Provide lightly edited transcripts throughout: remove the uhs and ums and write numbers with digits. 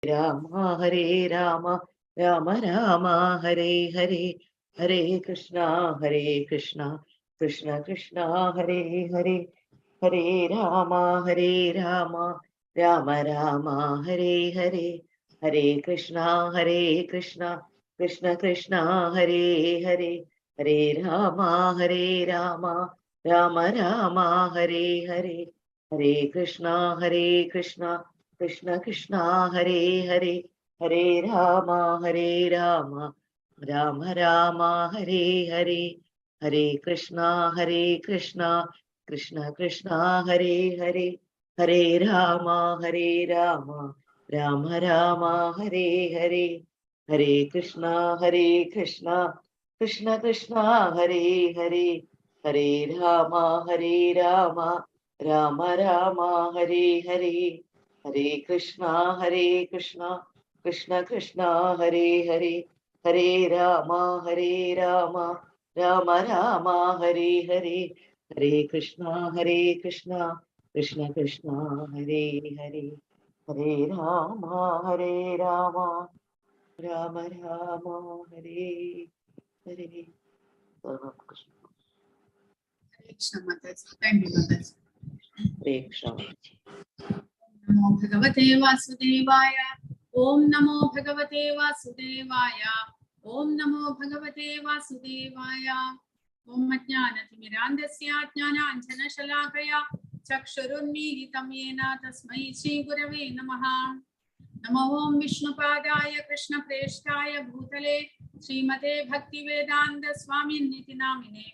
Rama Hare Rama Rama Rama Hare Hare Hare Krishna Krishna Krishna Hare Hare Hare Rama Rama Rama Hare Hare Hare Krishna Krishna Krishna Hare Hare Hare Rama Rama Rama Hare Hare Hare Krishna Krishna Krishna Hare Hare Hare Rama Rama Rama Hare Hare Hare Krishna Krishna Krishna Hare Hare Hare Rama Rama Rama Hare Hare Hare Krishna Krishna Krishna Hare Hare Hare Rama Rama Rama Hare Hare Hare Krishna Krishna Krishna Hare Hare Hare Rama Rama Rama Hare Hare Hare Krishna Krishna Krishna Hare Hare Hare Rama Rama Rama Hare Hare. Thank you, Mataji. Namo Bhagavate Vasudevaya. Om Namo Bhagavate Vasudevaya. Om Namo Bhagavate Vasudevaya. Om Ajnanathmirandasya Jnananjanashalakaya Chakshurunmilitam Yena Tasmai Shri Gurave Namaha. Namo Om Vishnupadaya Krishna Preshtaya Bhutale Srimate Bhaktivedanta Swami Niti Namine.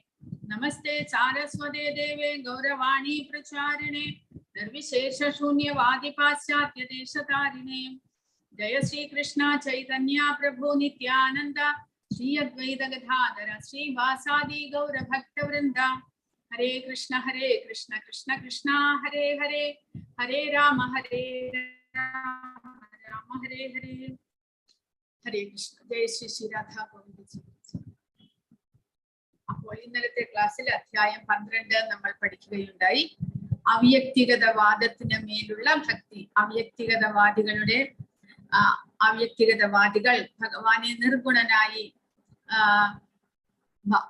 Namaste Saraswate Deve Gauravani Pracharine Nirvishesha Shunyavadi Paschatya Deshatarine. Jaya Shri Krishna Chaitanya Prabhu Nityananda Shri Advaita Gadadhara Shri Vasadi Gaura Bhakta Vrinda. Hare Krishna Krishna Krishna Hare Hare Hare Rama Rama Hare Hare. Hare Krishna. Jai Shri Shri Radha Govinda. അപ്പോൾ ഇന്നലത്തെ ക്ലാസ്സിൽ അധ്യായം 12 നമ്മൾ പഠിക്കുകയുണ്ടായി. അവ്യക്തിഗതവാദത്തിന് മേലുള്ള ഭക്തി. അവ്യക്തിഗതവാദികൾ ഭഗവാനെ നിർഗുണനായി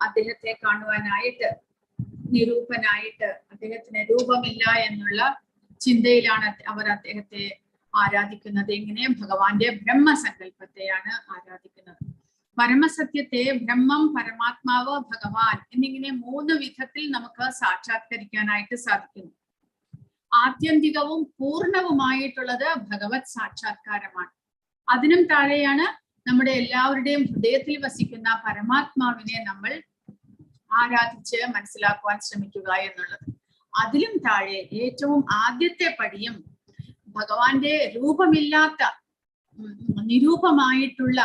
അദ്ദേഹത്തെ കാണുവാനായിട്ട്, നിരൂപനായിട്ട്, അദ്ദേഹത്തിന് രൂപമില്ല എന്നുള്ള ചിന്തയിലാണ് അവർ അദ്ദേഹത്തെ ആരാധിക്കുന്നത്. എങ്ങനെ? ഭഗവാന്റെ ബ്രഹ്മസങ്കല്പത്തെയാണ് ആരാധിക്കുന്നത്. പരമസത്യത്തെ ബ്രഹ്മം, പരമാത്മാവ്, ഭഗവാൻ എന്നിങ്ങനെ 3 വിധത്തിൽ നമുക്ക് സാക്ഷാത്കരിക്കാനായിട്ട് സാധിക്കുന്നു. ആത്യന്തികവും പൂർണ്ണവുമായിട്ടുള്ളത് ഭഗവത് സാക്ഷാത്കാരമാണ്. അതിനും താഴെയാണ് നമ്മുടെ എല്ലാവരുടെയും ഹൃദയത്തിൽ വസിക്കുന്ന പരമാത്മാവിനെ നമ്മൾ ആരാധിച്ച് മനസ്സിലാക്കുവാൻ ശ്രമിക്കുക എന്നുള്ളത്. അതിലും താഴെ ഏറ്റവും ആദ്യത്തെ പടിയും ഭഗവാന്റെ രൂപമില്ലാത്ത നിരൂപമായിട്ടുള്ള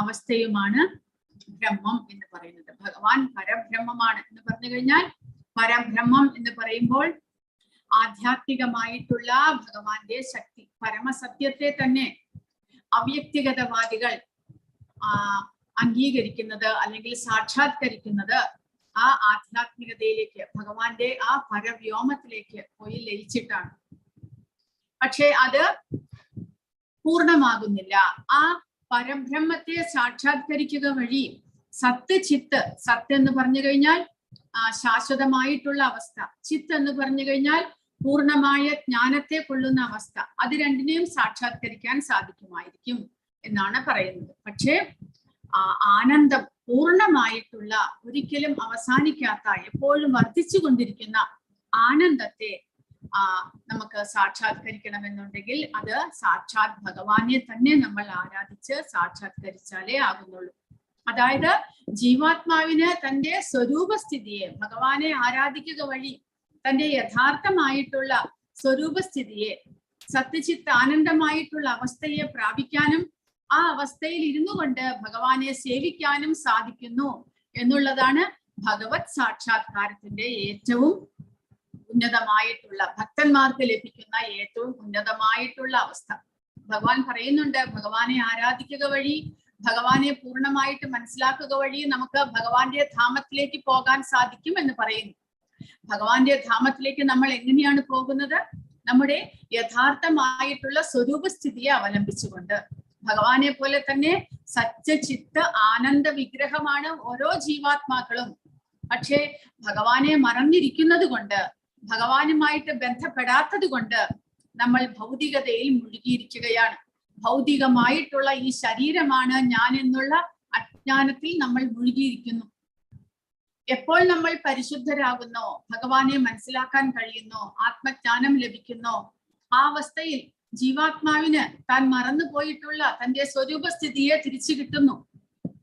അവസ്ഥയുമാണ് ബ്രഹ്മം എന്ന് പറയുന്നത്. ഭഗവാൻ പരബ്രഹ്മമാണ് എന്ന് പറഞ്ഞു കഴിഞ്ഞാൽ, പരബ്രഹ്മം എന്ന് പറയുമ്പോൾ ആധ്യാത്മികമായിട്ടുള്ള ഭഗവാന്റെ ശക്തി, പരമസത്യത്തെ തന്നെ അവ്യക്തിഗതവാദികൾ അംഗീകരിക്കുന്നത് അല്ലെങ്കിൽ സാക്ഷാത്കരിക്കുന്നത് ആ ആധ്യാത്മികതയിലേക്ക്, ഭഗവാന്റെ ആ പരവ്യോമത്തിലേക്ക് പോയി ലയിച്ചിട്ടാണ്. പക്ഷെ അത് പൂർണ്ണമാകുന്നില്ല. ആ പരബ്രഹ്മത്തെ സാക്ഷാത്കരിക്കുക വഴി സത്ത്, ചിത്ത്, സത്ത് എന്ന് പറഞ്ഞു കഴിഞ്ഞാൽ ശാശ്വതമായിട്ടുള്ള അവസ്ഥ, ചിത്ത് എന്ന് പറഞ്ഞു കഴിഞ്ഞാൽ പൂർണ്ണമായ ജ്ഞാനത്തെ കൊള്ളുന്ന അവസ്ഥ, അത് രണ്ടിനെയും സാക്ഷാത്കരിക്കാൻ സാധിക്കുമായിരിക്കും എന്നാണ് പറയുന്നത്. പക്ഷേ ആനന്ദം, പൂർണ്ണമായിട്ടുള്ള, ഒരിക്കലും അവസാനിക്കാത്ത, എപ്പോഴും വർദ്ധിച്ചു കൊണ്ടിരിക്കുന്ന ആനന്ദത്തെ നമുക്ക് സാക്ഷാത്കരിക്കണമെന്നുണ്ടെങ്കിൽ അത് സാക്ഷാത് ഭഗവാനെ തന്നെ നമ്മൾ ആരാധിച്ച് സാക്ഷാത്കരിച്ചാലേ ആകുന്നുള്ളൂ. അതായത് ജീവാത്മാവിന് തന്റെ സ്വരൂപസ്ഥിതിയെ, ഭഗവാനെ ആരാധിക്കുക വഴി തന്റെ യഥാർത്ഥമായിട്ടുള്ള സ്വരൂപസ്ഥിതിയെ, സത്യചിത്ത് ആനന്ദമായിട്ടുള്ള അവസ്ഥയെ പ്രാപിക്കാനും ആ അവസ്ഥയിൽ ഇരുന്നു കൊണ്ട് ഭഗവാനെ സേവിക്കാനും സാധിക്കുന്നു എന്നുള്ളതാണ് ഭഗവത് സാക്ഷാത്കാരത്തിന്റെ ഏറ്റവും ഉന്നതമായിട്ടുള്ള, ഭക്തന്മാർക്ക് ലഭിക്കുന്ന ഏറ്റവും ഉന്നതമായിട്ടുള്ള അവസ്ഥ. ഭഗവാൻ പറയുന്നുണ്ട്, ഭഗവാനെ ആരാധിക്കുക വഴി, ഭഗവാനെ പൂർണ്ണമായിട്ട് മനസ്സിലാക്കുക വഴി നമുക്ക് ഭഗവാന്റെ ധാമത്തിലേക്ക് പോകാൻ സാധിക്കും എന്ന് പറയുന്നു. ഭഗവാന്റെ ധാമത്തിലേക്ക് നമ്മൾ എങ്ങനെയാണ് പോകുന്നത്? നമ്മുടെ യഥാർത്ഥമായിട്ടുള്ള സ്വരൂപസ്ഥിതിയെ അവലംബിച്ചുകൊണ്ട്. ഭഗവാനെ പോലെ തന്നെ സത്യചിത്ത ആനന്ദ വിഗ്രഹമാണ് ഓരോ ജീവാത്മാക്കളും. പക്ഷേ ഭഗവാനെ മറന്നിരിക്കുന്നത് കൊണ്ട്, ഭഗവാനുമായിട്ട് ബന്ധപ്പെടാത്തത് കൊണ്ട് നമ്മൾ ഭൗതികതയിൽ മുഴുകിയിരിക്കുകയാണ്. ഭൗതികമായിട്ടുള്ള ഈ ശരീരമാണ് ഞാൻ എന്നുള്ള അജ്ഞാനത്തിൽ നമ്മൾ മുഴുകിയിരിക്കുന്നു. എപ്പോൾ നമ്മൾ പരിശുദ്ധരാകുന്നോ, ഭഗവാനെ മനസ്സിലാക്കാൻ കഴിയുന്നോ, ആത്മജ്ഞാനം ലഭിക്കുന്നോ, ആ അവസ്ഥയിൽ ജീവാത്മാവിന് താൻ മറന്നുപോയിട്ടുള്ള തന്റെ സ്വരൂപസ്ഥിതിയെ തിരിച്ചു കിട്ടുന്നു.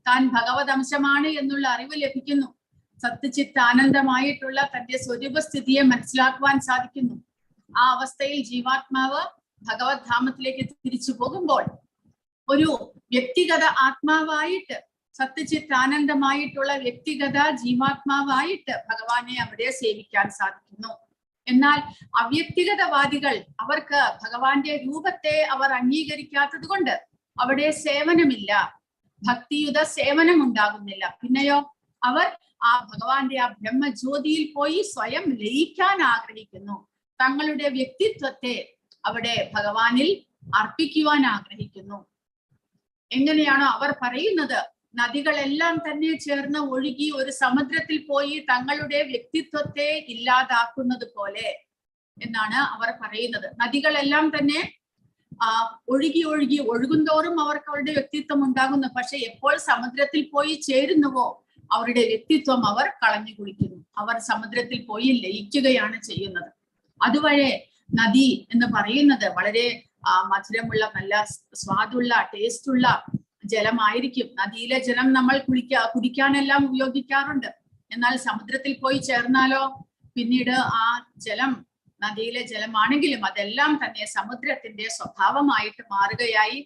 താൻ ഭഗവത് അംശമാണ് എന്നുള്ള അറിവ് ലഭിക്കുന്നു. സത്യചിത്ത ആനന്ദമായിട്ടുള്ള തന്റെ സ്വരൂപസ്ഥിതിയെ മനസ്സിലാക്കുവാൻ സാധിക്കുന്നു. ആ അവസ്ഥയിൽ ജീവാത്മാവ് ഭഗവത് ധാമത്തിലേക്ക് തിരിച്ചു പോകുമ്പോൾ ഒരു വ്യക്തിഗത ആത്മാവായിട്ട്, സത്യചിത്ത ആനന്ദമായിട്ടുള്ള വ്യക്തിഗത ജീവാത്മാവായിട്ട് ഭഗവാനെ അവിടെ സേവിക്കാൻ സാധിക്കുന്നു. എന്നാൽ അവ്യക്തിഗതവാദികൾ, അവർക്ക് ഭഗവാന്റെ രൂപത്തെ അവർ അംഗീകരിക്കാത്തത് കൊണ്ട് അവിടെ സേവനമില്ല, ഭക്തിയുത സേവനം ഉണ്ടാകുന്നില്ല. പിന്നെയോ അവർ ആ ഭഗവാന്റെ ആ ബ്രഹ്മജ്യോതിയിൽ പോയി സ്വയം ലയിക്കാൻ ആഗ്രഹിക്കുന്നു. തങ്ങളുടെ വ്യക്തിത്വത്തെ അവിടെ ഭഗവാനിൽ അർപ്പിക്കുവാൻ ആഗ്രഹിക്കുന്നു. എങ്ങനെയാണോ അവർ പറയുന്നത്, നദികളെല്ലാം തന്നെ ചേർന്ന് ഒഴുകി ഒരു സമുദ്രത്തിൽ പോയി തങ്ങളുടെ വ്യക്തിത്വത്തെ ഇല്ലാതാക്കുന്നത് പോലെ എന്നാണ് അവർ പറയുന്നത്. നദികളെല്ലാം തന്നെ ഒഴുകി ഒഴുകുന്തോറും അവർക്ക് അവരുടെ വ്യക്തിത്വം ഉണ്ടാകുന്നു. പക്ഷെ എപ്പോൾ സമുദ്രത്തിൽ പോയി ചേരുന്നുവോ അവരുടെ വ്യക്തിത്വം അവർ കളഞ്ഞു കുളിക്കുന്നു. അവർ സമുദ്രത്തിൽ പോയി ലയിക്കുകയാണ് ചെയ്യുന്നത്. അതുവഴി നദി എന്ന് പറയുന്നത് വളരെ മധുരമുള്ള, നല്ല സ്വാദുള്ള, ടേസ്റ്റുള്ള ജലമായിരിക്കും. നദിയിലെ ജലം നമ്മൾ കുടിക്കാനെല്ലാം ഉപയോഗിക്കാറുണ്ട്. എന്നാൽ സമുദ്രത്തിൽ പോയി ചേർന്നാലോ പിന്നീട് ആ ജലം, നദിയിലെ ജലമാണെങ്കിലും അതെല്ലാം തന്നെ സമുദ്രത്തിന്റെ സ്വഭാവമായിട്ട് മാറുകയായി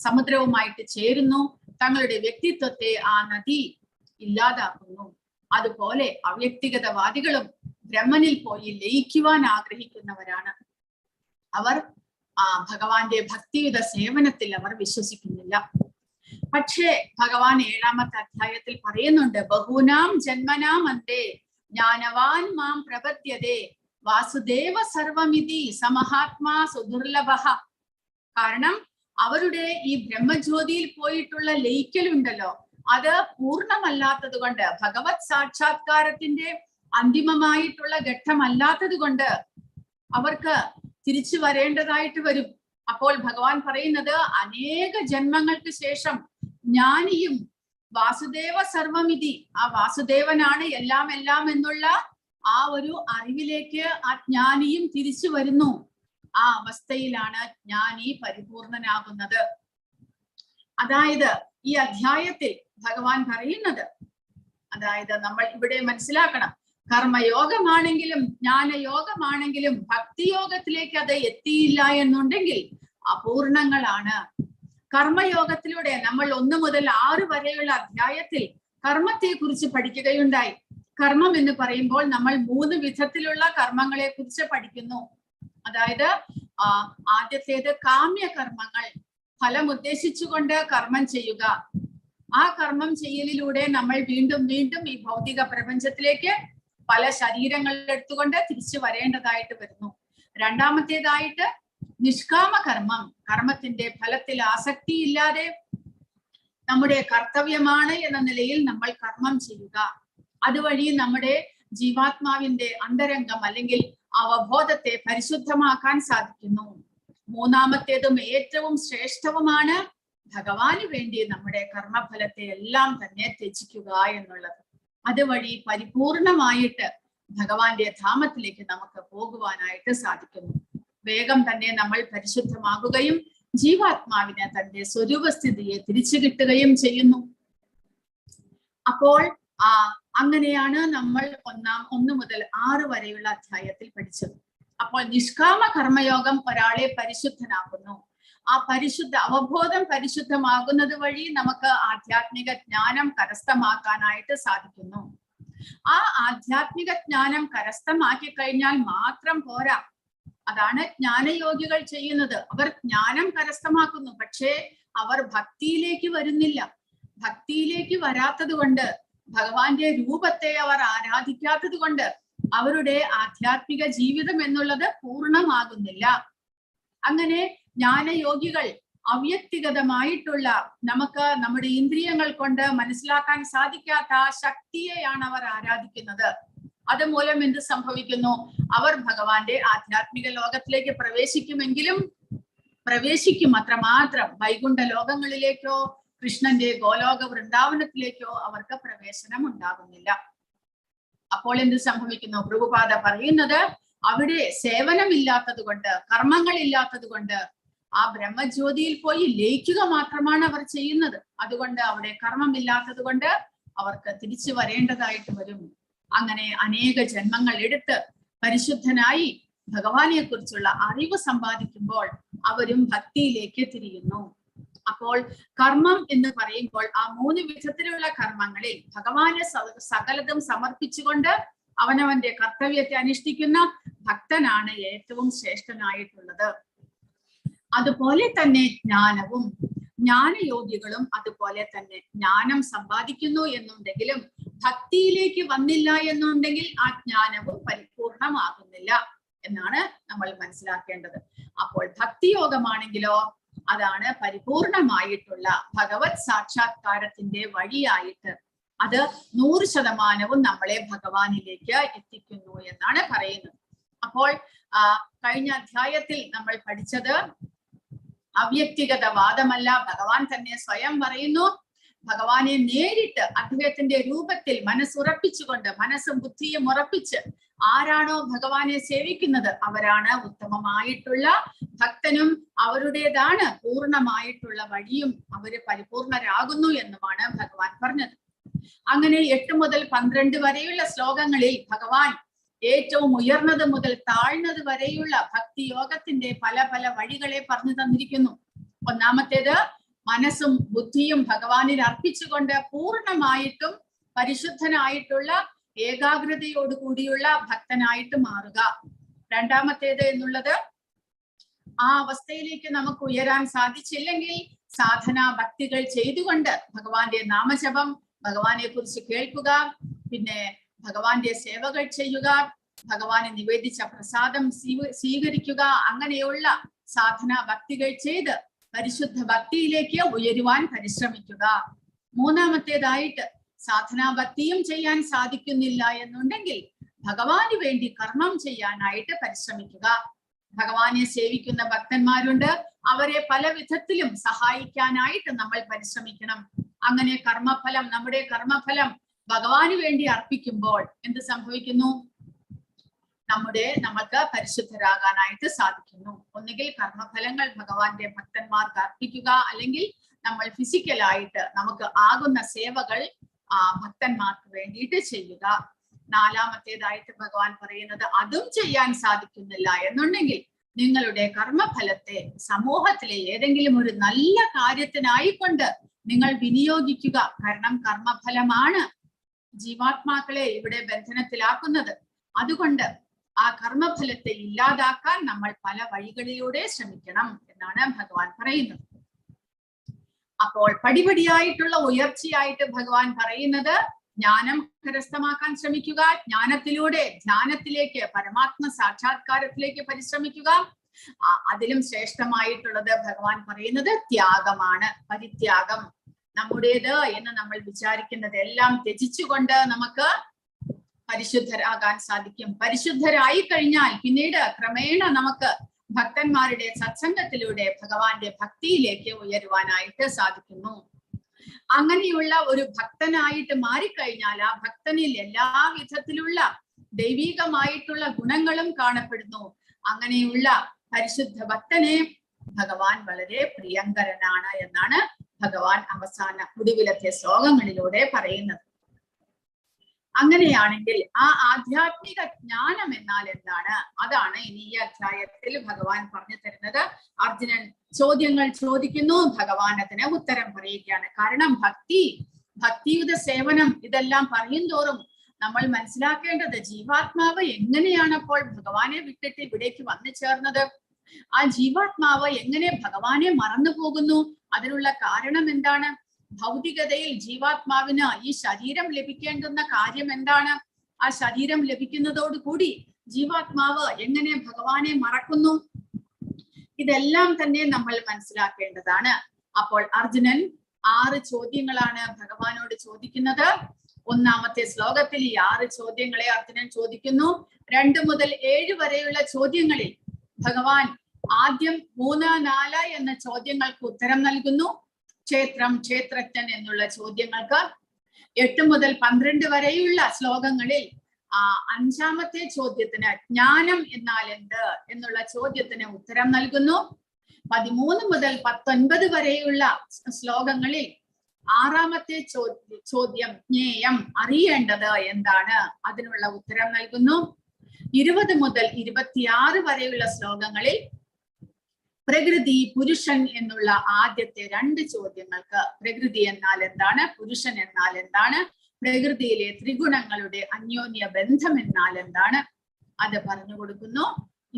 സമുദ്രവുമായിട്ട് ചേരുന്നു. തങ്ങളുടെ വ്യക്തിത്വത്തെ ആ നദി ഇല്ലാതാക്കുന്നു. അതുപോലെ അവ്യക്തിഗതവാദികളും ബ്രഹ്മനിൽ പോയി ലയിക്കുവാൻ ആഗ്രഹിക്കുന്നവരാണ്. അവർ ഭഗവാന്റെ ഭക്തിയുത സേവനത്തിൽ അവർ വിശ്വസിക്കുന്നില്ല. പക്ഷേ ഭഗവാൻ 7ാമത്തെ അധ്യായത്തിൽ പറയുന്നുണ്ട്, ബഹൂനാം ജന്മനാം അന്തേ ജ്ഞാനവാൻ മാം പ്രപദ്യതേ വാസുദേവ സർവമിതി സമഹാത്മാ സുദുർലഭഃ. കാരണം അവരുടെ ഈ ബ്രഹ്മജ്യോതിയിൽ പോയിട്ടുള്ള ലയിക്കലുണ്ടല്ലോ, അത് പൂർണ്ണമല്ലാത്തത് കൊണ്ട്, ഭഗവത് സാക്ഷാത്കാരത്തിന്റെ അന്തിമമായിട്ടുള്ള ഘട്ടമല്ലാത്തത് കൊണ്ട് അവർക്ക് തിരിച്ചു വരേണ്ടതായിട്ട് വരും. അപ്പോൾ ഭഗവാൻ പറയുന്നത്, അനേക ജന്മങ്ങൾക്ക് ശേഷം ജ്ഞാനിയും വാസുദേവ സർവമിതി, ആ വാസുദേവനാണ് എല്ലാം എന്നുള്ള ആ ഒരു അറിവിലേക്ക് ആ ജ്ഞാനിയും തിരിച്ചു വരുന്നു. ആ അവസ്ഥയിലാണ് ജ്ഞാനി പരിപൂർണനാകുന്നത്. അതായത് ഈ അധ്യായത്തിൽ ഭഗവാൻ പറയുന്നത്, അതായത് നമ്മൾ ഇവിടെ മനസ്സിലാക്കണം, കർമ്മയോഗമാണെങ്കിലും ജ്ഞാനയോഗമാണെങ്കിലും ഭക്തിയോഗത്തിലേക്ക് അത് എത്തിയില്ല എന്നുണ്ടെങ്കിൽ അപൂർണങ്ങളാണ്. കർമ്മയോഗത്തിലൂടെ നമ്മൾ 1 മുതൽ 6 വരെയുള്ള അധ്യായത്തിൽ കർമ്മത്തെ കുറിച്ച് പഠിക്കുകയുണ്ടായി. കർമ്മം എന്ന് പറയുമ്പോൾ നമ്മൾ 3 വിധത്തിലുള്ള കർമ്മങ്ങളെ കുറിച്ച് പഠിക്കുന്നു. അതായത് ആദ്യത്തേത് കാമ്യകർമ്മങ്ങൾ, ഫലം ഉദ്ദേശിച്ചുകൊണ്ട് കർമ്മം ചെയ്യുക. ആ കർമ്മം ചെയ്യലിലൂടെ നമ്മൾ വീണ്ടും ഈ ഭൗതിക പ്രപഞ്ചത്തിലേക്ക് പല ശരീരങ്ങൾ എടുത്തുകൊണ്ട് തിരിച്ചു വരേണ്ടതായിട്ട് വരുന്നു. രണ്ടാമത്തേതായിട്ട് നിഷ്കാമ കർമ്മം, കർമ്മത്തിന്റെ ഫലത്തിൽ ആസക്തിയില്ലാതെ നമ്മുടെ കർത്തവ്യമാണ് എന്ന നിലയിൽ നമ്മൾ കർമ്മം ചെയ്യുക. അതുവഴി നമ്മുടെ ജീവാത്മാവിന്റെ അന്തരംഗം അല്ലെങ്കിൽ അവബോധത്തെ പരിശുദ്ധമാക്കാൻ സാധിക്കുന്നു. മൂന്നാമത്തേതും ഏറ്റവും ശ്രേഷ്ഠവുമാണ് ഭഗവാന് വേണ്ടി നമ്മുടെ കർമ്മഫലത്തെ എല്ലാം തന്നെ ത്യജിക്കുക എന്നുള്ളത്. അതുവഴി പരിപൂർണമായിട്ട് ഭഗവാന്റെ ധാമത്തിലേക്ക് നമുക്ക് പോകുവാനായിട്ട് സാധിക്കുന്നു. വേഗം തന്നെ നമ്മൾ പരിശുദ്ധമാകുകയും ജീവാത്മാവിന് തന്റെ സ്വരൂപസ്ഥിതിയെ തിരിച്ചു കിട്ടുകയും ചെയ്യുന്നു. അപ്പോൾ അങ്ങനെയാണ് നമ്മൾ 1 മുതൽ 6 വരെയുള്ള അധ്യായത്തിൽ പഠിച്ചത്. അപ്പോൾ നിഷ്കാമ കർമ്മയോഗം ഒരാളെ പരിശുദ്ധനാക്കുന്നു. ആ പരിശുദ്ധ അവബോധം പരിശുദ്ധമാകുന്നത് വഴി നമുക്ക് ആധ്യാത്മിക ജ്ഞാനം കരസ്ഥമാക്കാനായിട്ട് സാധിക്കുന്നു. ആ ആധ്യാത്മിക ജ്ഞാനം കരസ്ഥമാക്കി കഴിഞ്ഞാൽ മാത്രം പോരാ. അതാണ് ജ്ഞാനയോഗികൾ ചെയ്യുന്നത്. അവർ ജ്ഞാനം കരസ്ഥമാക്കുന്നു, പക്ഷേ അവർ ഭക്തിയിലേക്ക് വരുന്നില്ല. ഭക്തിയിലേക്ക് വരാത്തത് കൊണ്ട്, ഭഗവാന്റെ രൂപത്തെ അവർ ആരാധിക്കാത്തത് കൊണ്ട് അവരുടെ ആധ്യാത്മിക ജീവിതം എന്നുള്ളത് പൂർണ്ണമാകുന്നില്ല. അങ്ങനെ ജ്ഞാനയോഗികൾ അവ്യക്തിഗതമായിട്ടുള്ള നമുക്ക് നമ്മുടെ ഇന്ദ്രിയങ്ങൾ കൊണ്ട് മനസ്സിലാക്കാൻ സാധിക്കാത്ത ആ ശക്തിയെയാണ് അവർ ആരാധിക്കുന്നത്. അതുമൂലം എന്ത് സംഭവിക്കുന്നു? അവർ ഭഗവാന്റെ ആധ്യാത്മിക ലോകത്തിലേക്ക് പ്രവേശിക്കുമെങ്കിലും പ്രവേശിക്കും അത്രമാത്രം. വൈകുണ്ഠ ലോകങ്ങളിലേക്കോ കൃഷ്ണന്റെ ഗോലോക വൃന്ദാവനത്തിലേക്കോ അവർക്ക് പ്രവേശനം ഉണ്ടാകുന്നില്ല. അപ്പോൾ എന്ത് സംഭവിക്കുന്നു? പ്രഭുപാദ പറയുന്നത് അവിടെ സേവനമില്ലാത്തത് കൊണ്ട്, കർമ്മങ്ങൾ ഇല്ലാത്തത് കൊണ്ട് ആ ബ്രഹ്മജ്യോതിയിൽ പോയി ലയിക്കുക മാത്രമാണ് അവർ ചെയ്യുന്നത്. അതുകൊണ്ട് അവിടെ കർമ്മമില്ലാത്തത് കൊണ്ട് അവർക്ക് തിരിച്ചു വരേണ്ടതായിട്ട് വരും. അങ്ങനെ അനേക ജന്മങ്ങൾ എടുത്ത് പരിശുദ്ധനായി ഭഗവാനെ കുറിച്ചുള്ള അറിവ് സമ്പാദിക്കുമ്പോൾ അവരും ഭക്തിയിലേക്ക് തിരിയുന്നു. അപ്പോൾ കർമ്മം എന്ന് പറയുമ്പോൾ ആ 3 വിധത്തിലുള്ള കർമ്മങ്ങളിൽ ഭഗവാനെ സകലതും സമർപ്പിച്ചുകൊണ്ട് അവനവന്റെ കർത്തവ്യത്തെ അനുഷ്ഠിക്കുന്ന ഭക്തനാണ് ഏറ്റവും ശ്രേഷ്ഠനായിട്ടുള്ളത്. അതുപോലെ തന്നെ ജ്ഞാനവും, ജ്ഞാനയോഗികളും അതുപോലെ തന്നെ ജ്ഞാനം സമ്പാദിക്കുന്നു എന്നുണ്ടെങ്കിലും ഭക്തിയിലേക്ക് വന്നില്ല എന്നുണ്ടെങ്കിൽ ആ ജ്ഞാനവും പരിപൂർണമാകുന്നില്ല എന്നാണ് നമ്മൾ മനസ്സിലാക്കേണ്ടത്. അപ്പോൾ ഭക്തിയോഗമാണെങ്കിലോ അതാണ് പരിപൂർണമായിട്ടുള്ള ഭഗവത് സാക്ഷാത്കാരത്തിന്റെ വഴിയായിട്ട് അത് 100% നമ്മളെ ഭഗവാനിലേക്ക് എത്തിക്കുന്നു എന്നാണ് പറയുന്നത്. അപ്പോൾ കഴിഞ്ഞ അധ്യായത്തിൽ നമ്മൾ പഠിച്ചത് അവ്യക്തിഗത വാദമല്ല, ഭഗവാൻ തന്നെ സ്വയം പറയുന്നു. ഭഗവാനെ നേരിട്ട് അദ്ദേഹത്തിന്റെ രൂപത്തിൽ മനസ്സുറപ്പിച്ചുകൊണ്ട്, മനസ്സും ബുദ്ധിയും ഉറപ്പിച്ച് ആരാണോ ഭഗവാനെ സേവിക്കുന്നത് അവരാണ് ഉത്തമമായിട്ടുള്ള ഭക്തനും അവരുടേതാണ് പൂർണ്ണമായിട്ടുള്ള വഴിയും, അവര് പരിപൂർണരാകുന്നു എന്നുമാണ് ഭഗവാൻ പറഞ്ഞത്. അങ്ങനെ 8 മുതൽ 12 വരെയുള്ള ശ്ലോകങ്ങളിൽ ഭഗവാൻ ഏറ്റവും ഉയർന്നത് മുതൽ താഴ്ന്നത് വരെയുള്ള ഭക്തിയോഗത്തിന്റെ പല പല വഴികളെ പറഞ്ഞു തന്നിരിക്കുന്നു. ഒന്നാമത്തേത് മനസ്സും ബുദ്ധിയും ഭഗവാനിൽ അർപ്പിച്ചുകൊണ്ട് പൂർണ്ണമായിട്ടും പരിശുദ്ധനായിട്ടുള്ള ഏകാഗ്രതയോടുകൂടിയുള്ള ഭക്തനായിട്ട് മാറുക. രണ്ടാമത്തേത് എന്നുള്ളത് ആ അവസ്ഥയിലേക്ക് നമുക്ക് ഉയരാൻ സാധിച്ചില്ലെങ്കിൽ സാധനാ ഭക്തികൾ ചെയ്തുകൊണ്ട് ഭഗവാന്റെ നാമജപം, ഭഗവാനെ കുറിച്ച് കേൾക്കുക, പിന്നെ ഭഗവാന്റെ സേവകൾ ചെയ്യുക, ഭഗവാനെ നിവേദിച്ച പ്രസാദം സ്വീകരിക്കുക, അങ്ങനെയുള്ള സാധനാ ഭക്തികൾ ചെയ്ത് പരിശുദ്ധ ഭക്തിയിലേക്ക് ഉയരുവാൻ പരിശ്രമിക്കുക. മൂന്നാമത്തേതായിട്ട് സാധനാ ഭക്തിയും ചെയ്യാൻ സാധിക്കുന്നില്ല എന്നുണ്ടെങ്കിൽ ഭഗവാന് വേണ്ടി കർമ്മം ചെയ്യാനായിട്ട് പരിശ്രമിക്കുക. ഭഗവാനെ സേവിക്കുന്ന ഭക്തന്മാരുണ്ട്, അവരെ പല വിധത്തിലും സഹായിക്കാനായിട്ട് നമ്മൾ പരിശ്രമിക്കണം. അങ്ങനെ കർമ്മഫലം, നമ്മുടെ കർമ്മഫലം ഭഗവാന് വേണ്ടി അർപ്പിക്കുമ്പോൾ എന്ത് സംഭവിക്കുന്നു? നമുക്ക് പരിശുദ്ധരാകാനായിട്ട് സാധിക്കുന്നു. ഒന്നുകിൽ കർമ്മഫലങ്ങൾ ഭഗവാന്റെ ഭക്തന്മാർക്ക് അർപ്പിക്കുക, അല്ലെങ്കിൽ നമ്മൾ ഫിസിക്കലായിട്ട് നമുക്ക് ആകുന്ന സേവകൾ ഭക്തന്മാർക്ക് വേണ്ടിയിട്ട് ചെയ്യുക. നാലാമത്തേതായിട്ട് ഭഗവാൻ പറയുന്നത് അതും ചെയ്യാൻ സാധിക്കുന്നില്ല എന്നുണ്ടെങ്കിൽ നിങ്ങളുടെ കർമ്മഫലത്തെ സമൂഹത്തിലെ ഏതെങ്കിലും ഒരു നല്ല കാര്യത്തിനായിക്കൊണ്ട് നിങ്ങൾ വിനിയോഗിക്കുക. കാരണം കർമ്മഫലമാണ് ജീവാത്മാക്കളെ ഇവിടെ ബന്ധനത്തിലാക്കുന്നത്. അതുകൊണ്ട് ആ കർമ്മഫലത്തെ ഇല്ലാതാക്കാൻ നമ്മൾ പല വഴികളിലൂടെ ശ്രമിക്കണം എന്നാണ് ഭഗവാൻ പറയുന്നത്. അപ്പോൾ പടിപടിയായിട്ടുള്ള ഉയർച്ചയായിട്ട് ഭഗവാൻ പറയുന്നത് ജ്ഞാനം കരസ്ഥമാക്കാൻ ശ്രമിക്കുക, ജ്ഞാനത്തിലൂടെ ധ്യാനത്തിലേക്ക്, പരമാത്മ സാക്ഷാത്കാരത്തിലേക്ക് പരിശ്രമിക്കുക. അതിലും ശ്രേഷ്ഠമായിട്ടുള്ളത് ഭഗവാൻ പറയുന്നത് ത്യാഗമാണ്, പരിത്യാഗം. നമ്മുടേത് എന്ന് നമ്മൾ വിചാരിക്കുന്നതെല്ലാം ത്യജിച്ചുകൊണ്ട് നമുക്ക് പരിശുദ്ധരാകാൻ സാധിക്കും. പരിശുദ്ധരായി കഴിഞ്ഞാൽ പിന്നീട് ക്രമേണ നമുക്ക് ഭക്തന്മാരുടെ സത്സംഗത്തിലൂടെ ഭഗവാന്റെ ഭക്തിയിലേക്ക് ഉയരുവാനായിട്ട് സാധിക്കുന്നു. അങ്ങനെയുള്ള ഒരു ഭക്തനായിട്ട് മാറിക്കഴിഞ്ഞാൽ ആ ഭക്തനിൽ എല്ലാ വിധത്തിലുള്ള ദൈവികമായിട്ടുള്ള ഗുണങ്ങളും കാണപ്പെടുന്നു. അങ്ങനെയുള്ള പരിശുദ്ധ ഭക്തനെ ഭഗവാൻ വളരെ പ്രിയങ്കരനാണ് എന്നാണ് ഭഗവാൻ അവസാന ഒടുവിലത്തെ ശ്ലോകങ്ങളിലൂടെ പറയുന്നത്. അങ്ങനെയാണെങ്കിൽ ആ ആധ്യാത്മിക ജ്ഞാനം എന്നാൽ എന്താണ്? അതാണ് ഇനി ഈ അധ്യായത്തിൽ ഭഗവാൻ പറഞ്ഞു തരുന്നത്. അർജുനൻ ചോദ്യങ്ങൾ ചോദിക്കുന്നു, ഭഗവാൻ അതിന് ഉത്തരം പറയുകയാണ്. കാരണം ഭക്തിയുത സേവനം ഇതെല്ലാം പറയും തോറും നമ്മൾ മനസ്സിലാക്കേണ്ടത് ജീവാത്മാവ് എങ്ങനെയാണ് അപ്പോൾ ഭഗവാനെ വിട്ടിട്ട് ഇവിടേക്ക് വന്നു ചേർന്നത്? ആ ജീവാത്മാവ് എങ്ങനെ ഭഗവാനെ മറന്നു പോകുന്നു? അതിനുള്ള കാരണം എന്താണ്? ഭൗതികതയിൽ ജീവാത്മാവിന് ഈ ശരീരം ലഭിക്കേണ്ടുന്ന കാര്യം എന്താണ്? ആ ശരീരം ലഭിക്കുന്നതോടുകൂടി ജീവാത്മാവ് എങ്ങനെ ഭഗവാനെ മറക്കുന്നു? ഇതെല്ലാം തന്നെ നമ്മൾ മനസ്സിലാക്കേണ്ടതാണ്. അപ്പോൾ അർജുനൻ 6 ചോദ്യങ്ങളാണ് ഭഗവാനോട് ചോദിക്കുന്നത്. ഒന്നാമത്തെ ശ്ലോകത്തിൽ ഈ 6 ചോദ്യങ്ങളെ അർജുനൻ ചോദിക്കുന്നു. 2 മുതൽ 7 വരെയുള്ള ചോദ്യങ്ങളിൽ ഭഗവാൻ ആദ്യം 3, 4 എന്ന ചോദ്യങ്ങൾക്ക് ഉത്തരം നൽകുന്നു. ക്ഷേത്രം, ക്ഷേത്രജ്ഞൻ എന്നുള്ള ചോദ്യങ്ങൾക്ക് 8 മുതൽ 12 വരെയുള്ള ശ്ലോകങ്ങളിൽ 5ാമത്തെ ചോദ്യത്തിന് ജ്ഞാനം എന്നാൽ എന്ത് എന്നുള്ള ചോദ്യത്തിന് ഉത്തരം നൽകുന്നു. 13 മുതൽ 19 വരെയുള്ള ശ്ലോകങ്ങളിൽ 6ാമത്തെ ചോദ്യം ജ്ഞേയം, അറിയേണ്ടത് എന്താണ്, അതിനുള്ള ഉത്തരം നൽകുന്നു. 20 മുതൽ 26 വരെയുള്ള ശ്ലോകങ്ങളിൽ പ്രകൃതി, പുരുഷൻ എന്നുള്ള ആദ്യത്തെ 2 ചോദ്യങ്ങൾക്ക് പ്രകൃതി എന്നാൽ എന്താണ്, പുരുഷൻ എന്നാൽ എന്താണ്, പ്രകൃതിയിലെ ത്രിഗുണങ്ങളുടെ അന്യോന്യ ബന്ധം എന്നാൽ എന്താണ്, അത് പറഞ്ഞു കൊടുക്കുന്നു.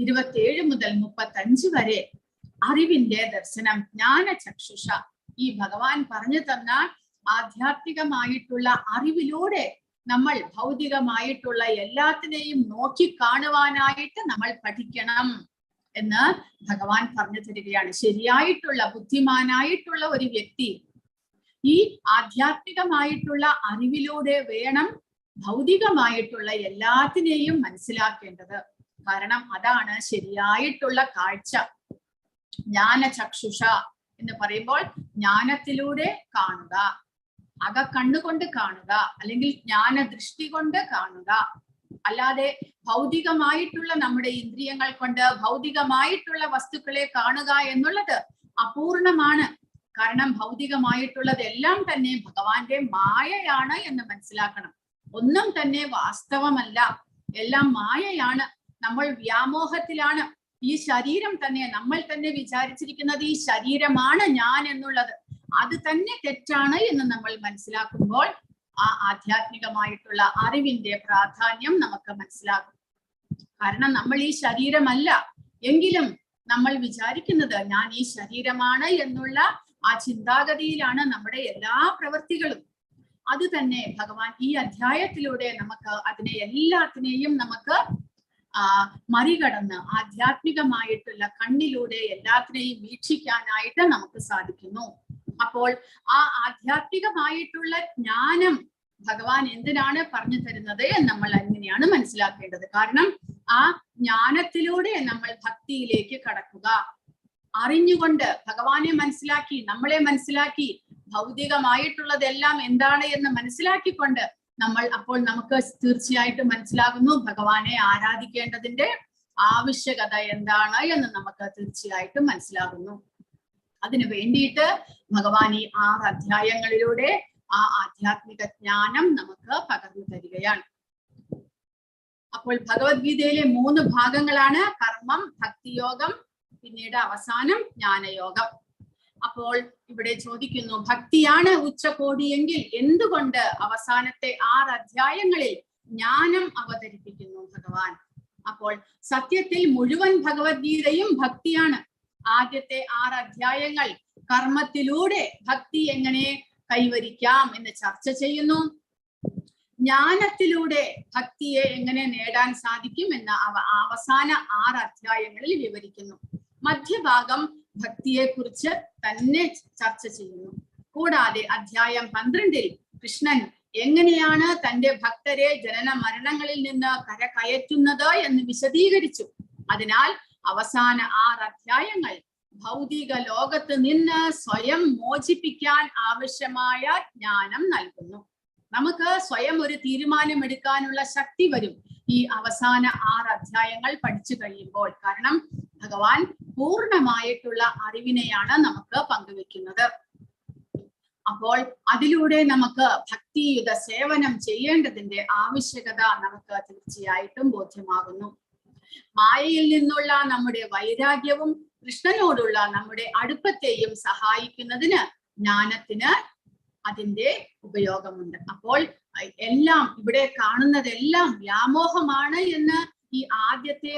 27 മുതൽ 35 വരെ അറിവിന്റെ ദർശനം, ജ്ഞാനചക്ഷുഷ, ഈ ഭഗവാൻ പറഞ്ഞു തന്ന ആധ്യാത്മികമായിട്ടുള്ള അറിവിലൂടെ നമ്മൾ ഭൗതികമായിട്ടുള്ള എല്ലാത്തിനെയും നോക്കി കാണുവാനായിട്ട് നമ്മൾ പഠിക്കണം എന്ന് ഭഗവാൻ പറഞ്ഞു തരികയാണ്. ശരിയായിട്ടുള്ള ബുദ്ധിമാനായിട്ടുള്ള ഒരു വ്യക്തി ഈ ആധ്യാത്മികമായിട്ടുള്ള അറിവിലൂടെ വേണം ഭൗതികമായിട്ടുള്ള എല്ലാത്തിനെയും മനസ്സിലാക്കേണ്ടത്. കാരണം അതാണ് ശരിയായിട്ടുള്ള കാഴ്ച. ജ്ഞാനചക്ഷുഷ എന്ന് പറയുമ്പോൾ ജ്ഞാനത്തിലൂടെ കാണുക, കണ്ണുകൊണ്ട് കാണുക, അല്ലെങ്കിൽ ജ്ഞാനദൃഷ്ടി കൊണ്ട് കാണുക. അല്ലാതെ ഭൗതികമായിട്ടുള്ള നമ്മുടെ ഇന്ദ്രിയങ്ങൾ കൊണ്ട് ഭൗതികമായിട്ടുള്ള വസ്തുക്കളെ കാണുക എന്നുള്ളത് അപൂർണമാണ്. കാരണം ഭൗതികമായിട്ടുള്ളതെല്ലാം തന്നെ ഭഗവാന്റെ മായയാണ് എന്ന് മനസ്സിലാക്കണം. ഒന്നും തന്നെ വാസ്തവമല്ല, എല്ലാം മായയാണ്. നമ്മൾ വ്യാമോഹത്തിലാണ്. ഈ ശരീരം തന്നെ നമ്മൾ തന്നെ വിചാരിച്ചിരിക്കുന്നത് ഈ ശരീരമാണ് ഞാൻ എന്നുള്ളത്, അത് തന്നെ തെറ്റാണ് എന്ന് നമ്മൾ മനസ്സിലാക്കുമ്പോൾ ആ ആധ്യാത്മികമായിട്ടുള്ള അറിവിന്റെ പ്രാധാന്യം നമുക്ക് മനസ്സിലാകും. കാരണം നമ്മൾ ഈ ശരീരമല്ല എങ്കിലും നമ്മൾ വിചാരിക്കുന്നത് ഞാൻ ഈ ശരീരമാണ് എന്നുള്ള ആ ചിന്താഗതിയിലാണ് നമ്മുടെ എല്ലാ പ്രവൃത്തികളും. അത് തന്നെ ഭഗവാൻ ഈ അധ്യായത്തിലൂടെ നമുക്ക് അതിനെ എല്ലാത്തിനെയും നമുക്ക് മറികടന്ന് ആധ്യാത്മികമായിട്ടുള്ള കണ്ണിലൂടെ എല്ലാത്തിനെയും വീക്ഷിക്കാനായിട്ട് നമുക്ക് സാധിക്കുന്നു. അപ്പോൾ ആ ആധ്യാത്മികമായിട്ടുള്ള ജ്ഞാനം ഭഗവാൻ എന്തിനാണ് പറഞ്ഞു തരുന്നത് എന്ന് നമ്മൾ അങ്ങനെയാണ് മനസ്സിലാക്കേണ്ടത്. കാരണം ആ ജ്ഞാനത്തിലൂടെ നമ്മൾ ഭക്തിയിലേക്ക് കടക്കുക, അറിഞ്ഞുകൊണ്ട് ഭഗവാനെ മനസ്സിലാക്കി, നമ്മളെ മനസ്സിലാക്കി, ഭൗതികമായിട്ടുള്ളതെല്ലാം എന്താണ് എന്ന് മനസ്സിലാക്കിക്കൊണ്ട് അപ്പോൾ നമുക്ക് തീർച്ചയായിട്ടും മനസ്സിലാകുന്നു ഭഗവാനെ ആരാധിക്കേണ്ടതിന്റെ ആവശ്യകത എന്താണ് എന്ന് നമുക്ക് തീർച്ചയായിട്ടും മനസ്സിലാകുന്നു. അതിനു വേണ്ടിയിട്ട് ഭഗവാൻ ഈ 6 അധ്യായങ്ങളിലൂടെ ആ ആധ്യാത്മിക ജ്ഞാനം നമുക്ക് പകർന്നു തരികയാണ്. അപ്പോൾ ഭഗവത്ഗീതയിലെ 3 ഭാഗങ്ങളാണ് കർമ്മം, ഭക്തിയോഗം, പിന്നീട് അവസാനം ജ്ഞാനയോഗം. അപ്പോൾ ഇവിടെ ചോദിക്കുന്നു, ഭക്തിയാണ് ഉച്ചകോടിയെങ്കിൽ എന്തുകൊണ്ട് അവസാനത്തെ 6 അധ്യായങ്ങളിൽ ജ്ഞാനം അവതരിപ്പിക്കുന്നു ഭഗവാൻ? അപ്പോൾ സത്യത്തിൽ മുഴുവൻ ഭഗവത്ഗീതയും ഭക്തിയാണ്. ആദ്യത്തെ 6 അധ്യായങ്ങൾ കർമ്മത്തിലൂടെ ഭക്തി എങ്ങനെ കൈവരിക്കാം എന്ന് ചർച്ച ചെയ്യുന്നു. ജ്ഞാനത്തിലൂടെ ഭക്തിയെ എങ്ങനെ നേടാൻ സാധിക്കും എന്ന് അവസാന 6 അധ്യായങ്ങളിൽ വിവരിക്കുന്നു. മധ്യഭാഗം ഭക്തിയെ കുറിച്ച് തന്നെ ചർച്ച ചെയ്യുന്നു. കൂടാതെ അധ്യായം 12 കൃഷ്ണൻ എങ്ങനെയാണ് തന്റെ ഭക്തരെ ജനന മരണങ്ങളിൽ നിന്ന് കരകയറ്റുന്നത് എന്ന് വിശദീകരിച്ചു. അതിനാൽ അവസാന 6 അധ്യായങ്ങൾ ഭൗതിക ലോകത്ത് നിന്ന് സ്വയം മോചിപ്പിക്കാൻ ആവശ്യമായ ജ്ഞാനം നൽകുന്നു. നമുക്ക് സ്വയം ഒരു തീരുമാനം എടുക്കാനുള്ള ശക്തി വരും ഈ അവസാന 6 അധ്യായങ്ങൾ പഠിച്ചു കഴിയുമ്പോൾ. കാരണം ഭഗവാൻ പൂർണ്ണമായിട്ടുള്ള അറിവിനെയാണ് നമുക്ക് പങ്കുവെക്കുന്നത്. അപ്പോൾ അതിലൂടെ നമുക്ക് ഭക്തിയുത സേവനം ചെയ്യേണ്ടതിന്റെ ആവശ്യകത നമുക്ക് തീർച്ചയായിട്ടും ബോധ്യമാകുന്നു. മായയിൽ നിന്നുള്ള നമ്മുടെ വൈരാഗ്യവും കൃഷ്ണനോടുള്ള നമ്മുടെ അടുപ്പത്തെയും സഹായിക്കുന്നതിന് ജ്ഞാനത്തിന് അതിന്റെ ഉപയോഗമുണ്ട്. അപ്പോൾ എല്ലാം ഇവിടെ കാണുന്നതെല്ലാം വ്യാമോഹമാണ് എന്ന് ഈ ആദ്യത്തെ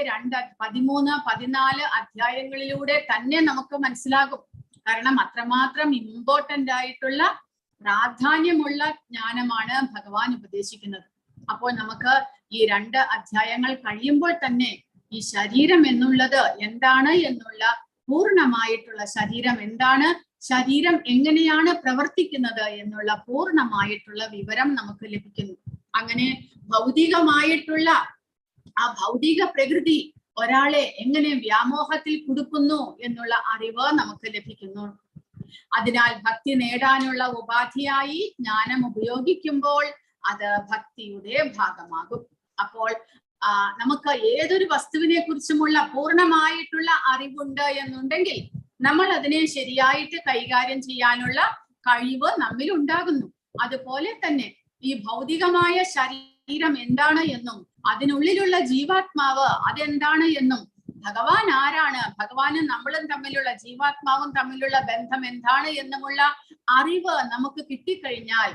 13, 14 അധ്യായങ്ങളിലൂടെ തന്നെ നമുക്ക് മനസ്സിലാകും. കാരണം അത്രമാത്രം ഇമ്പോർട്ടന്റ് ആയിട്ടുള്ള പ്രാധാന്യമുള്ള ജ്ഞാനമാണ് ഭഗവാൻ ഉപദേശിക്കുന്നത്. അപ്പോൾ നമുക്ക് ഈ 2 അധ്യായങ്ങൾ കഴിയുമ്പോൾ തന്നെ ഈ ശരീരം എന്നുള്ളത് എന്താണ് എന്നുള്ള പൂർണ്ണമായിട്ടുള്ള ശരീരം എന്താണ്, ശരീരം എങ്ങനെയാണ് പ്രവർത്തിക്കുന്നത് എന്നുള്ള പൂർണ്ണമായിട്ടുള്ള വിവരം നമുക്ക് ലഭിക്കുന്നു. അങ്ങനെ ഭൗതികമായിട്ടുള്ള ആ ഭൗതിക പ്രകൃതി ഒരാളെ എങ്ങനെ വ്യാമോഹത്തിൽ കുടുക്കുന്നു എന്നുള്ള അറിവ് നമുക്ക് ലഭിക്കുന്നു. അതിനാൽ ഭക്തി നേടാനുള്ള ഉപാധിയായി ജ്ഞാനം ഉപയോഗിക്കുമ്പോൾ അത് ഭക്തിയുടെ ഭാഗമാകും. അപ്പോൾ നമുക്ക് ഏതൊരു വസ്തുവിനെ കുറിച്ചുമുള്ള പൂർണ്ണമായിട്ടുള്ള അറിവുണ്ട് എന്നുണ്ടെങ്കിൽ നമ്മൾ അതിനെ ശരിയായിട്ട് കൈകാര്യം ചെയ്യാനുള്ള കഴിവ് നമ്മിൽ ഉണ്ടാകുന്നു. അതുപോലെ തന്നെ ഈ ഭൗതികമായ ശരീരം എന്താണ് എന്നും അതിനുള്ളിലുള്ള ജീവാത്മാവ് അതെന്താണ് എന്നും ഭഗവാൻ ആരാണ്, ഭഗവാനും നമ്മളും തമ്മിലുള്ള ജീവാത്മാവും തമ്മിലുള്ള ബന്ധം എന്താണ് എന്നുമുള്ള അറിവ് നമുക്ക് കിട്ടിക്കഴിഞ്ഞാൽ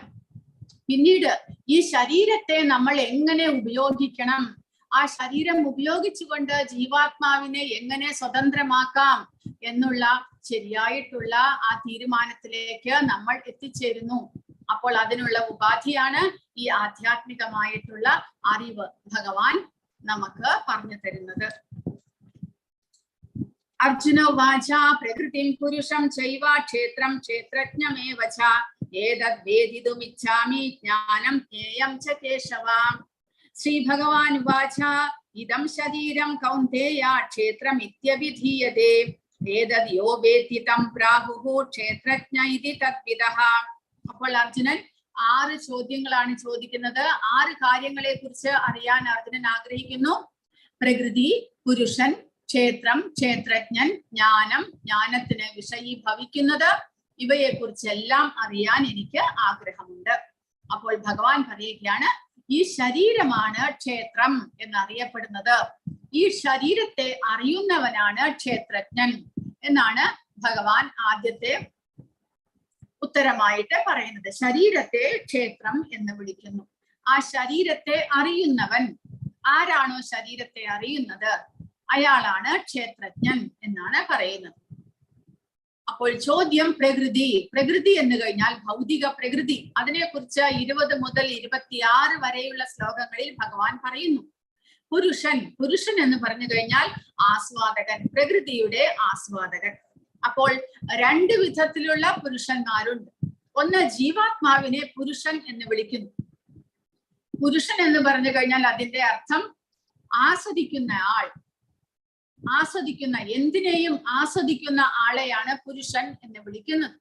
പിന്നീട് ഈ ശരീരത്തെ നമ്മൾ എങ്ങനെ ഉപയോഗിക്കണം, ആ ശരീരം ഉപയോഗിച്ചുകൊണ്ട് ജീവാത്മാവിനെ എങ്ങനെ സ്വതന്ത്രമാക്കാം എന്നുള്ള ശരിയായിട്ടുള്ള ആ തീരുമാനത്തിലേക്ക് നമ്മൾ എത്തിച്ചേരുന്നു. അപ്പോൾ അതിനുള്ള ഉപാധിയാണ് ഈ ആധ്യാത്മികമായിട്ടുള്ള അറിവ് ഭഗവാൻ നമുക്ക് പറഞ്ഞു തരുന്നത്. അർജുന വാച പ്രകൃതിം പുരുഷം ചൈവ ക്ഷേത്രം ക്ഷേത്രജ്ഞമേവ ച ഏതദ് വേദിതുമിച്ഛാമി ജ്ഞാനം ജ്ഞേയം ച കേശവ. ശ്രീ ഭഗവാൻ വാച ഇദം ശരീരം കൗന്ദേയ ക്ഷേത്രമിത്യഭിധീയതേ ഏതദ് യോ വേത്തി തം പ്രാഹുഃ ക്ഷേത്രജ്ഞ ഇതി തദ്വിദഃ. അപ്പോൾ അർജുനൻ 6 ചോദ്യങ്ങളാണ് ചോദിക്കുന്നത്. 6 കാര്യങ്ങളെ കുറിച്ച് അറിയാൻ അർജുനൻ ആഗ്രഹിക്കുന്നു. പ്രകൃതി, പുരുഷൻ, ക്ഷേത്രം, ക്ഷേത്രജ്ഞൻ, ജ്ഞാനം, ജ്ഞാനത്തിന് വിഷയീഭവിക്കുന്നത്, ഇവയെ കുറിച്ചെല്ലാം അറിയാൻ എനിക്ക് ആഗ്രഹമുണ്ട്. അപ്പോൾ ഭഗവാൻ പറയുകയാണ്, ഈ ശരീരമാണ് ക്ഷേത്രം എന്നറിയപ്പെടുന്നത്. ഈ ശരീരത്തെ അറിയുന്നവനാണ് ക്ഷേത്രജ്ഞൻ എന്നാണ് ഭഗവാൻ ആദ്യത്തെ ഉത്തരമായിട്ട് പറയുന്നത്. ശരീരത്തെ ക്ഷേത്രം എന്ന് വിളിക്കുന്നു. ആ ശരീരത്തെ അറിയുന്നവൻ ആരാണോ ശരീരത്തെ അറിയുന്നത് അയാളാണ് ക്ഷേത്രജ്ഞൻ എന്നാണ് പറയുന്നത്. അപ്പോൾ ചോദ്യം പ്രകൃതി. പ്രകൃതി എന്ന് കഴിഞ്ഞാൽ ഭൗതിക പ്രകൃതി. അതിനെക്കുറിച്ച് 20 മുതൽ 26 വരെയുള്ള ശ്ലോകങ്ങളിൽ ഭഗവാൻ പറയുന്നു. പുരുഷൻ, പുരുഷൻ എന്ന് പറഞ്ഞു കഴിഞ്ഞാൽ ആസ്വാദകൻ, പ്രകൃതിയുടെ ആസ്വാദകൻ. അപ്പോൾ 2 വിധത്തിലുള്ള പുരുഷന്മാരുണ്ട്. ഒന്ന് ജീവാത്മാവിനെ പുരുഷൻ എന്ന് വിളിക്കുന്നു. പുരുഷൻ എന്ന് പറഞ്ഞു കഴിഞ്ഞാൽ അതിന്റെ അർത്ഥം ആസ്വദിക്കുന്ന ആൾ, ആസ്വദിക്കുന്ന, എന്തിനേയും ആസ്വദിക്കുന്ന ആളെയാണ് പുരുഷൻ എന്ന് വിളിക്കുന്നത്.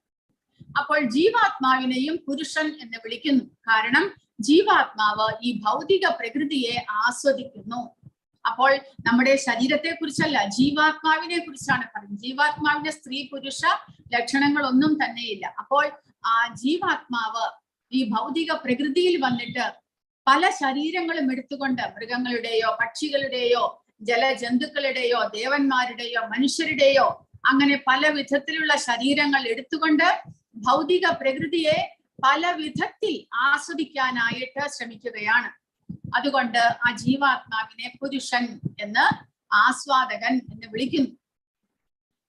അപ്പോൾ ജീവാത്മാവിനെയും പുരുഷൻ എന്ന് വിളിക്കുന്നു. കാരണം ജീവാത്മാവ് ഈ ഭൗതിക പ്രകൃതിയെ ആസ്വദിക്കുന്നു. അപ്പോൾ നമ്മുടെ ശരീരത്തെ കുറിച്ചല്ല, ജീവാത്മാവിനെ കുറിച്ചാണ് പറയുന്നത്. ജീവാത്മാവിന്റെ സ്ത്രീ പുരുഷ ലക്ഷണങ്ങളൊന്നും തന്നെയില്ല. അപ്പോൾ ആ ജീവാത്മാവ് ഈ ഭൗതിക പ്രകൃതിയിൽ വന്നിട്ട് പല ശരീരങ്ങളും എടുത്തുകൊണ്ട് മൃഗങ്ങളുടെയോ പക്ഷികളുടെയോ ജലജന്തുക്കളുടെയോ ദേവന്മാരുടെയോ മനുഷ്യരുടെയോ അങ്ങനെ പല വിധത്തിലുള്ള ശരീരങ്ങൾ എടുത്തുകൊണ്ട് ഭൗതിക പ്രകൃതിയെ പല വിധത്തിൽ ആസ്വദിക്കാനായിട്ട് ശ്രമിക്കുകയാണ്. അതുകൊണ്ട് ആ ജീവാത്മാവിനെ പുരുഷൻ എന്ന്, ആസ്വാദകൻ എന്ന് വിളിക്കുന്നു.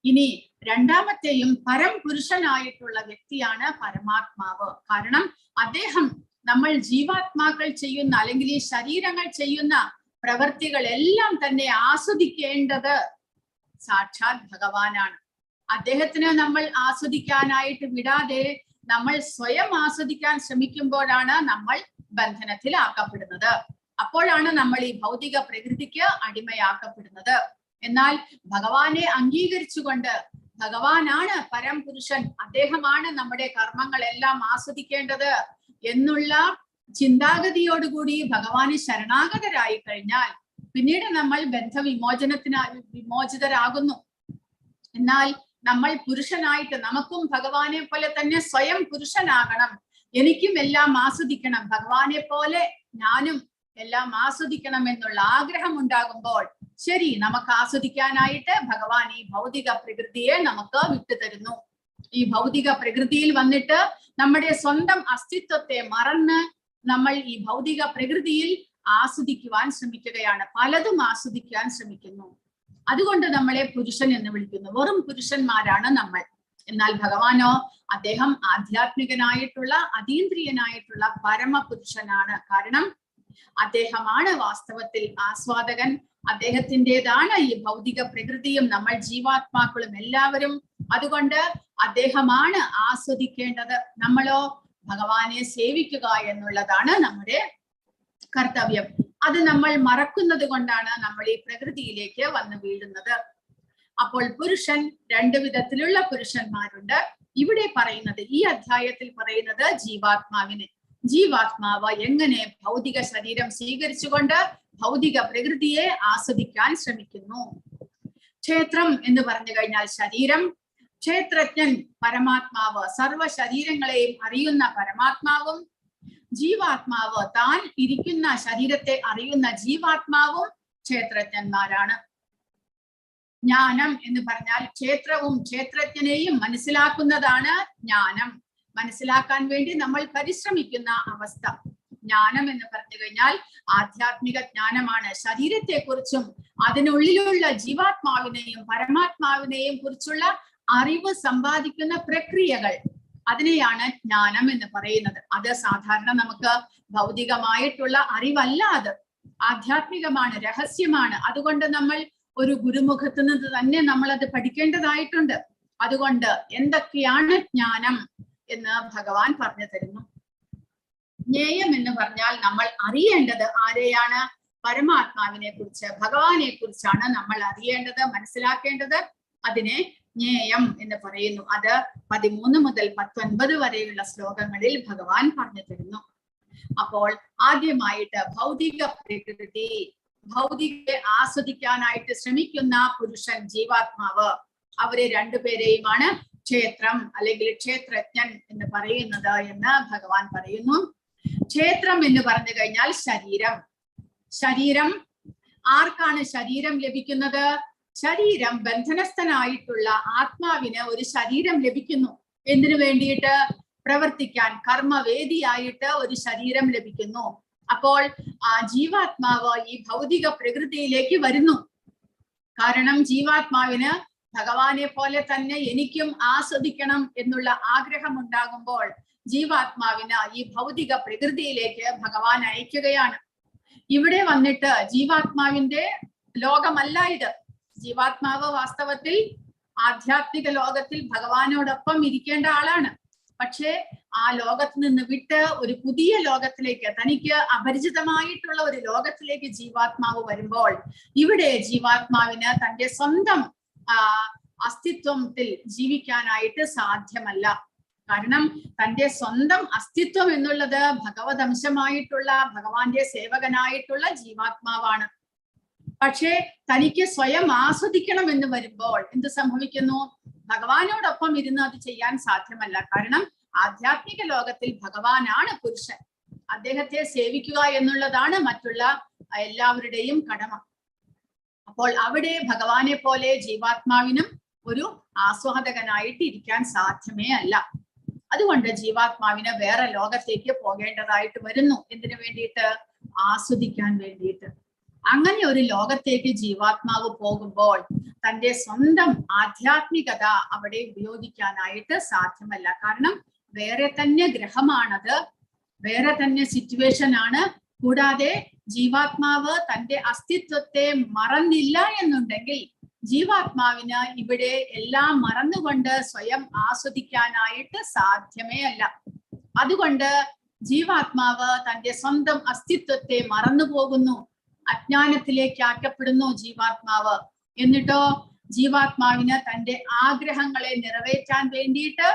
ഇനി രണ്ടാമത്തെയും പരം പുരുഷനായിട്ടുള്ള വ്യക്തിയാണ് പരമാത്മാവ്. കാരണം അദ്ദേഹം നമ്മൾ ജീവാത്മാക്കൾ ചെയ്യുന്ന അല്ലെങ്കിൽ ഈ ശരീരങ്ങൾ ചെയ്യുന്ന പ്രവർത്തികളെല്ലാം തന്നെ ആസ്വദിക്കേണ്ടത് സാക്ഷാത് ഭഗവാനാണ്. അദ്ദേഹത്തിന് നമ്മൾ ആസ്വദിക്കാനായിട്ട് വിടാതെ നമ്മൾ സ്വയം ആസ്വദിക്കാൻ ശ്രമിക്കുമ്പോഴാണ് നമ്മൾ ബന്ധനത്തിലാക്കപ്പെടുന്നത്. അപ്പോഴാണ് നമ്മൾ ഈ ഭൗതിക പ്രകൃതിക്ക് അടിമയാക്കപ്പെടുന്നത്. എന്നാൽ ഭഗവാനെ അംഗീകരിച്ചുകൊണ്ട് ഭഗവാനാണ് പരംപുരുഷൻ, അദ്ദേഹമാണ് നമ്മുടെ കർമ്മങ്ങളെല്ലാം ആസ്വദിക്കേണ്ടത് എന്നുള്ള ചിന്താഗതിയോടുകൂടി ഭഗവാന് ശരണാഗതരായി കഴിഞ്ഞാൽ പിന്നീട് നമ്മൾ വിമോചിതരാകുന്നു. എന്നാൽ നമ്മൾ പുരുഷനായിട്ട് നമുക്കും ഭഗവാനെ പോലെ തന്നെ സ്വയം പുരുഷനാകണം, എനിക്കും എല്ലാം ആസ്വദിക്കണം, ഭഗവാനെ പോലെ ഞാനും എല്ലാം ആസ്വദിക്കണം എന്നുള്ള ആഗ്രഹം ഉണ്ടാകുമ്പോൾ ശരി, നമുക്ക് ആസ്വദിക്കാനായിട്ട് ഭഗവാൻ ഈ ഭൗതിക പ്രകൃതിയെ നമുക്ക് വിട്ടുതരുന്നു. ഈ ഭൗതിക പ്രകൃതിയിൽ വന്നിട്ട് നമ്മുടെ സ്വന്തം അസ്തിത്വത്തെ മറന്ന് നമ്മൾ ഈ ഭൗതിക പ്രകൃതിയിൽ ആസ്വദിക്കുവാൻ ശ്രമിക്കുകയാണ്, പലതും ആസ്വദിക്കാൻ ശ്രമിക്കുന്നു. അതുകൊണ്ട് നമ്മളെ പുരുഷൻ എന്ന് വിളിക്കുന്നു. വെറും പുരുഷന്മാരാണ് നമ്മൾ. എന്നാൽ ഭഗവാനോ, അദ്ദേഹം ആധ്യാത്മികനായിട്ടുള്ള അതീന്ദ്രിയനായിട്ടുള്ള പരമപുരുഷനാണ്. കാരണം അദ്ദേഹമാണ് വാസ്തവത്തിൽ ആസ്വാദകൻ. അദ്ദേഹത്തിൻ്റെതാണ് ഈ ഭൗതിക പ്രകൃതിയും നമ്മൾ ജീവാത്മാക്കളും എല്ലാവരും. അതുകൊണ്ട് അദ്ദേഹമാണ് ആസ്വദിക്കേണ്ടത്. നമ്മളോ ഭഗവാനെ സേവിക്കുക എന്നുള്ളതാണ് നമ്മുടെ കർത്തവ്യം. അത് നമ്മൾ മറക്കുന്നത് കൊണ്ടാണ് നമ്മൾ ഈ പ്രകൃതിയിലേക്ക് വന്നു വീഴുന്നത്. അപ്പോൾ പുരുഷൻ രണ്ടു വിധത്തിലുള്ള പുരുഷന്മാരുണ്ട്. ഇവിടെ പറയുന്നത്, ഈ അധ്യായത്തിൽ പറയുന്നത് ജീവാത്മാവിന്. ജീവാത്മാവ് എങ്ങനെ ഭൗതിക ശരീരം സ്വീകരിച്ചുകൊണ്ട് ഭൗതിക പ്രകൃതിയെ ആസ്വദിക്കാൻ ശ്രമിക്കുന്നു. ക്ഷേത്രം എന്ന് പറഞ്ഞു കഴിഞ്ഞാൽ ശരീരം, ക്ഷേത്രജ്ഞൻ പരമാത്മാവ്, സർവ ശരീരങ്ങളെയും അറിയുന്ന പരമാത്മാവും, ജീവാത്മാവ് താൻ ഇരിക്കുന്ന ശരീരത്തെ അറിയുന്ന ജീവാത്മാവും ക്ഷേത്രജ്ഞന്മാരാണ്. ജ്ഞാനം എന്ന് പറഞ്ഞാൽ ക്ഷേത്രവും ക്ഷേത്രജ്ഞനെയും മനസ്സിലാക്കുന്നതാണ് ജ്ഞാനം. മനസ്സിലാക്കാൻ വേണ്ടി നമ്മൾ പരിശ്രമിക്കുന്ന അവസ്ഥ. ജ്ഞാനം എന്ന് പറഞ്ഞു കഴിഞ്ഞാൽ ആധ്യാത്മിക ജ്ഞാനമാണ്. ശരീരത്തെക്കുറിച്ചും അതിനുള്ളിലുള്ള ജീവാത്മാവിനെയും പരമാത്മാവിനെയും കുറിച്ചുള്ള അറിവ് സമ്പാദിക്കുന്ന പ്രക്രിയകൾ, അതിനെയാണ് ജ്ഞാനം എന്ന് പറയുന്നത്. അത് സാധാരണ നമുക്ക് ഭൗതികമായിട്ടുള്ള അറിവല്ല, അത് ആധ്യാത്മികമാണ്, രഹസ്യമാണ്. അതുകൊണ്ട് നമ്മൾ ഒരു ഗുരുമുഖത്ത് നിന്ന് തന്നെ നമ്മൾ അത് പഠിക്കേണ്ടതായിട്ടുണ്ട്. അതുകൊണ്ട് എന്തൊക്കെയാണ് ജ്ഞാനം എന്ന് ഭഗവാൻ പറഞ്ഞു തരുന്നു. ജ്ഞേയം എന്ന് പറഞ്ഞാൽ നമ്മൾ അറിയേണ്ടത് ആരെയാണ്? പരമാത്മാവിനെ കുറിച്ച്, ഭഗവാനെ കുറിച്ചാണ് നമ്മൾ അറിയേണ്ടത്, മനസ്സിലാക്കേണ്ടത്. അതിനെ ജ്ഞേയം എന്ന് പറയുന്നു. അത് 13 മുതൽ 19 വരെയുള്ള ശ്ലോകങ്ങളിൽ ഭഗവാൻ പറഞ്ഞു തരുന്നു. അപ്പോൾ ആദ്യമായിട്ട് ഭൗതിക പ്രകൃതി, ഭൗതികയെ ആസ്വദിക്കാനായിട്ട് ശ്രമിക്കുന്ന പുരുഷൻ, ജീവാത്മാവ്, അവരെ രണ്ടുപേരെയുമാണ് ക്ഷേത്രം അല്ലെങ്കിൽ ക്ഷേത്രജ്ഞൻ എന്ന് പറയുന്നത് എന്ന് ഭഗവാൻ പറയുന്നു. ക്ഷേത്രം എന്ന് പറഞ്ഞു കഴിഞ്ഞാൽ ശരീരം. ശരീരം ആർക്കാണ് ശരീരം ലഭിക്കുന്നത്? ശരീരം ബന്ധനസ്ഥനായിട്ടുള്ള ആത്മാവിന് ഒരു ശരീരം ലഭിക്കുന്നു. എന്തിനു വേണ്ടിയിട്ട്? പ്രവർത്തിക്കാൻ, കർമ്മവേദിയായിട്ട് ഒരു ശരീരം ലഭിക്കുന്നു. അപ്പോൾ ആ ജീവാത്മാവ് ഈ ഭൗതിക പ്രകൃതിയിലേക്ക് വരുന്നു. കാരണം ജീവാത്മാവിന് ഭഗവാനെ പോലെ തന്നെ എനിക്കും ആസ്വദിക്കണം എന്നുള്ള ആഗ്രഹം ഉണ്ടാകുമ്പോൾ ജീവാത്മാവിന് ഈ ഭൗതിക പ്രകൃതിയിലേക്ക് ഭഗവാൻ അയക്കുകയാണ്. ഇവിടെ വന്നിട്ട് ജീവാത്മാവിന്റെ ലോകമല്ല ഇത്. ജീവാത്മാവ് വാസ്തവത്തിൽ ആധ്യാത്മിക ലോകത്തിൽ ഭഗവാനോടൊപ്പം ഇരിക്കേണ്ട ആളാണ്. പക്ഷേ ആ ലോകത്ത് നിന്ന് വിട്ട് ഒരു പുതിയ ലോകത്തിലേക്ക്, തനിക്ക് അപരിചിതമായിട്ടുള്ള ഒരു ലോകത്തിലേക്ക് ജീവാത്മാവ് വരുമ്പോൾ ഇവിടെ ജീവാത്മാവിന് തന്റെ സ്വന്തം അസ്തിത്വത്തിൽ ജീവിക്കാനായിട്ട് സാധ്യമല്ല. കാരണം തന്റെ സ്വന്തം അസ്തിത്വം എന്നുള്ളത് ഭഗവത് അംശമായിട്ടുള്ള, ഭഗവാന്റെ സേവകനായിട്ടുള്ള ജീവാത്മാവാണ്. പക്ഷേ തനിക്ക് സ്വയം ആസ്വദിക്കണം എന്ന് വരുമ്പോൾ എന്ത് സംഭവിക്കുന്നു? ഭഗവാനോടൊപ്പം ഇരുന്ന് അത് ചെയ്യാൻ സാധ്യമല്ല. കാരണം ആധ്യാത്മിക ലോകത്തിൽ ഭഗവാനാണ് പുരുഷൻ. അദ്ദേഹത്തെ സേവിക്കുക എന്നുള്ളതാണ് മറ്റുള്ള എല്ലാവരുടെയും കടമ. അപ്പോൾ അവിടെ ഭഗവാനെ പോലെ ജീവാത്മാവിനും ഒരു ആസ്വാദകനായിട്ട് ഇരിക്കാൻ സാധ്യമേ അല്ല. അതുകൊണ്ട് ജീവാത്മാവിന് വേറെ ലോകത്തേക്ക് പോകേണ്ടതായിട്ട് വരുന്നു. എന്തിനു വേണ്ടിയിട്ട്? ആസ്വദിക്കാൻ വേണ്ടിയിട്ട്. അങ്ങനെ ഒരു ലോകത്തേക്ക് ജീവാത്മാവ് പോകുമ്പോൾ തന്റെ സ്വന്തം ആധ്യാത്മികത അവിടെ ഉപയോഗിക്കാനായിട്ട് സാധ്യമല്ല. കാരണം വേറെ തന്നെ ഗ്രഹമാണത്, വേറെ തന്നെ സിറ്റുവേഷൻ ആണ്. കൂടാതെ ജീവാത്മാവ് തന്റെ അസ്തിത്വത്തെ മറന്നില്ല എന്നുണ്ടെങ്കിൽ ജീവാത്മാവിന് ഇവിടെ എല്ലാം മറന്നുകൊണ്ട് സ്വയം ആസ്വദിക്കാനായിട്ട് സാധ്യമേ അല്ല. അതുകൊണ്ട് ജീവാത്മാവ് തന്റെ സ്വന്തം അസ്തിത്വത്തെ മറന്നു പോകുന്നു, അജ്ഞാനത്തിലേക്ക് ആക്കപ്പെടുന്നു ജീവാത്മാവ്. എന്നിട്ടോ ജീവാത്മാവിന് തന്റെ ആഗ്രഹങ്ങളെ നിറവേറ്റാൻ വേണ്ടിയിട്ട്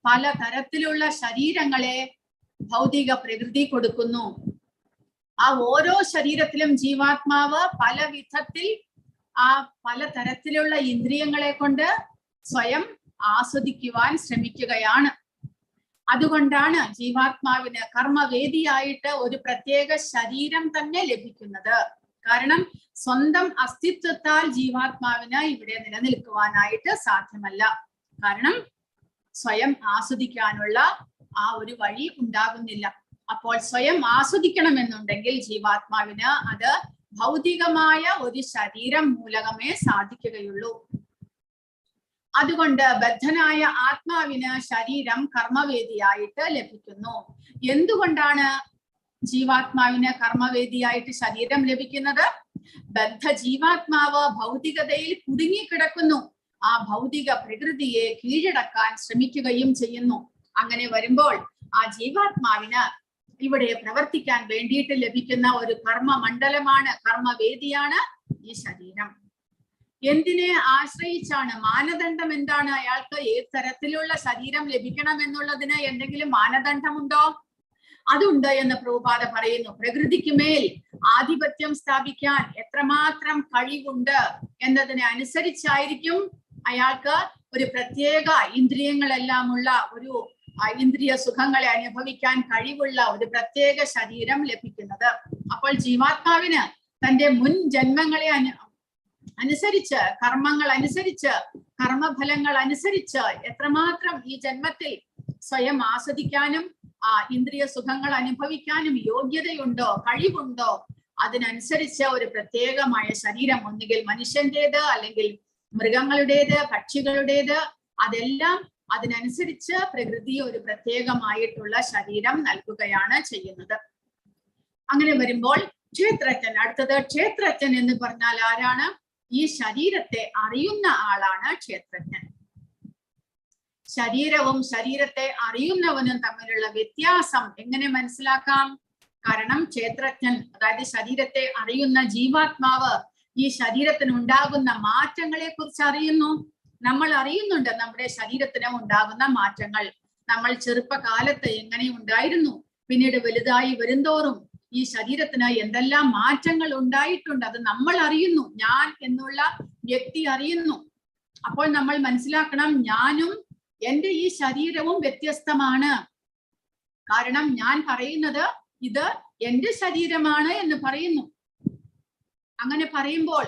പലതരത്തിലുള്ള ശരീരങ്ങളെ ഭൗതിക പ്രകൃതി കൊടുക്കുന്നു. ആ ഓരോ ശരീരത്തിലും ജീവാത്മാവ് പല വിധത്തിൽ ആ പലതരത്തിലുള്ള ഇന്ദ്രിയങ്ങളെ കൊണ്ട് സ്വയം ആസ്വദിക്കുവാൻ ശ്രമിക്കുകയാണ്. അതുകൊണ്ടാണ് ജീവാത്മാവിന് കർമ്മവേദിയായിട്ട് ഒരു പ്രത്യേക ശരീരം തന്നെ ലഭിക്കുന്നത്. കാരണം സ്വന്തം അസ്തിത്വത്താൽ ജീവാത്മാവിന് ഇവിടെ നിലനിൽക്കുവാനായിട്ട് സാധ്യമല്ല. കാരണം സ്വയം ആസ്വദിക്കാനുള്ള ആ ഒരു വഴി ഉണ്ടാകുന്നില്ല. അപ്പോൾ സ്വയം ആസ്വദിക്കണമെന്നുണ്ടെങ്കിൽ ജീവാത്മാവിന് അത് ഭൗതികമായ ഒരു ശരീരം മൂലകമേ സാധിക്കുകയുള്ളൂ. അതുകൊണ്ട് ബദ്ധനായ ആത്മാവിന് ശരീരം കർമ്മവേദിയായിട്ട് ലഭിക്കുന്നു. എന്തുകൊണ്ടാണ്? ജീവാത്മാവിന് കർമ്മവേദിയായിട്ട് ശരീരം ലഭിക്കുന്നത്? ബദ്ധ ജീവാത്മാവ് ഭൗതികതയിൽ കുടുങ്ങിക്കിടക്കുന്നു. ആ ഭൗതിക പ്രകൃതിയെ കീഴടക്കാൻ ശ്രമിക്കുകയും ചെയ്യുന്നു. അങ്ങനെ വരുമ്പോൾ ആ ജീവാത്മാവിന് ഇവിടെ പ്രവർത്തിക്കാൻ വേണ്ടിയിട്ട് ലഭിക്കുന്ന ഒരു കർമ്മ മണ്ഡലമാണ്, കർമ്മവേദിയാണ് ഈ ശരീരം. എന്തിനെ ആശ്രയിച്ചാണ്? മാനദണ്ഡം എന്താണ്? അയാൾക്ക് ഏത് തരത്തിലുള്ള ശരീരം ലഭിക്കണം എന്നുള്ളതിന് എന്തെങ്കിലും മാനദണ്ഡമുണ്ടോ? അതുണ്ട് എന്ന് പ്രഭുപാദ പറയുന്നു. പ്രകൃതിക്ക് മേൽ ആധിപത്യം സ്ഥാപിക്കാൻ എത്രമാത്രം കഴിവുണ്ട് എന്നതിനെ അനുസരിച്ചായിരിക്കും അയാൾക്ക് ഒരു പ്രത്യേക ഇന്ദ്രിയങ്ങളെല്ലാം ഉള്ള ഒരു ഇന്ദ്രിയ സുഖങ്ങളെ അനുഭവിക്കാൻ കഴിവുള്ള ഒരു പ്രത്യേക ശരീരം ലഭിക്കുന്നത്. അപ്പോൾ ജീവാത്മാവിന് തന്റെ മുൻ ജന്മങ്ങളെ അനുസരിച്ച്, കർമ്മങ്ങൾ അനുസരിച്ച്, കർമ്മഫലങ്ങൾ അനുസരിച്ച് എത്രമാത്രം ഈ ജന്മത്തിൽ സ്വയം ആസ്വദിക്കാനും ഇന്ദ്രിയ സുഖങ്ങൾ അനുഭവിക്കാനും യോഗ്യതയുണ്ടോ, കഴിവുണ്ടോ, അതിനനുസരിച്ച് ഒരു പ്രത്യേകമായ ശരീരം, ഒന്നുകിൽ മനുഷ്യന്റേത് അല്ലെങ്കിൽ മൃഗങ്ങളുടേത്, പക്ഷികളുടേത്, അതെല്ലാം അതിനനുസരിച്ച് പ്രകൃതി ഒരു പ്രത്യേകമായിട്ടുള്ള ശരീരം നൽകുകയാണ് ചെയ്യുന്നത്. അങ്ങനെ വരുമ്പോൾ ക്ഷേത്രജ്ഞൻ, അടുത്തത് ക്ഷേത്രജ്ഞൻ എന്ന് പറഞ്ഞാൽ ആരാണ്? ഈ ശരീരത്തെ അറിയുന്ന ആളാണ് ക്ഷേത്രജ്ഞൻ. ശരീരവും ശരീരത്തെ അറിയുന്നവനും തമ്മിലുള്ള വ്യത്യാസം എങ്ങനെ മനസ്സിലാക്കാം? കാരണം ക്ഷേത്രജ്ഞൻ, അതായത് ശരീരത്തെ അറിയുന്ന ജീവാത്മാവ് ഈ ശരീരത്തിന് ഉണ്ടാകുന്ന മാറ്റങ്ങളെ കുറിച്ച് അറിയുന്നു. നമ്മൾ അറിയുന്നുണ്ട് നമ്മുടെ ശരീരത്തിന് ഉണ്ടാകുന്ന മാറ്റങ്ങൾ. നമ്മൾ ചെറുപ്പകാലത്ത് എങ്ങനെ ഉണ്ടായിരുന്നു, പിന്നീട് വലുതായി വരുന്തോറും ഈ ശരീരത്തിന് എന്തെല്ലാം മാറ്റങ്ങൾ ഉണ്ടായിട്ടുണ്ട്, അത് നമ്മൾ അറിയുന്നു. ഞാൻ എന്നുള്ള വ്യക്തി അറിയുന്നു. അപ്പോൾ നമ്മൾ മനസ്സിലാക്കണം, ഞാനും എന്റെ ഈ ശരീരവും വ്യത്യസ്തമാണ്. കാരണം ഞാൻ പറയുന്നത് ഇത് എന്റെ ശരീരമാണ് എന്ന് പറയുന്നു. അങ്ങനെ പറയുമ്പോൾ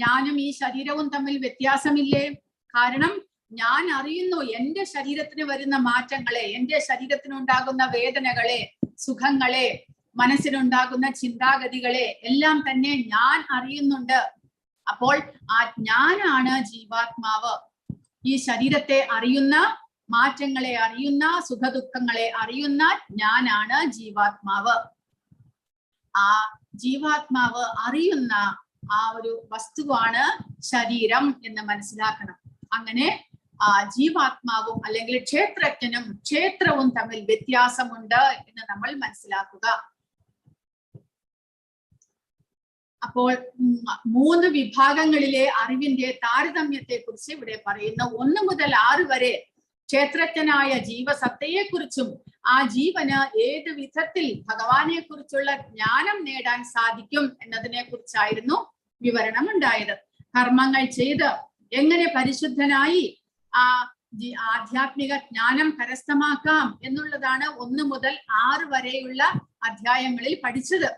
ഞാനും ഈ ശരീരവും തമ്മിൽ വ്യത്യാസമില്ലേ? കാരണം ഞാൻ അറിയുന്നു എന്റെ ശരീരത്തിന് വരുന്ന മാറ്റങ്ങളെ, എന്റെ ശരീരത്തിനുണ്ടാകുന്ന വേദനകളെ, സുഖങ്ങളെ, മനസ്സിനുണ്ടാകുന്ന ചിന്താഗതികളെ എല്ലാം തന്നെ ഞാൻ അറിയുന്നുണ്ട്. അപ്പോൾ ആ ഞാനാണ് ജീവാത്മാവ്. ഈ ശരീരത്തെ അറിയുന്ന, മാറ്റങ്ങളെ അറിയുന്ന, സുഖദുഃഖങ്ങളെ അറിയുന്ന ഞാനാണ് ജീവാത്മാവ്. ആ ജീവാത്മാവ് അറിയുന്ന ആ ഒരു വസ്തുവാണ് ശരീരം എന്ന് മനസ്സിലാക്കണം. അങ്ങനെ ജീവാത്മാവും അല്ലെങ്കിൽ ക്ഷേത്രജ്ഞനും ക്ഷേത്രവും തമ്മിൽ വ്യത്യാസമുണ്ട് എന്ന് നമ്മൾ മനസ്സിലാക്കുക. അപ്പോൾ 3 വിഭാഗങ്ങളിലെ അറിവിന്റെ താരതമ്യത്തെ കുറിച്ച് ഇവിടെ പറയുന്നു. 1 മുതൽ 6 വരെ ക്ഷേത്രജ്ഞനായ ജീവസത്തയെ കുറിച്ചും ആ ജീവന് ഏത് വിധത്തിൽ ഭഗവാനെ കുറിച്ചുള്ള ജ്ഞാനം നേടാൻ സാധിക്കും എന്നതിനെ കുറിച്ചായിരുന്നു വിവരണം ഉണ്ടായത്. കർമ്മങ്ങൾ ചെയ്ത് എങ്ങനെ പരിശുദ്ധനായി ആധ്യാത്മിക ജ്ഞാനം കരസ്ഥമാക്കാം എന്നുള്ളതാണ് 1 മുതൽ 6 വരെയുള്ള അധ്യായങ്ങളിൽ പഠിച്ചത്.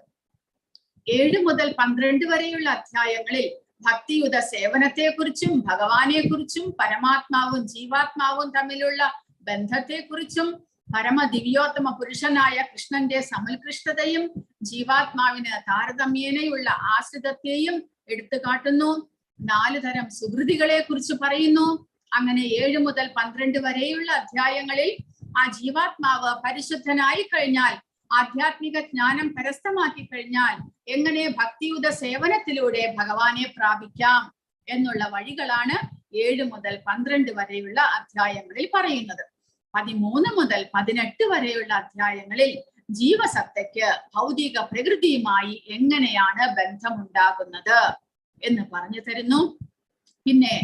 7 മുതൽ 12 വരെയുള്ള അധ്യായങ്ങളിൽ ഭക്തിയുത സേവനത്തെ കുറിച്ചും ഭഗവാനെ കുറിച്ചും പരമാത്മാവും ജീവാത്മാവും തമ്മിലുള്ള ബന്ധത്തെ കുറിച്ചും പരമദിവ്യോത്തമ പുരുഷനായ കൃഷ്ണന്റെ സമുത്കൃഷ്ടതയും ജീവാത്മാവിന് താരതമ്യേനയുള്ള ആശ്രിതത്തെയും എടുത്തു കാട്ടുന്നു. 4 തരം സുഹൃതികളെ കുറിച്ച് പറയുന്നു. അങ്ങനെ 7 മുതൽ 12 വരെയുള്ള അധ്യായങ്ങളിൽ ആ ജീവാത്മാവ് പരിശുദ്ധനായി കഴിഞ്ഞാൽ, ആധ്യാത്മിക ജ്ഞാനം കരസ്ഥമാക്കി കഴിഞ്ഞാൽ എങ്ങനെ ഭക്തിയുത സേവനത്തിലൂടെ ഭഗവാനെ പ്രാപിക്കാം എന്നുള്ള വഴികളാണ് 7 മുതൽ 12 വരെയുള്ള അധ്യായങ്ങളിൽ പറയുന്നത്. 13 മുതൽ 18 വരെയുള്ള അധ്യായങ്ങളിൽ ജീവസത്തയ്ക്ക് ഭൗതിക പ്രകൃതിയുമായി എങ്ങനെയാണ് ബന്ധമുണ്ടാകുന്നത് എന്ന് പറഞ്ഞു തരുന്നു. പിന്നെ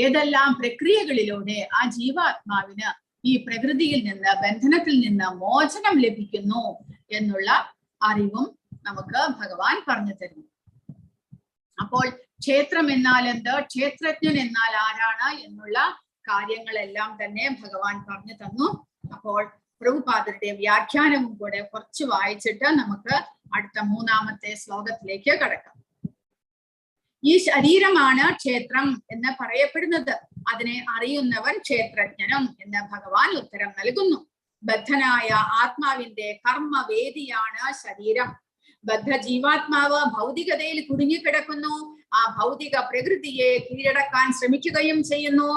ഏതെല്ലാം പ്രക്രിയകളിലൂടെ ആ ജീവാത്മാവിന് ഈ പ്രകൃതിയിൽ നിന്ന്, ബന്ധനത്തിൽ നിന്ന് മോചനം ലഭിക്കുന്നു എന്നുള്ള അറിവും നമുക്ക് ഭഗവാൻ പറഞ്ഞു തരുന്നു. അപ്പോൾ ക്ഷേത്രം എന്നാൽ എന്ത്, ക്ഷേത്രജ്ഞൻ എന്നാൽ ആരാണ് എന്നുള്ള കാര്യങ്ങളെല്ലാം തന്നെ ഭഗവാൻ പറഞ്ഞു തന്നു. അപ്പോൾ പ്രഭുപാദരുടെ വ്യാഖ്യാനവും കൂടെ കുറച്ച് വായിച്ചിട്ട് നമുക്ക് അടുത്ത 3-ാമത്തെ ശ്ലോകത്തിലേക്ക് കടക്കാം. ഈ ശരീരമാണ് ക്ഷേത്രം എന്ന് പറയപ്പെടുന്നത്. അതിനെ അറിയുന്നവൻ ക്ഷേത്രജ്ഞനും എന്ന് ഭഗവാൻ ഉത്തരം നൽകുന്നു. ബദ്ധനായ ആത്മാവിന്റെ കർമ്മവേദിയാണ് ശരീരം. ബദ്ധ ജീവാത്മാവ് ഭൗതികതയിൽ കുടുങ്ങിക്കിടക്കുന്നു. ആ ഭൗതിക പ്രകൃതിയെ കീഴടക്കാൻ ശ്രമിക്കുകയും ചെയ്യുന്നു.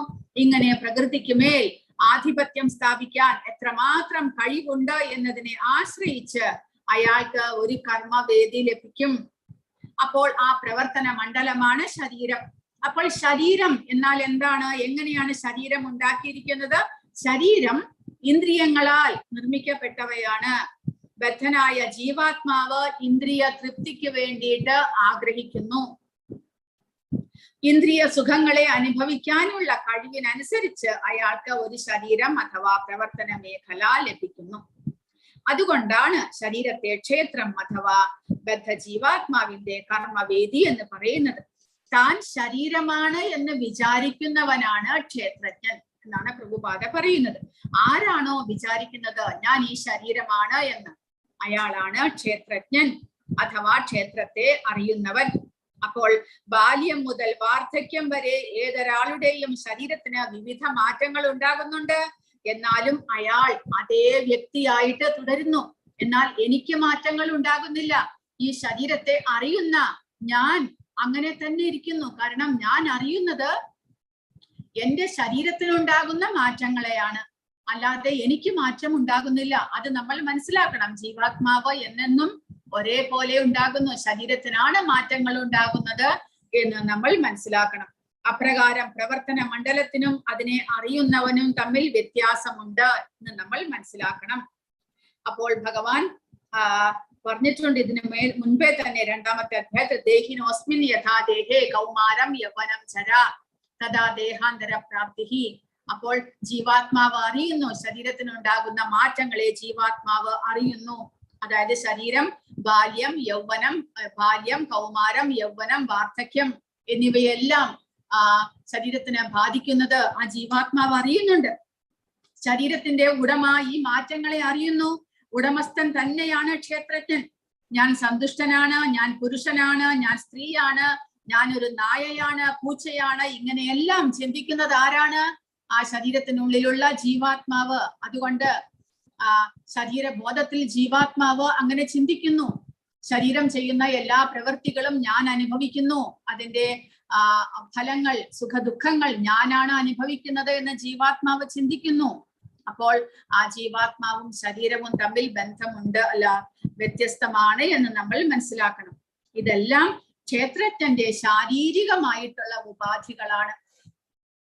ഇങ്ങനെ പ്രകൃതിക്ക് മേൽ ആധിപത്യം സ്ഥാപിക്കാൻ എത്രമാത്രം കഴിവുണ്ട് എന്നതിനെ ആശ്രയിച്ച് അയാൾക്ക് ഒരു കർമ്മവേദി ലഭിക്കും. അപ്പോൾ ആ പ്രവർത്തന മണ്ഡലമാണ് ശരീരം. അപ്പോൾ ശരീരം എന്നാൽ എന്താണ്? എങ്ങനെയാണ് ശരീരം ഉണ്ടാക്കിയിരിക്കുന്നത്? ശരീരം ഇന്ദ്രിയങ്ങളാൽ നിർമ്മിക്കപ്പെട്ടവയാണ്. ബദ്ധനായ ജീവാത്മാവ് ഇന്ദ്രിയ തൃപ്തിക്ക് വേണ്ടിയിട്ട് ആഗ്രഹിക്കുന്നു. ഇന്ദ്രിയ സുഖങ്ങളെ അനുഭവിക്കാനുള്ള കഴിവിനനുസരിച്ച് അയാൾക്ക് ഒരു ശരീരം അഥവാ പ്രവർത്തന മേഖല ലഭിക്കുന്നു. അതുകൊണ്ടാണ് ശരീരത്തെ ക്ഷേത്രം അഥവാ ബദ്ധ ജീവാത്മാവിന്റെ കർമ്മവേദി എന്ന് പറയുന്നത്. താൻ ശരീരമാണ് എന്ന് വിചാരിക്കുന്നവനാണ് ക്ഷേത്രജ്ഞൻ എന്നാണ് പ്രഭുപാദ പറയുന്നത്. ആരാണോ വിചാരിക്കുന്നത് ഞാൻ ഈ ശരീരമാണ് എന്ന്, അയാളാണ് ക്ഷേത്രജ്ഞൻ അഥവാ ക്ഷേത്രത്തെ അറിയുന്നവൻ. അപ്പോൾ ബാല്യം മുതൽ വാർദ്ധക്യം വരെ ഏതൊരാളുടെയും ശരീരത്തിന് വിവിധ മാറ്റങ്ങൾ ഉണ്ടാകുന്നുണ്ട്. എന്നാലും അയാൾ അതേ വ്യക്തിയായിട്ട് തുടരുന്നു. എന്നാൽ എനിക്ക് മാറ്റങ്ങൾ ഉണ്ടാകുന്നില്ല. ഈ ശരീരത്തെ അറിയുന്ന ഞാൻ അങ്ങനെ തന്നെ ഇരിക്കുന്നു. കാരണം ഞാൻ അറിയുന്നത് എന്റെ ശരീരത്തിനുണ്ടാകുന്ന മാറ്റങ്ങളെയാണ്, അല്ലാതെ എനിക്ക് മാറ്റം ഉണ്ടാകുന്നില്ല. അത് നമ്മൾ മനസ്സിലാക്കണം. ജീവാത്മാവ് എന്നെന്നും ഒരേപോലെ ഉണ്ടാകുന്നു. ശരീരത്തിനാണ് മാറ്റങ്ങൾ ഉണ്ടാകുന്നത് എന്ന് നമ്മൾ മനസ്സിലാക്കണം. അപ്രകാരം പ്രവർത്തന മണ്ഡലത്തിനും അതിനെ അറിയുന്നവനും തമ്മിൽ വ്യത്യാസമുണ്ട് എന്ന് നമ്മൾ മനസ്സിലാക്കണം. അപ്പോൾ ഭഗവാൻ പറഞ്ഞിട്ടുണ്ട് ഇതിന് മുൻപേ തന്നെ രണ്ടാമത്തെ അധ്യായത്തിൽ ദേഹിനോസ്മിൻ യഥാ ദേഹേ കൗമാരം യൗവനം ചര തഥാ ദേഹാന്തര പ്രാപ്തി. അപ്പോൾ ജീവാത്മാവ് അറിയുന്നു, ശരീരത്തിനുണ്ടാകുന്ന മാറ്റങ്ങളെ ജീവാത്മാവ് അറിയുന്നു. അതായത് ശരീരം ബാല്യം കൗമാരം യൗവനം വാർദ്ധക്യം എന്നിവയെല്ലാം ശരീരത്തിനെ ബാധിക്കുന്നത് ആ ജീവാത്മാവ് അറിയുന്നുണ്ട്. ശരീരത്തിന്റെ ഉടമ ഈ മാറ്റങ്ങളെ അറിയുന്നു. ഉടമസ്ഥൻ തന്നെയാണ് ക്ഷേത്രജ്ഞൻ. ഞാൻ സന്തുഷ്ടനാണ്, ഞാൻ പുരുഷനാണ്, ഞാൻ സ്ത്രീയാണ്, ഞാൻ ഒരു നായയാണ്, പൂച്ചയാണ്, ഇങ്ങനെയെല്ലാം ചിന്തിക്കുന്നത് ആരാണ്? ആ ശരീരത്തിനുള്ളിലുള്ള ജീവാത്മാവ്. അതുകൊണ്ട് ശരീരബോധത്തിൽ ജീവാത്മാവ് അങ്ങനെ ചിന്തിക്കുന്നു. ശരീരം ചെയ്യുന്ന എല്ലാ പ്രവൃത്തികളും ഞാൻ അനുഭവിക്കുന്നു, അതിന്റെ ഫലങ്ങൾ സുഖദുഃഖങ്ങൾ ഞാനാണ് അനുഭവിക്കുന്നത് എന്ന് ജീവാത്മാവ് ചിന്തിക്കുന്നു. അപ്പോൾ ആ ജീവാത്മാവും ശരീരവും തമ്മിൽ ബന്ധമുണ്ട്, അല്ല വ്യത്യസ്തമാണ് എന്ന് നമ്മൾ മനസ്സിലാക്കണം. ഇതെല്ലാം ക്ഷേത്രജ്ഞന്റെ ശാരീരികമായിട്ടുള്ള ഉപാധികളാണ്.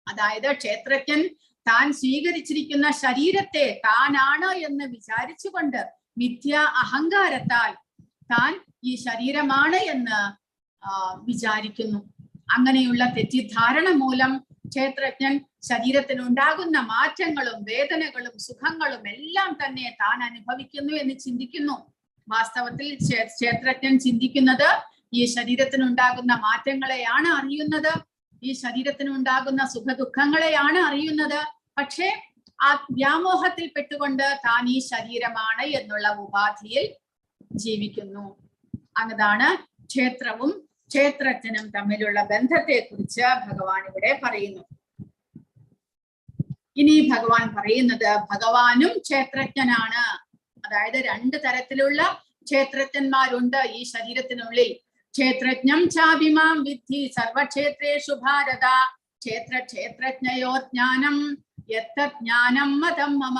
അതായത് ക്ഷേത്രജ്ഞൻ താൻ സ്വീകരിച്ചിരിക്കുന്ന ശരീരത്തെ താനാണ് എന്ന് വിചാരിച്ചുകൊണ്ട് മിഥ്യാ അഹങ്കാരത്താൽ താൻ ഈ ശരീരമാണ് എന്ന് വിചാരിക്കുന്നു. അങ്ങനെയുള്ള തെറ്റിദ്ധാരണ മൂലം ക്ഷേത്രജ്ഞൻ ശരീരത്തിനുണ്ടാകുന്ന മാറ്റങ്ങളും വേദനകളും സുഖങ്ങളും എല്ലാം തന്നെ താൻ അനുഭവിക്കുന്നു എന്ന് ചിന്തിക്കുന്നു. വാസ്തവത്തിൽ ക്ഷേത്രജ്ഞൻ ചിന്തിക്കുന്നത് ഈ ശരീരത്തിനുണ്ടാകുന്ന മാറ്റങ്ങളെയാണ് അറിയുന്നത്, ഈ ശരീരത്തിനുണ്ടാകുന്ന സുഖദുഃഖങ്ങളെയാണ് അറിയുന്നത്. പക്ഷേ ആ വ്യാമോഹത്തിൽ പെട്ടുകൊണ്ട് താൻ ഈ ശരീരമാണ് എന്നുള്ള ഉപാധിയിൽ ജീവിക്കുന്നു. അതാണ് ക്ഷേത്രവും ക്ഷേത്രജ്ഞനും തമ്മിലുള്ള ബന്ധത്തെ കുറിച്ച് ഭഗവാൻ ഇവിടെ പറയുന്നു. ഇനി ഭഗവാൻ പറയുന്നത് ഭഗവാനും ക്ഷേത്രജ്ഞനാണ്. അതായത് രണ്ട് തരത്തിലുള്ള ക്ഷേത്രജ്ഞന്മാരുണ്ട് ഈ ശരീരത്തിനുള്ളിൽ. ക്ഷേത്രജ്ഞം ചാഭിമാം വിദ്ധി സർവക്ഷേത്രേഷു ഭാരത ക്ഷേത്രജ്ഞയോ ജ്ഞാനം യത്തജ്ഞാനം മതം മമ.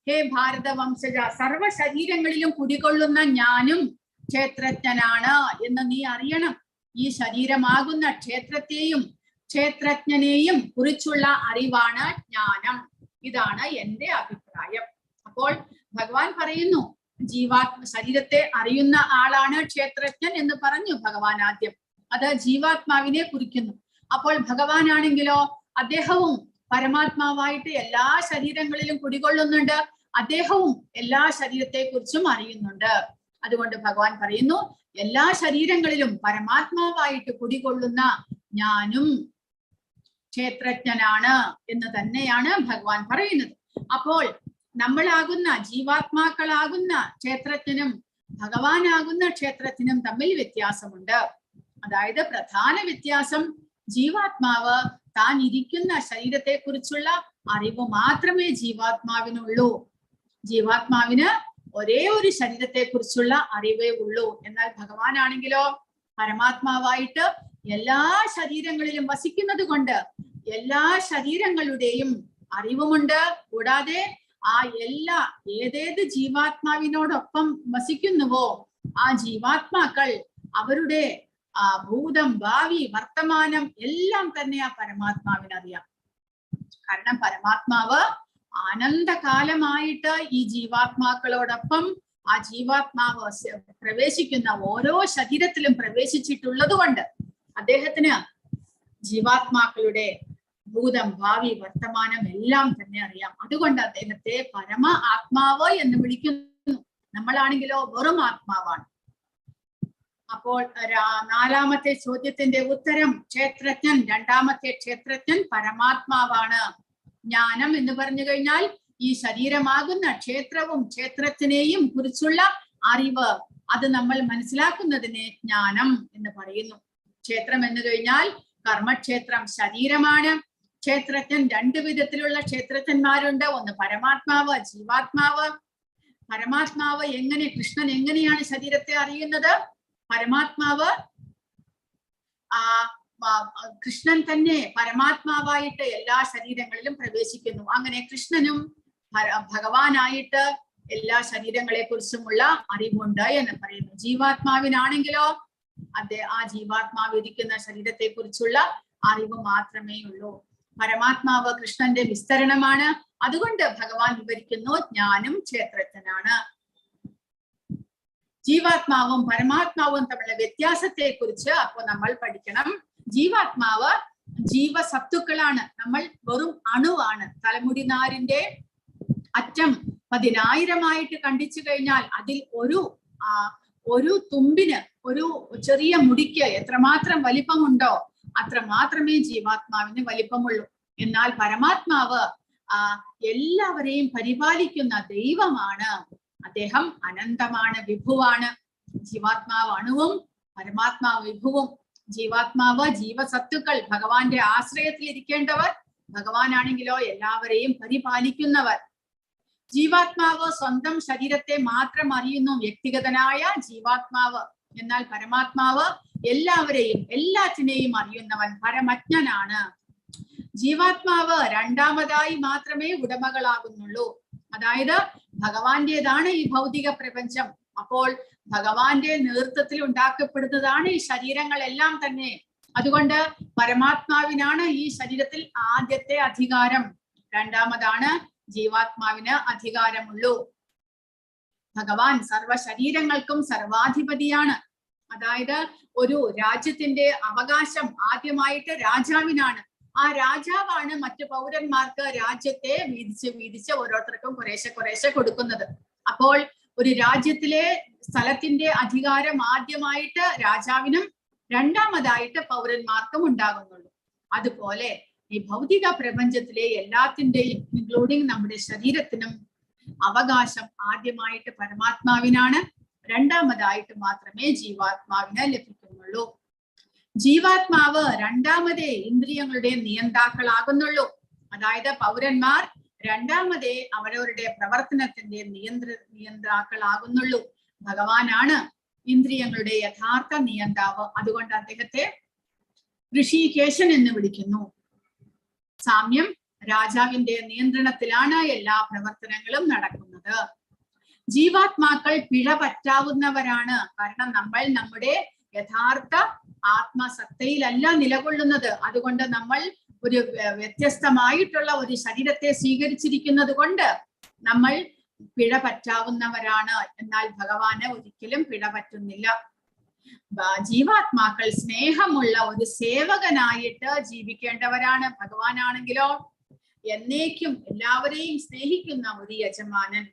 ഹേ ഭാരത വംശജ, സർവ ശരീരങ്ങളിലും കുടികൊള്ളുന്ന ഞാനും ക്ഷേത്രജ്ഞനാണ് എന്ന് നീ അറിയണം. ഈ ശരീരമാകുന്ന ക്ഷേത്രത്തെയും ക്ഷേത്രജ്ഞനെയും കുറിച്ചുള്ള അറിവാണ് ജ്ഞാനം. ഇതാണ് എന്റെ അഭിപ്രായം. അപ്പോൾ ഭഗവാൻ പറയുന്നു ശരീരത്തെ അറിയുന്ന ആളാണ് ക്ഷേത്രജ്ഞൻ എന്ന് പറഞ്ഞു ഭഗവാൻ ആദ്യം. അത് ജീവാത്മാവിനെ കുറിക്കുന്നു. അപ്പോൾ ഭഗവാനാണെങ്കിലോ അദ്ദേഹവും പരമാത്മാവായിട്ട് എല്ലാ ശരീരങ്ങളിലും കുടികൊള്ളുന്നുണ്ട്. അദ്ദേഹവും എല്ലാ ശരീരത്തെ കുറിച്ചും അറിയുന്നുണ്ട്. അതുകൊണ്ട് ഭഗവാൻ പറയുന്നു എല്ലാ ശരീരങ്ങളിലും പരമാത്മാവായിട്ട് കുടികൊള്ളുന്ന ഞാനും ക്ഷേത്രജ്ഞനാണ് എന്ന് തന്നെയാണ് ഭഗവാൻ പറയുന്നത്. അപ്പോൾ നമ്മളാകുന്ന ജീവാത്മാക്കളാകുന്ന ക്ഷേത്രജ്ഞനും ഭഗവാനാകുന്ന ക്ഷേത്രജ്ഞനും തമ്മിൽ വ്യത്യാസമുണ്ട്. അതായത് പ്രധാന വ്യത്യാസം ജീവാത്മാവ് താൻ ഇരിക്കുന്ന ശരീരത്തെ കുറിച്ചുള്ള അറിവ് മാത്രമേ ജീവാത്മാവിനുള്ളൂ. ജീവാത്മാവിന് ഒരേ ഒരു ശരീരത്തെ കുറിച്ചുള്ള അറിവേ ഉള്ളൂ. എന്നാൽ ഭഗവാനാണെങ്കിലോ പരമാത്മാവായിട്ട് എല്ലാ ശരീരങ്ങളിലും വസിക്കുന്നത് കൊണ്ട് എല്ലാ ശരീരങ്ങളുടെയും അറിവുമുണ്ട്. കൂടാതെ ആ എല്ലാ ഏതേത് ജീവാത്മാവിനോടൊപ്പം വസിക്കുന്നുവോ ആ ജീവാത്മാക്കൾ അവരുടെ ഭൂതം, ഭാവി, വർത്തമാനം എല്ലാം തന്നെ ആ പരമാത്മാവിനറിയാം. കാരണം പരമാത്മാവ് ആനന്ദകാലമായിട്ട് ഈ ജീവാത്മാക്കളോടൊപ്പം ആ ജീവാത്മാവ് പ്രവേശിക്കുന്ന ഓരോ ശരീരത്തിലും പ്രവേശിച്ചിട്ടുള്ളത് കൊണ്ട് അദ്ദേഹത്തിന് ജീവാത്മാക്കളുടെ ഭൂതം, ഭാവി, വർത്തമാനം എല്ലാം തന്നെ അറിയാം. അതുകൊണ്ട് അദ്ദേഹത്തെ പരമ ആത്മാവ് എന്ന് വിളിക്കുന്നു. നമ്മളാണെങ്കിലോ വെറും ആത്മാവാണ്. അപ്പോൾ നാലാമത്തെ ചോദ്യത്തിന്റെ ഉത്തരം ക്ഷേത്രജ്ഞൻ, രണ്ടാമത്തെ ക്ഷേത്രജ്ഞൻ പരമാത്മാവാണ്. ജ്ഞാനം എന്ന് പറഞ്ഞു കഴിഞ്ഞാൽ ഈ ശരീരമാകുന്ന ക്ഷേത്രവും ക്ഷേത്രജ്ഞനെയും കുറിച്ചുള്ള അറിവ്, അത് നമ്മൾ മനസ്സിലാക്കുന്നതിനെ ജ്ഞാനം എന്ന് പറയുന്നു. ക്ഷേത്രം എന്ന് കഴിഞ്ഞാൽ കർമ്മക്ഷേത്രം ശരീരമാണ്. ക്ഷേത്രജ്ഞൻ രണ്ടു വിധത്തിലുള്ള ക്ഷേത്രജ്ഞന്മാരുണ്ട്. ഒന്ന് പരമാത്മാവ്, ജീവാത്മാവ്. പരമാത്മാവ് എങ്ങനെ, കൃഷ്ണൻ എങ്ങനെയാണ് ശരീരത്തെ അറിയുന്നത്? പരമാത്മാവ് കൃഷ്ണൻ തന്നെ പരമാത്മാവായിട്ട് എല്ലാ ശരീരങ്ങളിലും പ്രവേശിക്കുന്നു. അങ്ങനെ കൃഷ്ണനും ഭഗവാനായിട്ട് എല്ലാ ശരീരങ്ങളെ കുറിച്ചുമുള്ള അറിവുണ്ട് എന്ന് പറയുന്നു. ജീവാത്മാവിനാണെങ്കിലോ ആ ജീവാത്മാവ് ഇരിക്കുന്ന ശരീരത്തെ കുറിച്ചുള്ള അറിവ് മാത്രമേ ഉള്ളൂ. പരമാത്മാവ് കൃഷ്ണന്റെ വിസ്തരണമാണ്. അതുകൊണ്ട് ഭഗവാൻ വിവരിക്കുന്നു ജ്ഞാനം ക്ഷേത്രജ്ഞനാണ്. ജീവാത്മാവും പരമാത്മാവും തമ്മിലുള്ള വ്യത്യാസത്തെ കുറിച്ച് അപ്പോൾ നമ്മൾ പഠിക്കണം. ജീവാത്മാവ് ജീവസത്തുക്കളാണ്. നമ്മൾ വെറും അണുവാണ്. തലമുടി നാരിന്റെ അറ്റം 10,000 കണ്ടിച്ചു കഴിഞ്ഞാൽ അതിൽ ഒരു തുമ്പിന്, ഒരു ചെറിയ മുടിക്ക് എത്രമാത്രം വലിപ്പമുണ്ടോ അത്ര മാത്രമേ ജീവാത്മാവിന് വലിപ്പമുള്ളൂ. എന്നാൽ പരമാത്മാവ് എല്ലാവരെയും പരിപാലിക്കുന്ന ദൈവമാണ്. അദ്ദേഹം അനന്തമാണ്, വിഭുവാണ്. ജീവാത്മാവ് അണുവും പരമാത്മാവ് വിഭുവും. ജീവാത്മാവ് ജീവസത്തുക്കൾ, ഭഗവാന്റെ ആശ്രയത്തിൽ ഇരിക്കേണ്ടവർ. ഭഗവാനാണെങ്കിലോ എല്ലാവരെയും പരിപാലിക്കുന്നവർ. ജീവാത്മാവ് സ്വന്തം ശരീരത്തെ മാത്രം അറിയുന്നു, വ്യക്തിഗതനായ ജീവാത്മാവ്. എന്നാൽ പരമാത്മാവ് എല്ലാവരെയും എല്ലാറ്റിനെയും അറിയുന്നവൻ, പരമജ്ഞനാണ്. ജീവാത്മാവ് രണ്ടാമതായി മാത്രമേ ഉടമകളാകുന്നുള്ളൂ. അതായത് ഭഗവാന്റേതാണ് ഈ ഭൗതിക പ്രപഞ്ചം. അപ്പോൾ ഭഗവാന്റെ നേതൃത്വത്തിൽ ഉണ്ടാക്കപ്പെടുന്നതാണ് ഈ ശരീരങ്ങളെല്ലാം തന്നെ. അതുകൊണ്ട് പരമാത്മാവിനാണ് ഈ ശരീരത്തിൽ ആദ്യത്തെ അധികാരം. രണ്ടാമതാണ് ജീവാത്മാവിന് അധികാരമുള്ളൂ. ഭഗവാൻ സർവ ശരീരങ്ങൾക്കും സർവാധിപതിയാണ്. അതായത് ഒരു രാജ്യത്തിന്റെ അവകാശം ആദ്യമായിട്ട് രാജാവിനാണ്. ആ രാജാവാണ് മറ്റു പൗരന്മാർക്ക് രാജ്യത്തെ വീതിച്ച് ഓരോരുത്തർക്കും കുറേശ്ശെ കൊടുക്കുന്നത്. അപ്പോൾ ഒരു രാജ്യത്തിലെ സ്ഥലത്തിന്റെ അധികാരം ആദ്യമായിട്ട് രാജാവിനും രണ്ടാമതായിട്ട് പൗരന്മാർക്കും ഉണ്ടാകുന്നുള്ളൂ. അതുപോലെ ഈ ഭൗതിക പ്രപഞ്ചത്തിലെ എല്ലാത്തിന്റെയും ഇൻക്ലൂഡിങ് നമ്മുടെ ശരീരത്തിനും അവകാശം ആദ്യമായിട്ട് പരമാത്മാവിനാണ്. രണ്ടാമതായിട്ട് മാത്രമേ ജീവാത്മാവിന് ലഭിക്കുന്നുള്ളൂ. ജീവാത്മാവ് രണ്ടാമതേ ഇന്ദ്രിയങ്ങളുടെ നിയന്താക്കളാകുന്നുള്ളൂ. അതായത് പൗരന്മാർ രണ്ടാമതേ അവരവരുടെ പ്രവർത്തനത്തിന്റെ നിയന്ത്രാക്കളാകുന്നുള്ളൂ. ഭഗവാനാണ് ഇന്ദ്രിയങ്ങളുടെ യഥാർത്ഥ നിയന്താവ്. അതുകൊണ്ട് അദ്ദേഹത്തെ ഋഷികേശൻ എന്ന് വിളിക്കുന്നു. സാമ്യം, രാജാവിന്റെ നിയന്ത്രണത്തിലാണ് എല്ലാ പ്രവർത്തനങ്ങളും നടക്കുന്നത്. ജീവാത്മാക്കൾ പിഴ പറ്റാവുന്നവരാണ്. കാരണം നമ്മൾ നമ്മുടെ യഥാർത്ഥ ആത്മസത്തയിലല്ല നിലകൊള്ളുന്നത്. അതുകൊണ്ട് നമ്മൾ ഒരു വ്യത്യസ്തമായിട്ടുള്ള ഒരു ശരീരത്തെ സ്വീകരിച്ചിരിക്കുന്നത് കൊണ്ട് നമ്മൾ പിഴ പറ്റാവുന്നവരാണ്. എന്നാൽ ഭഗവാന് ഒരിക്കലും പിഴ പറ്റുന്നില്ല. ജീവാത്മാക്കൾ സ്നേഹമുള്ള ഒരു സേവകനായിട്ട് ജീവിക്കേണ്ടവരാണ്. ഭഗവാനാണെങ്കിലോ എന്നേക്കും എല്ലാവരെയും സ്നേഹിക്കുന്ന ഒരു യജമാനൻ.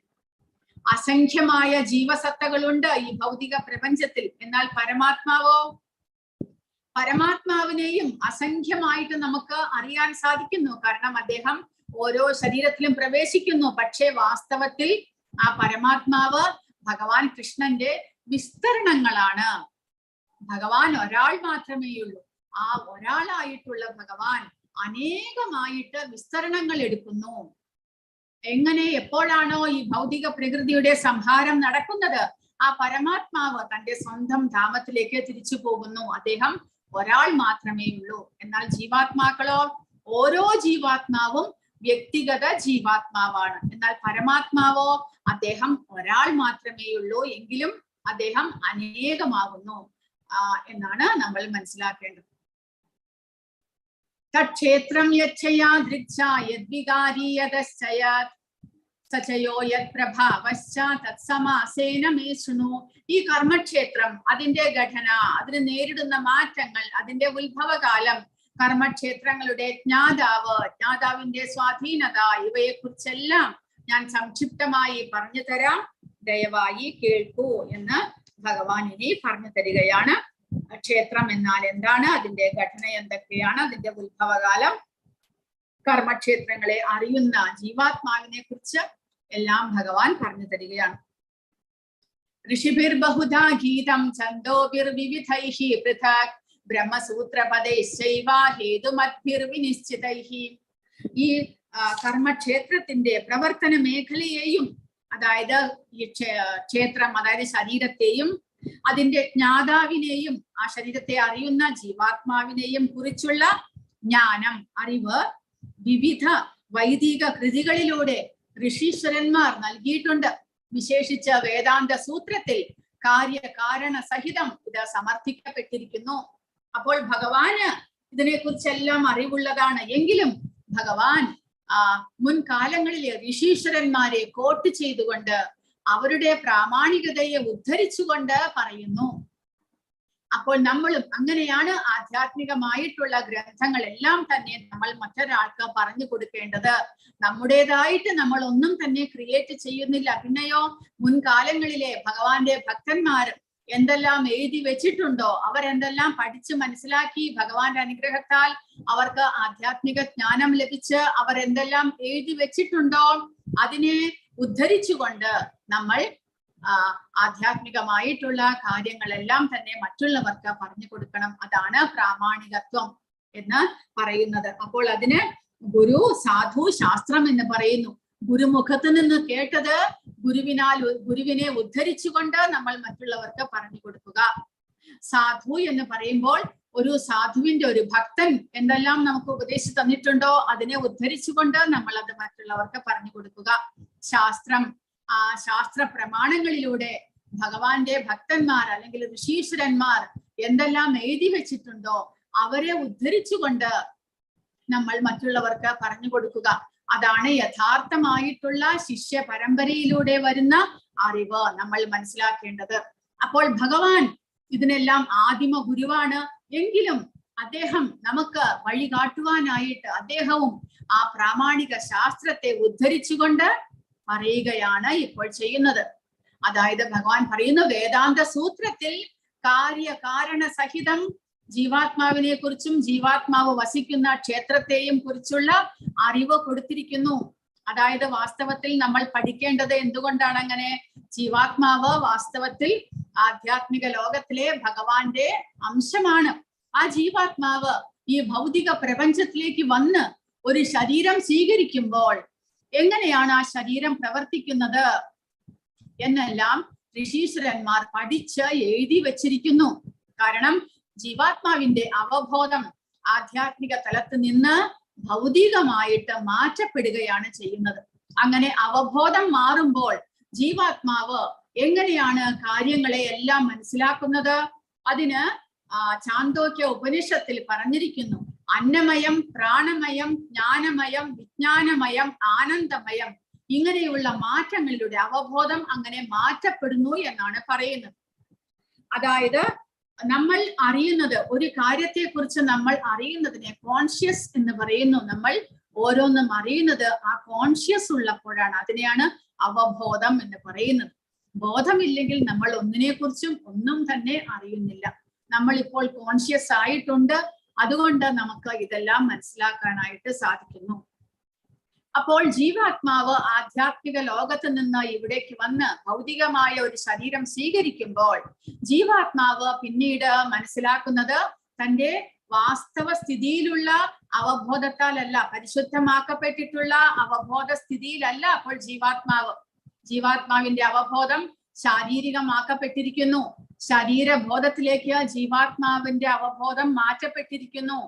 അസംഖ്യമായ ജീവസത്തകളുണ്ട് ഈ ഭൗതിക പ്രപഞ്ചത്തിൽ. എന്നാൽ പരമാത്മാവിനെയും അസംഖ്യമായിട്ട് നമുക്ക് അറിയാൻ സാധിക്കുന്നു. കാരണം അദ്ദേഹം ഓരോ ശരീരത്തിലും പ്രവേശിക്കുന്നു. പക്ഷേ വാസ്തവത്തിൽ ആ പരമാത്മാവ് ഭഗവാൻ കൃഷ്ണന്റെ വിസ്തരണങ്ങളാണ്. ഭഗവാൻ ഒരാൾ മാത്രമേ ഉള്ളൂ. ആ ഒരാളായിട്ടുള്ള ഭഗവാൻ അനേകമായിട്ട് വിസ്തരണങ്ങൾ എടുക്കുന്നു. എങ്ങനെ, എപ്പോഴാണോ ഈ ഭൗതിക പ്രകൃതിയുടെ സംഹാരം നടക്കുന്നത്, ആ പരമാത്മാവ് തന്റെ സ്വന്തം ധാമത്തിലേക്ക് തിരിച്ചു പോകുന്നു. അദ്ദേഹം ഒരാൾ മാത്രമേ ഉള്ളൂ. എന്നാൽ ജീവാത്മാക്കളോ, ഓരോ ജീവാത്മാവും വ്യക്തിഗത ജീവാത്മാവാണ്. എന്നാൽ പരമാത്മാവോ അദ്ദേഹം ഒരാൾ മാത്രമേയുള്ളൂ, എങ്കിലും അദ്ദേഹം അനേകമാകുന്നു എന്നാണ് നമ്മൾ മനസ്സിലാക്കേണ്ടത്. തക്ഷേത്രം യച്ഛയാ ദൃച്ഛ യദ്വികാരി യദശ്ചയാത് സചയോ യത് പ്രഭാവശ്ച തത്സമാസേന മേ ശൃണു. ഈ കർമ്മക്ഷേത്രം, അതിന്റെ ഘടന, അതിന് നേരിടുന്ന മാറ്റങ്ങൾ, അതിന്റെ ഉത്ഭവകാലം, കർമ്മക്ഷേത്രങ്ങളുടെ ജ്ഞാതാവിന്റെ സ്വാധീനത, ഇവയെ കുറിച്ചെല്ലാം ഞാൻ സംക്ഷിപ്തമായി പറഞ്ഞു തരാം, ദയവായി കേൾക്കൂ എന്ന് ഭഗവാൻ ഇനി പറഞ്ഞു തരികയാണ്. ക്ഷേത്രം എന്നാൽ എന്താണ്, അതിന്റെ ഘടന എന്തൊക്കെയാണ്, അതിന്റെ ഉത്ഭവകാലം, കർമ്മക്ഷേത്രങ്ങളെ അറിയുന്ന ജീവാത്മാവിനെ കുറിച്ച് എല്ലാം ഭഗവാൻ പറഞ്ഞു തരികയാണ്. ഋഷിഭിർ ബഹുധാ ഗീതം ഛന്ദോഭിർ വിവിധൈഹി പൃഥക് ബ്രഹ്മസൂത്രപദൈശ്ചൈവ ഹേതുമദ്ഭിർ വിനിശ്ചിതൈഹി. ഈ കർമ്മക്ഷേത്രത്തിന്റെ പ്രവർത്തന മേഖലയെയും, അതായത് ഈ ക്ഷേത്രം, അതായത് ശരീരത്തെയും അതിന്റെ ജ്ഞാതാവിനെയും ആ ശരീരത്തെ അറിയുന്ന ജീവാത്മാവിനെയും കുറിച്ചുള്ള ജ്ഞാനം, അറിവ് വിവിധ വൈദിക കൃതികളിലൂടെ ഋഷീശ്വരന്മാർ നൽകിയിട്ടുണ്ട്. വിശേഷിച്ച് വേദാന്ത സൂത്രത്തിൽ കാര്യകാരണ സഹിതം ഇത് സമർത്ഥിക്കപ്പെട്ടിരിക്കുന്നു. അപ്പോൾ ഭഗവാന് ഇതിനെക്കുറിച്ചെല്ലാം അറിവുള്ളതാണ്. എങ്കിലും ഭഗവാൻ മുൻകാലങ്ങളിലെ ഋഷീശ്വരന്മാരെ കോട്ട് ചെയ്തുകൊണ്ട് അവരുടെ പ്രാമാണികതയെ ഉദ്ധരിച്ചുകൊണ്ട് പറയുന്നു. അപ്പോൾ നമ്മളും അങ്ങനെയാണ് ആധ്യാത്മികമായിട്ടുള്ള ഗ്രന്ഥങ്ങളെല്ലാം തന്നെ നമ്മൾ മറ്റൊരാൾക്ക് പറഞ്ഞു കൊടുക്കേണ്ടത്. നമ്മുടേതായിട്ട് നമ്മൾ ഒന്നും തന്നെ ക്രിയേറ്റ് ചെയ്യുന്നില്ല. പിന്നെയോ മുൻകാലങ്ങളിലെ ഭഗവാന്റെ ഭക്തന്മാർ എന്തെല്ലാം എഴുതി വെച്ചിട്ടുണ്ടോ, അവരെന്തെല്ലാം പഠിച്ച് മനസ്സിലാക്കി, ഭഗവാന്റെ അനുഗ്രഹത്താൽ അവർക്ക് ആധ്യാത്മിക ജ്ഞാനം ലഭിച്ച് അവരെന്തെല്ലാം എഴുതി വെച്ചിട്ടുണ്ടോ, അതിനെ ഉദ്ധരിച്ചുകൊണ്ട് നമ്മൾ ആധ്യാത്മികമായിട്ടുള്ള കാര്യങ്ങളെല്ലാം തന്നെ മറ്റുള്ളവർക്ക് പറഞ്ഞു കൊടുക്കണം. അതാണ് പ്രാമാണികത്വം എന്ന് പറയുന്നത്. അപ്പോൾ അതിന് ഗുരു, സാധു, ശാസ്ത്രം എന്ന് പറയുന്നു. ഗുരുമുഖത്ത് നിന്ന് കേട്ടത് ഗുരുവിനെ ഉദ്ധരിച്ചുകൊണ്ട് നമ്മൾ മറ്റുള്ളവർക്ക് പറഞ്ഞു കൊടുക്കുക. സാധു എന്ന് പറയുമ്പോൾ ഒരു സാധുവിന്റെ, ഒരു ഭക്തൻ എന്തെല്ലാം നമുക്ക് ഉപദേശിച്ചു തന്നിട്ടുണ്ടോ അതിനെ ഉദ്ധരിച്ചുകൊണ്ട് നമ്മൾ അത് മറ്റുള്ളവർക്ക് പറഞ്ഞു കൊടുക്കുക. ശാസ്ത്രം, ആ ശാസ്ത്ര പ്രമാണങ്ങളിലൂടെ ഭഗവാന്റെ ഭക്തന്മാർ അല്ലെങ്കിൽ ഋഷീശ്വരന്മാർ എന്തെല്ലാം എഴുതി വെച്ചിട്ടുണ്ടോ അവരെ ഉദ്ധരിച്ചുകൊണ്ട് നമ്മൾ മറ്റുള്ളവർക്ക് പറഞ്ഞു കൊടുക്കുക. അതാണ് യഥാർത്ഥമായിട്ടുള്ള ശിഷ്യ പരമ്പരയിലൂടെ വരുന്ന അറിവ് നമ്മൾ മനസ്സിലാക്കേണ്ടത്. അപ്പോൾ ഭഗവാൻ ഇതിനെല്ലാം ആദിമ ഗുരുവാണ്. എങ്കിലും അദ്ദേഹം നമുക്ക് വഴി കാട്ടുവാനായിട്ട് അദ്ദേഹവും ആ പ്രാമാണിക ശാസ്ത്രത്തെ ഉദ്ധരിച്ചുകൊണ്ട് പറയുകയാണ് ഇപ്പോൾ ചെയ്യുന്നത്. അതായത് ഭഗവാൻ പറയുന്നു, വേദാന്ത സൂത്രത്തിൽ കാര്യകാരണ സഹിതം ജീവാത്മാവിനെ കുറിച്ചും ജീവാത്മാവ് വസിക്കുന്ന ക്ഷേത്രത്തെയും കുറിച്ചുള്ള അറിവ് കൊടുത്തിരിക്കുന്നു. അതായത് വാസ്തവത്തിൽ നമ്മൾ പഠിക്കേണ്ടത് എന്തുകൊണ്ടാണ് അങ്ങനെ? ജീവാത്മാവ് വാസ്തവത്തിൽ ആധ്യാത്മിക ലോകത്തിലെ ഭഗവാന്റെ അംശമാണ്. ആ ജീവാത്മാവ് ഈ ഭൗതിക പ്രപഞ്ചത്തിലേക്ക് വന്ന് ഒരു ശരീരം സ്വീകരിക്കുമ്പോൾ എങ്ങനെയാണ് ആ ശരീരം പ്രവർത്തിക്കുന്നത് എന്നെല്ലാം ഋഷീശ്വരന്മാർ പഠിച്ച് എഴുതി വച്ചിരിക്കുന്നു. കാരണം ജീവാത്മാവിന്റെ അവബോധം ആധ്യാത്മിക തലത്ത് നിന്ന് ഭൗതികമായിട്ട് മാറ്റപ്പെടുകയാണ് ചെയ്യുന്നത്. അങ്ങനെ അവബോധം മാറുമ്പോൾ ജീവാത്മാവ് എങ്ങനെയാണ് കാര്യങ്ങളെ എല്ലാം മനസ്സിലാക്കുന്നത്? അതിന് ചാന്തോക്യ ഉപനിഷത്തിൽ പറഞ്ഞിരിക്കുന്നു, അന്നമയം, പ്രാണമയം, ജ്ഞാനമയം, വിജ്ഞാനമയം, ആനന്ദമയം, ഇങ്ങനെയുള്ള മാറ്റങ്ങളിലൂടെ അവബോധം അങ്ങനെ മാറ്റപ്പെടുന്നു എന്നാണ് പറയുന്നത്. അതായത് നമ്മൾ അറിയുന്നത്, ഒരു കാര്യത്തെ കുറിച്ച് നമ്മൾ അറിയുന്നതിനെ കോൺഷ്യസ് എന്ന് പറയുന്നു. നമ്മൾ ഓരോന്നും അറിയുന്നത് ആ കോൺഷ്യസ് ഉള്ളപ്പോഴാണ്. അതിനെയാണ് അവബോധം എന്ന് പറയുന്നത്. ബോധമില്ലെങ്കിൽ നമ്മൾ ഒന്നിനെ കുറിച്ചും ഒന്നും തന്നെ അറിയുന്നില്ല. നമ്മൾ ഇപ്പോൾ കോൺഷ്യസ് ആയിട്ടുണ്ട്, അതുകൊണ്ട് നമുക്ക് ഇതെല്ലാം മനസ്സിലാക്കാനായിട്ട് സാധിക്കുന്നു. അപ്പോൾ ജീവാത്മാവ് ആധ്യാത്മിക ലോകത്ത് നിന്ന് ഇവിടേക്ക് വന്ന് ഭൗതികമായ ഒരു ശരീരം സ്വീകരിക്കുമ്പോൾ ജീവാത്മാവ് പിന്നീട് മനസ്സിലാക്കുന്നത് തന്റെ വാസ്തവ സ്ഥിതിയിലുള്ള അവബോധത്താലല്ല, പരിശുദ്ധമാക്കപ്പെട്ടിട്ടുള്ള അവബോധ സ്ഥിതിയിലല്ല. അപ്പോൾ ജീവാത്മാവിന്റെ അവബോധം ശാരീരികമാക്കപ്പെട്ടിരിക്കുന്നു. ശരീരബോധത്തിലേക്ക് ജീവാത്മാവിന്റെ അവബോധം മാറ്റപ്പെട്ടിരിക്കുന്നു.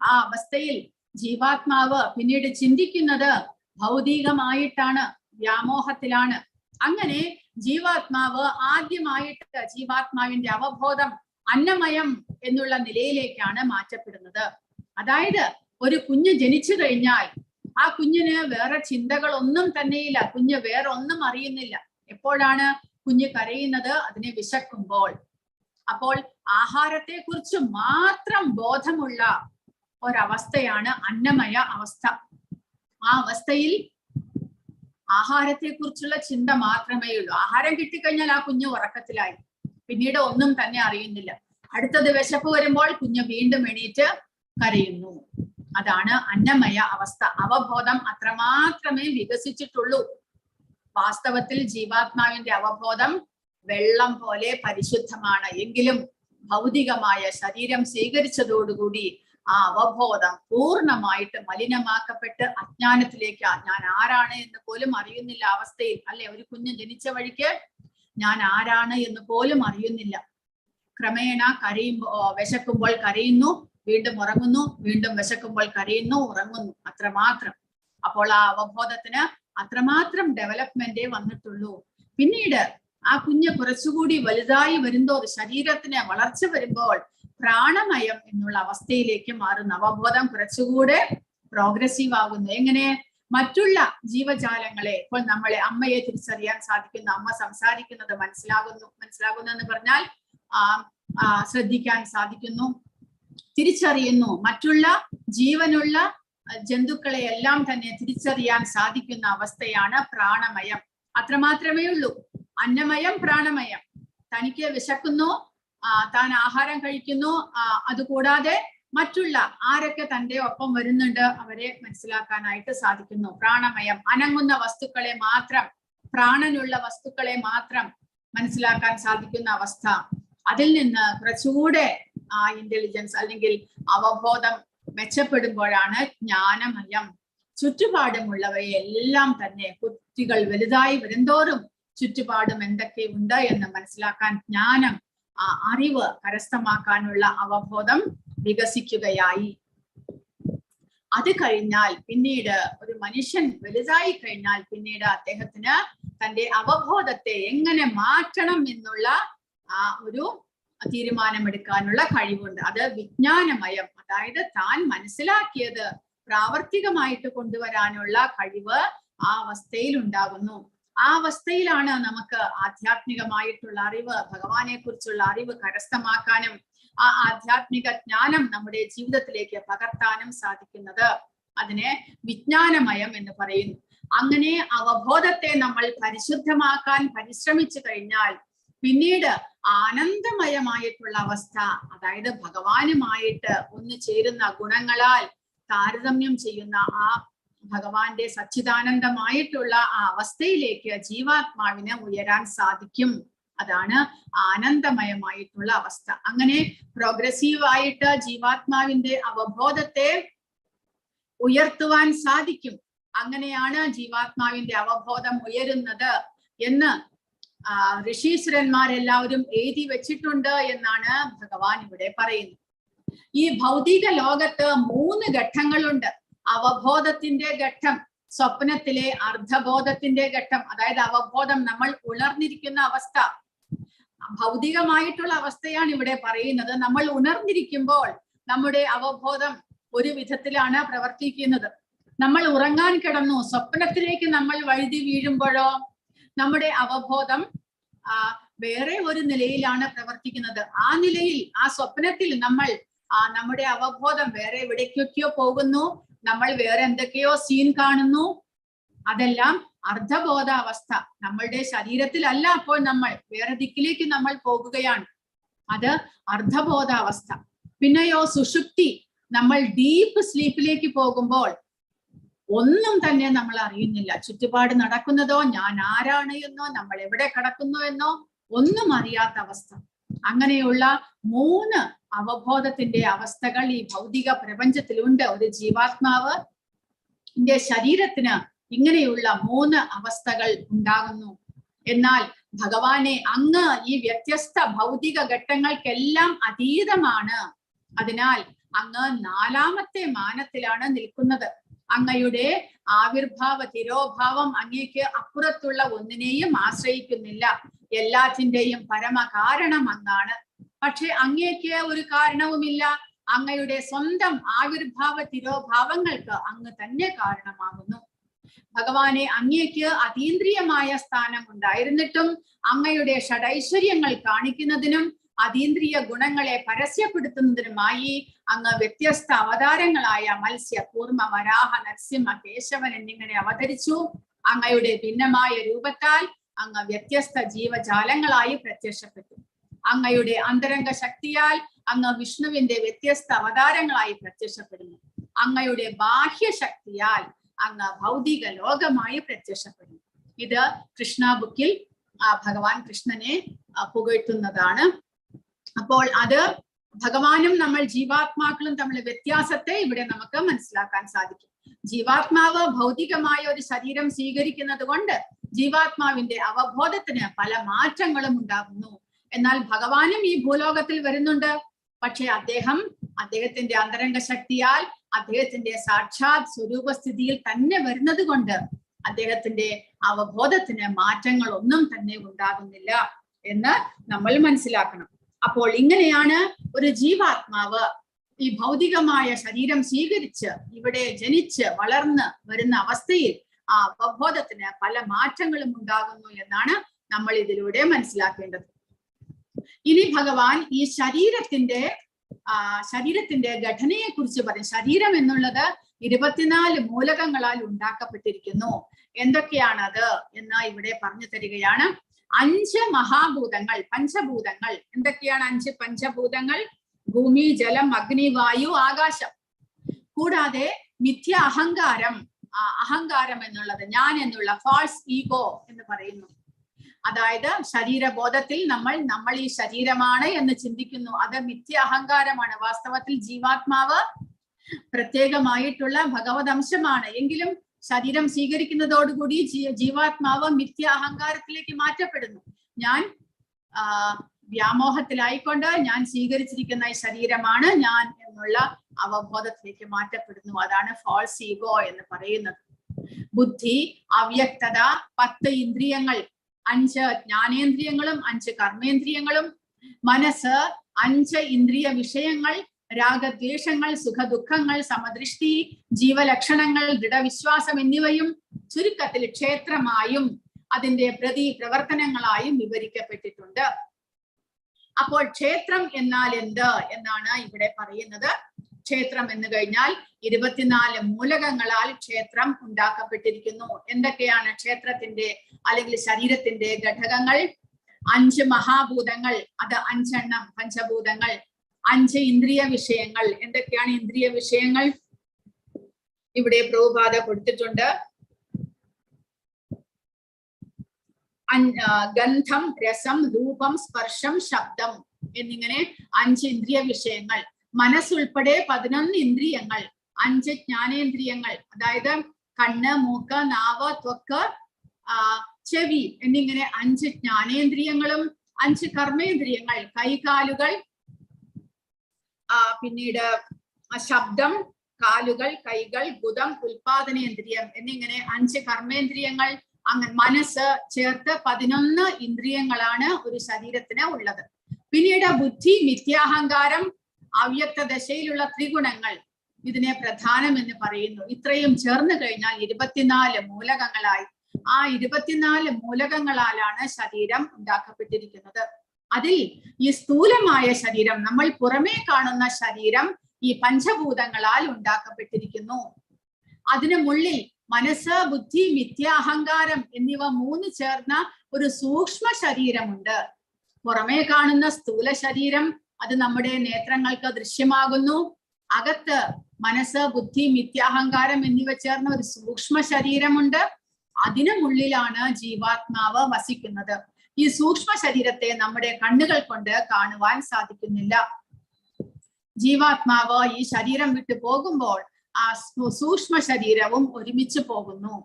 ആ അവസ്ഥയിൽ ജീവാത്മാവ് പിന്നീട് ചിന്തിക്കുന്നത് ഭൗതികമായിട്ടാണ്, വ്യാമോഹത്തിലാണ്. അങ്ങനെ ജീവാത്മാവ് ആദ്യമായിട്ട് ജീവാത്മാവിന്റെ അവബോധം അന്നമയം എന്നുള്ള നിലയിലേക്കാണ് മാറ്റപ്പെടുന്നത്. അതായത് ഒരു കുഞ്ഞ് ജനിച്ചു കഴിഞ്ഞാൽ ആ കുഞ്ഞിന് വേറെ ചിന്തകളൊന്നും തന്നെയില്ല, കുഞ്ഞ് വേറെ ഒന്നും അറിയുന്നില്ല. എപ്പോഴാണ് കുഞ്ഞ് കരയുന്നത്? അതിനെ വിശക്കുമ്പോൾ. അപ്പോൾ ആഹാരത്തെ കുറിച്ച് മാത്രം ബോധമുള്ള ഒരവസ്ഥയാണ് അന്നമയ അവസ്ഥ. ആ അവസ്ഥയിൽ ആഹാരത്തെ കുറിച്ചുള്ള ചിന്ത മാത്രമേ ഉള്ളൂ. ആഹാരം കിട്ടിക്കഴിഞ്ഞാൽ ആ കുഞ്ഞ് ഉറക്കത്തിലായി, പിന്നീട് ഒന്നും തന്നെ അറിയുന്നില്ല. അടുത്തത് വിശപ്പ് വരുമ്പോൾ കുഞ്ഞ് വീണ്ടും എണീറ്റ് കരയുന്നു. അതാണ് അന്നമയ അവസ്ഥ. അവബോധം അത്രമാത്രമേ വികസിച്ചിട്ടുള്ളൂ. വാസ്തവത്തിൽ ജീവാത്മാവിന്റെ അവബോധം വെള്ളം പോലെ പരിശുദ്ധമാണ്. എങ്കിലും ഭൗതികമായ ശരീരം സ്വീകരിച്ചതോടുകൂടി ആ അവബോധം പൂർണ്ണമായിട്ട് മലിനമാക്കപ്പെട്ട് അജ്ഞാനത്തിലേക്ക്, ഞാൻ ആരാണ് എന്ന് പോലും അറിയുന്നില്ല അവസ്ഥയിൽ, അല്ലെ? ഒരു കുഞ്ഞ് ജനിച്ച വഴിക്ക് ഞാൻ ആരാണ് എന്ന് പോലും അറിയുന്നില്ല. ക്രമേണ വിശക്കുമ്പോൾ കരയുന്നു, വീണ്ടും ഉറങ്ങുന്നു, വീണ്ടും വിശക്കുമ്പോൾ കരയുന്നു, ഉറങ്ങുന്നു, അത്രമാത്രം. അപ്പോൾ ആ അവബോധത്തിന് അത്രമാത്രം ഡെവലപ്മെന്റേ വന്നിട്ടുള്ളൂ. പിന്നീട് ആ കുഞ്ഞ് കുറച്ചുകൂടി വലുതായി വരുമ്പോൾ, ശരീരത്തിന് വളർച്ച വരുമ്പോൾ പ്രാണമയം എന്നുള്ള അവസ്ഥയിലേക്ക് മാറുന്ന അവബോധം കുറച്ചുകൂടെ പ്രോഗ്രസീവ് ആകുന്നു. എങ്ങനെ? മറ്റുള്ള ജീവജാലങ്ങളെ, ഇപ്പോൾ നമ്മളെ അമ്മയെ തിരിച്ചറിയാൻ സാധിക്കുന്നു, അമ്മ സംസാരിക്കുന്നത് മനസ്സിലാകുന്നു എന്ന് പറഞ്ഞാൽ ശ്രദ്ധിക്കാൻ സാധിക്കുന്നു, തിരിച്ചറിയുന്നു. മറ്റുള്ള ജീവനുള്ള ജന്തുക്കളെ എല്ലാം തന്നെ തിരിച്ചറിയാൻ സാധിക്കുന്ന അവസ്ഥയാണ് പ്രാണമയം. അത്രമാത്രമേ ഉള്ളൂ. അന്നമയം, പ്രാണമയം. തനിക്ക് വിശക്കുന്നു, താൻ ആഹാരം കഴിക്കുന്നു, അതുകൂടാതെ മറ്റുള്ള ആരൊക്കെ തന്റെ ഒപ്പം വരുന്നുണ്ട് അവരെ മനസ്സിലാക്കാനായിട്ട് സാധിക്കുന്നു. പ്രാണമയം. അനങ്ങുന്ന വസ്തുക്കളെ മാത്രം, പ്രാണനുള്ള വസ്തുക്കളെ മാത്രം മനസ്സിലാക്കാൻ സാധിക്കുന്ന അവസ്ഥ. അതിൽ നിന്ന് കുറച്ചുകൂടെ ഇന്റലിജൻസ് അല്ലെങ്കിൽ അവബോധം മെച്ചപ്പെടുമ്പോഴാണ് ജ്ഞാനമയം. ചുറ്റുപാടുമുള്ളവയെല്ലാം തന്നെ കുട്ടികൾ വലുതായി വരുന്തോറും ചുറ്റുപാടും എന്തൊക്കെയുണ്ട് എന്ന് മനസ്സിലാക്കാൻ ജ്ഞാനം, അറിവ് കരസ്ഥമാക്കാനുള്ള അവബോധം വികസിക്കുകയായി. അത് കഴിഞ്ഞാൽ പിന്നീട് ഒരു മനുഷ്യൻ വലുതായി കഴിഞ്ഞാൽ പിന്നീട് അദ്ദേഹത്തിന് തന്റെ അവബോധത്തെ എങ്ങനെ മാറ്റണം എന്നുള്ള ഒരു തീരുമാനമെടുക്കാനുള്ള കഴിവുണ്ട്. അത് വിജ്ഞാനമയം. അതായത് താൻ മനസ്സിലാക്കിയത് പ്രാവർത്തികമായിട്ട് കൊണ്ടുവരാനുള്ള കഴിവ് ആ അവസ്ഥയിൽ ഉണ്ടാകുന്നു. ആ അവസ്ഥയിലാണ് നമുക്ക് ആധ്യാത്മികമായിട്ടുള്ള അറിവ്, ഭഗവാനെ കുറിച്ചുള്ള അറിവ് കരസ്ഥമാക്കാനും ആ ആധ്യാത്മിക ജ്ഞാനം നമ്മുടെ ജീവിതത്തിലേക്ക് പകർത്താനും സാധിക്കുന്നത്. അതിനെ വിജ്ഞാനമയം എന്ന് പറയുന്നു. അങ്ങനെ അവബോധത്തെ നമ്മൾ പരിശുദ്ധമാക്കാൻ പരിശ്രമിച്ചു കഴിഞ്ഞാൽ പിന്നീട് ആനന്ദമയമായിട്ടുള്ള അവസ്ഥ, അതായത് ഭഗവാനുമായിട്ട് ഒന്നു ചേരുന്ന ഗുണങ്ങളാൽ താരതമ്യം ചെയ്യുന്ന ആ ഭഗവാന്റെ സച്ചിദാനന്ദമായിട്ടുള്ള ആ അവസ്ഥയിലേക്ക് ജീവാത്മാവിന് ഉയരാൻ സാധിക്കും. അതാണ് ആനന്ദമയമായിട്ടുള്ള അവസ്ഥ. അങ്ങനെ പ്രോഗ്രസീവായിട്ട് ജീവാത്മാവിന്റെ അവബോധത്തെ ഉയർത്തുവാൻ സാധിക്കും. അങ്ങനെയാണ് ജീവാത്മാവിന്റെ അവബോധം ഉയരുന്നത് എന്ന് ഋഷീശ്വരന്മാരെല്ലാവരും എഴുതി വെച്ചിട്ടുണ്ട് എന്നാണ് ഭഗവാൻ ഇവിടെ പറയുന്നത്. ഈ ഭൗതിക ലോകത്ത് 3 ഘട്ടങ്ങളുണ്ട്. അവബോധത്തിന്റെ ഘട്ടം, സ്വപ്നത്തിലെ അർദ്ധബോധത്തിന്റെ ഘട്ടം, അതായത് അവബോധം നമ്മൾ ഉണർന്നിരിക്കുന്ന അവസ്ഥ. ഭൗതികമായിട്ടുള്ള അവസ്ഥയാണ് ഇവിടെ പറയുന്നത്. നമ്മൾ ഉണർന്നിരിക്കുമ്പോൾ നമ്മുടെ അവബോധം ഒരു വിധത്തിലാണ് പ്രവർത്തിക്കുന്നത്. നമ്മൾ ഉറങ്ങാൻ കിടന്നു, സ്വപ്നത്തിലേക്ക് നമ്മൾ വഴുതി വീഴുമ്പോഴോ നമ്മുടെ അവബോധം വേറെ ഒരു നിലയിലാണ് പ്രവർത്തിക്കുന്നത്. ആ നിലയിൽ, ആ സ്വപ്നത്തിൽ നമ്മൾ നമ്മുടെ അവബോധം വേറെ എവിടേക്കൊക്കെയോ പോകുന്നു, നമ്മൾ വേറെ എന്തൊക്കെയോ സീൻ കാണുന്നു. അതെല്ലാം അർദ്ധബോധാവസ്ഥ. നമ്മളുടെ ശരീരത്തിലല്ല അപ്പോൾ നമ്മൾ വേറെ ദിക്കിലേക്ക് നമ്മൾ പോകുകയാണ്. അത് അർദ്ധബോധാവസ്ഥ. പിന്നെയോ സുഷുപ്തി, നമ്മൾ ഡീപ്പ് സ്ലീപ്പിലേക്ക് പോകുമ്പോൾ ഒന്നും തന്നെ നമ്മൾ അറിയുന്നില്ല. ചുറ്റുപാട് നടക്കുന്നതോ, ഞാൻ ആരാണ് എന്നോ, നമ്മൾ എവിടെ കിടക്കുന്നു എന്നോ ഒന്നും അറിയാത്ത അവസ്ഥ. അങ്ങനെയുള്ള 3 അവബോധത്തിന്റെ അവസ്ഥകൾ ഈ ഭൗതിക പ്രപഞ്ചത്തിലുണ്ട്. ഒരു ജീവാത്മാവ് ശരീരത്തിന് ഇങ്ങനെയുള്ള 3 അവസ്ഥകൾ ഉണ്ടാകുന്നു. എന്നാൽ ഭഗവാനെ അങ്ങ് ഈ വ്യത്യസ്ത ഭൗതിക ഘട്ടങ്ങൾക്കെല്ലാം അതീതമാണ്. അതിനാൽ അങ്ങ് 4ാമത്തെ മാനത്തിലാണ് നിൽക്കുന്നത്. അങ്ങയുടെ ആവിർഭാവ തിരോഭാവം അങ്ങേക്ക് അപ്പുറത്തുള്ള ഒന്നിനെയും ആശ്രയിക്കുന്നില്ല. എല്ലാത്തിന്റെയും പരമകാരണം അങ്ങാണ്. പക്ഷെ അങ്ങേക്ക് ഒരു കാരണവുമില്ല. അങ്ങയുടെ സ്വന്തം ആവിർഭാവ തിരോഭാവങ്ങൾക്ക് അങ്ങ് തന്നെ കാരണമാകുന്നു. ഭഗവാനെ, അങ്ങേക്ക് അതീന്ദ്രിയമായ സ്ഥാനം ഉണ്ടായിരുന്നിട്ടും അങ്ങയുടെ ഷഡൈശ്വര്യങ്ങൾ കാണിക്കുന്നതിനും അതീന്ദ്രിയ ഗുണങ്ങളെ പരസ്യപ്പെടുത്തുന്നതിനുമായി അങ്ങ് വ്യത്യസ്ത അവതാരങ്ങളായ മത്സ്യ, കൂർമ്മ, വരാഹ, നരസിംഹ, കേശവൻ എന്നിങ്ങനെ അവതരിച്ചു. അങ്ങയുടെ ഭിന്നമായ രൂപത്താൽ അങ്ങ് വ്യത്യസ്ത ജീവജാലങ്ങളായി പ്രത്യക്ഷപ്പെട്ടു. അങ്ങയുടെ അന്തരംഗ ശക്തിയാൽ അങ്ങ് വിഷ്ണുവിന്റെ വ്യത്യസ്ത അവതാരങ്ങളായി പ്രത്യക്ഷപ്പെടുന്നു. അങ്ങയുടെ ബാഹ്യ ശക്തിയാൽ അങ്ങ് ഭൗതിക ലോകമായി പ്രത്യക്ഷപ്പെടുന്നു. ഇത് കൃഷ്ണ ബുക്കിൽ ഭഗവാൻ കൃഷ്ണനെ പുകഴ്ത്തുന്നതാണ്. അപ്പോൾ അത് ഭഗവാനും നമ്മൾ ജീവാത്മാക്കളും തമ്മിലെ വ്യത്യാസത്തെ ഇവിടെ നമുക്ക് മനസ്സിലാക്കാൻ സാധിക്കും. ജീവാത്മാവ് ഭൗതികമായ ഒരു ശരീരം സ്വീകരിക്കുന്നത് കൊണ്ട് ജീവാത്മാവിന്റെ അവബോധത്തിന് പല മാറ്റങ്ങളും ഉണ്ടാകുന്നു. എന്നാൽ ഭഗവാനും ഈ ഭൂലോകത്തിൽ വരുന്നുണ്ട്. പക്ഷെ അദ്ദേഹത്തിന്റെ അന്തരംഗ ശക്തിയാൽ അദ്ദേഹത്തിന്റെ സാക്ഷാത് സ്വരൂപസ്ഥിതിയിൽ തന്നെ വരുന്നത് കൊണ്ട് അദ്ദേഹത്തിന്റെ അവബോധത്തിന് മാറ്റങ്ങൾ ഒന്നും തന്നെ ഉണ്ടാകുന്നില്ല എന്ന് നമ്മൾ മനസ്സിലാക്കണം. അപ്പോൾ ഇങ്ങനെയാണ് ഒരു ജീവാത്മാവ് ഈ ഭൗതികമായ ശരീരം സ്വീകരിച്ച് ഇവിടെ ജനിച്ച് വളർന്ന് വരുന്ന അവസ്ഥയിൽ ആ അവബോധത്തിന് പല മാറ്റങ്ങളും ഉണ്ടാകുന്നു എന്നാണ് നമ്മൾ ഇതിലൂടെ മനസ്സിലാക്കേണ്ടത്. ഇനി ഭഗവാൻ ഈ ശരീരത്തിന്റെ ഘടനയെ കുറിച്ച് പറയും. ശരീരം എന്നുള്ളത് 24 മൂലകങ്ങളാൽ ഉണ്ടാക്കപ്പെട്ടിരിക്കുന്നു. എന്തൊക്കെയാണത് എന്ന് ഇവിടെ പറഞ്ഞു തരികയാണ്. 5 മഹാഭൂതങ്ങൾ, പഞ്ചഭൂതങ്ങൾ. എന്തൊക്കെയാണ് 5 പഞ്ചഭൂതങ്ങൾ? ഭൂമി, ജലം, അഗ്നി, വായു, ആകാശം. കൂടാതെ മിഥ്യ അഹങ്കാരം എന്നുള്ളത്, ഞാൻ എന്നുള്ള ഫാൾസ് ഈഗോ എന്ന് പറയുന്നു. അതായത് ശരീരബോധത്തിൽ നമ്മൾ ഈ ശരീരമാണ് എന്ന് ചിന്തിക്കുന്നു. അത് മിഥ്യ അഹങ്കാരമാണ്. വാസ്തവത്തിൽ ജീവാത്മാവ് പ്രത്യേകമായിട്ടുള്ള ഭഗവത് അംശമാണ്. എങ്കിലും ശരീരം സ്വീകരിക്കുന്നതോടുകൂടി ജീവാത്മാവ് മിഥ്യ അഹങ്കാരത്തിലേക്ക് മാറ്റപ്പെടുന്നു. ഞാൻ വ്യാമോഹത്തിലായിക്കൊണ്ട് ഞാൻ സ്വീകരിച്ചിരിക്കുന്ന ഈ ശരീരമാണ് ഞാൻ എന്നുള്ള അവബോധത്തിലേക്ക് മാറ്റപ്പെടുന്നു. അതാണ് ഫാൾസ് ഈഗോ എന്ന് പറയുന്നത്. ബുദ്ധി, അവ്യക്തത, 10 ഇന്ദ്രിയങ്ങൾ, 5 ജ്ഞാനേന്ദ്രിയങ്ങളും 5 കർമ്മേന്ദ്രിയങ്ങളും, മനസ്സ്, 5 ഇന്ദ്രിയ വിഷയങ്ങൾ, രാഗദ്വേഷങ്ങൾ, സുഖദുഃഖങ്ങൾ, സമദൃഷ്ടി, ജീവലക്ഷണങ്ങൾ, ദൃഢവിശ്വാസം എന്നിവയും ചുരുക്കത്തിൽ ക്ഷേത്രമായും അതിന്റെ പ്രവർത്തനങ്ങളായും വിവരിക്കപ്പെട്ടിട്ടുണ്ട്. അപ്പോൾ ക്ഷേത്രം എന്നാൽ എന്ത് എന്നാണ് ഇവിടെ പറയുന്നത്. ക്ഷേത്രം എന്ന് കഴിഞ്ഞാൽ 24 മൂലകങ്ങളാൽ ക്ഷേത്രം ഉണ്ടാക്കപ്പെട്ടിരിക്കുന്നു. എന്തൊക്കെയാണ് ക്ഷേത്രത്തിന്റെ അല്ലെങ്കിൽ ശരീരത്തിന്റെ ഘടകങ്ങൾ? 5 മഹാഭൂതങ്ങൾ, അത് 5 എണ്ണം പഞ്ചഭൂതങ്ങൾ. 5 ഇന്ദ്രിയ വിഷയങ്ങൾ. എന്തൊക്കെയാണ് ഇന്ദ്രിയ വിഷയങ്ങൾ? ഇവിടെ പ്രഭുപാദ കൊടുത്തിട്ടുണ്ട്. ഗന്ധം, രസം, രൂപം, സ്പർശം, ശബ്ദം എന്നിങ്ങനെ 5 ഇന്ദ്രിയ വിഷയങ്ങൾ. മനസ്സുൾപ്പെടെ 11 ഇന്ദ്രിയങ്ങൾ, 5 ജ്ഞാനേന്ദ്രിയങ്ങൾ, അതായത് കണ്ണ്, മൂക്ക്, നാവ്, ത്വക്ക്, ചെവി എന്നിങ്ങനെ 5 ജ്ഞാനേന്ദ്രിയങ്ങളും 5 കർമ്മേന്ദ്രിയങ്ങൾ, കൈകാലുകൾ, പിന്നീട് ശബ്ദം, കാലുകൾ, കൈകൾ, ഗുദം, ഉൽപാദനേന്ദ്രിയം എന്നിങ്ങനെ 5 കർമ്മേന്ദ്രിയങ്ങൾ. അങ്ങനെ മനസ്സ് ചേർത്ത് 11 ഇന്ദ്രിയങ്ങളാണ് ഒരു ശരീരത്തിന് ഉള്ളത്. പിന്നീട് ബുദ്ധി, മിഥ്യാഹങ്കാരം, അവ്യക്ത ദശയിലുള്ള ത്രിഗുണങ്ങൾ, ഇതിനെ പ്രധാനം എന്ന് പറയുന്നു. ഇത്രയും ചേർന്ന് കഴിഞ്ഞാൽ 24 മൂലകങ്ങളായി. ആ 24 മൂലകങ്ങളാലാണ് ശരീരം ഉണ്ടാക്കപ്പെട്ടിരിക്കുന്നത്. അതിൽ ഈ സ്ഥൂലമായ ശരീരം, നമ്മൾ പുറമേ കാണുന്ന ശരീരം ഈ പഞ്ചഭൂതങ്ങളാൽ ഉണ്ടാക്കപ്പെട്ടിരിക്കുന്നു. അതിനു മുള്ളിൽ മനസ്സ്, ബുദ്ധി, മിഥ്യാഹങ്കാരം എന്നിവ 3 ചേർന്ന ഒരു സൂക്ഷ്മ ശരീരമുണ്ട്. പുറമേ കാണുന്ന സ്ഥൂല ശരീരം അത് നമ്മുടെ നേത്രങ്ങൾക്ക് ദൃശ്യമാകുന്നു. അകത്ത് മനസ്സ്, ബുദ്ധി, മിഥ്യാഹങ്കാരം എന്നിവ ചേർന്ന ഒരു സൂക്ഷ്മ ശരീരമുണ്ട്. അതിനുള്ളിലാണ് ജീവാത്മാവ് വസിക്കുന്നത്. ഈ സൂക്ഷ്മ ശരീരത്തെ നമ്മുടെ കണ്ണുകൾ കൊണ്ട് കാണുവാൻ സാധിക്കുന്നില്ല. ജീവാത്മാവ് ഈ ശരീരം വിട്ടു പോകുമ്പോൾ ആ സൂക്ഷ്മ ശരീരവും ഒരുമിച്ച് പോകുന്നു.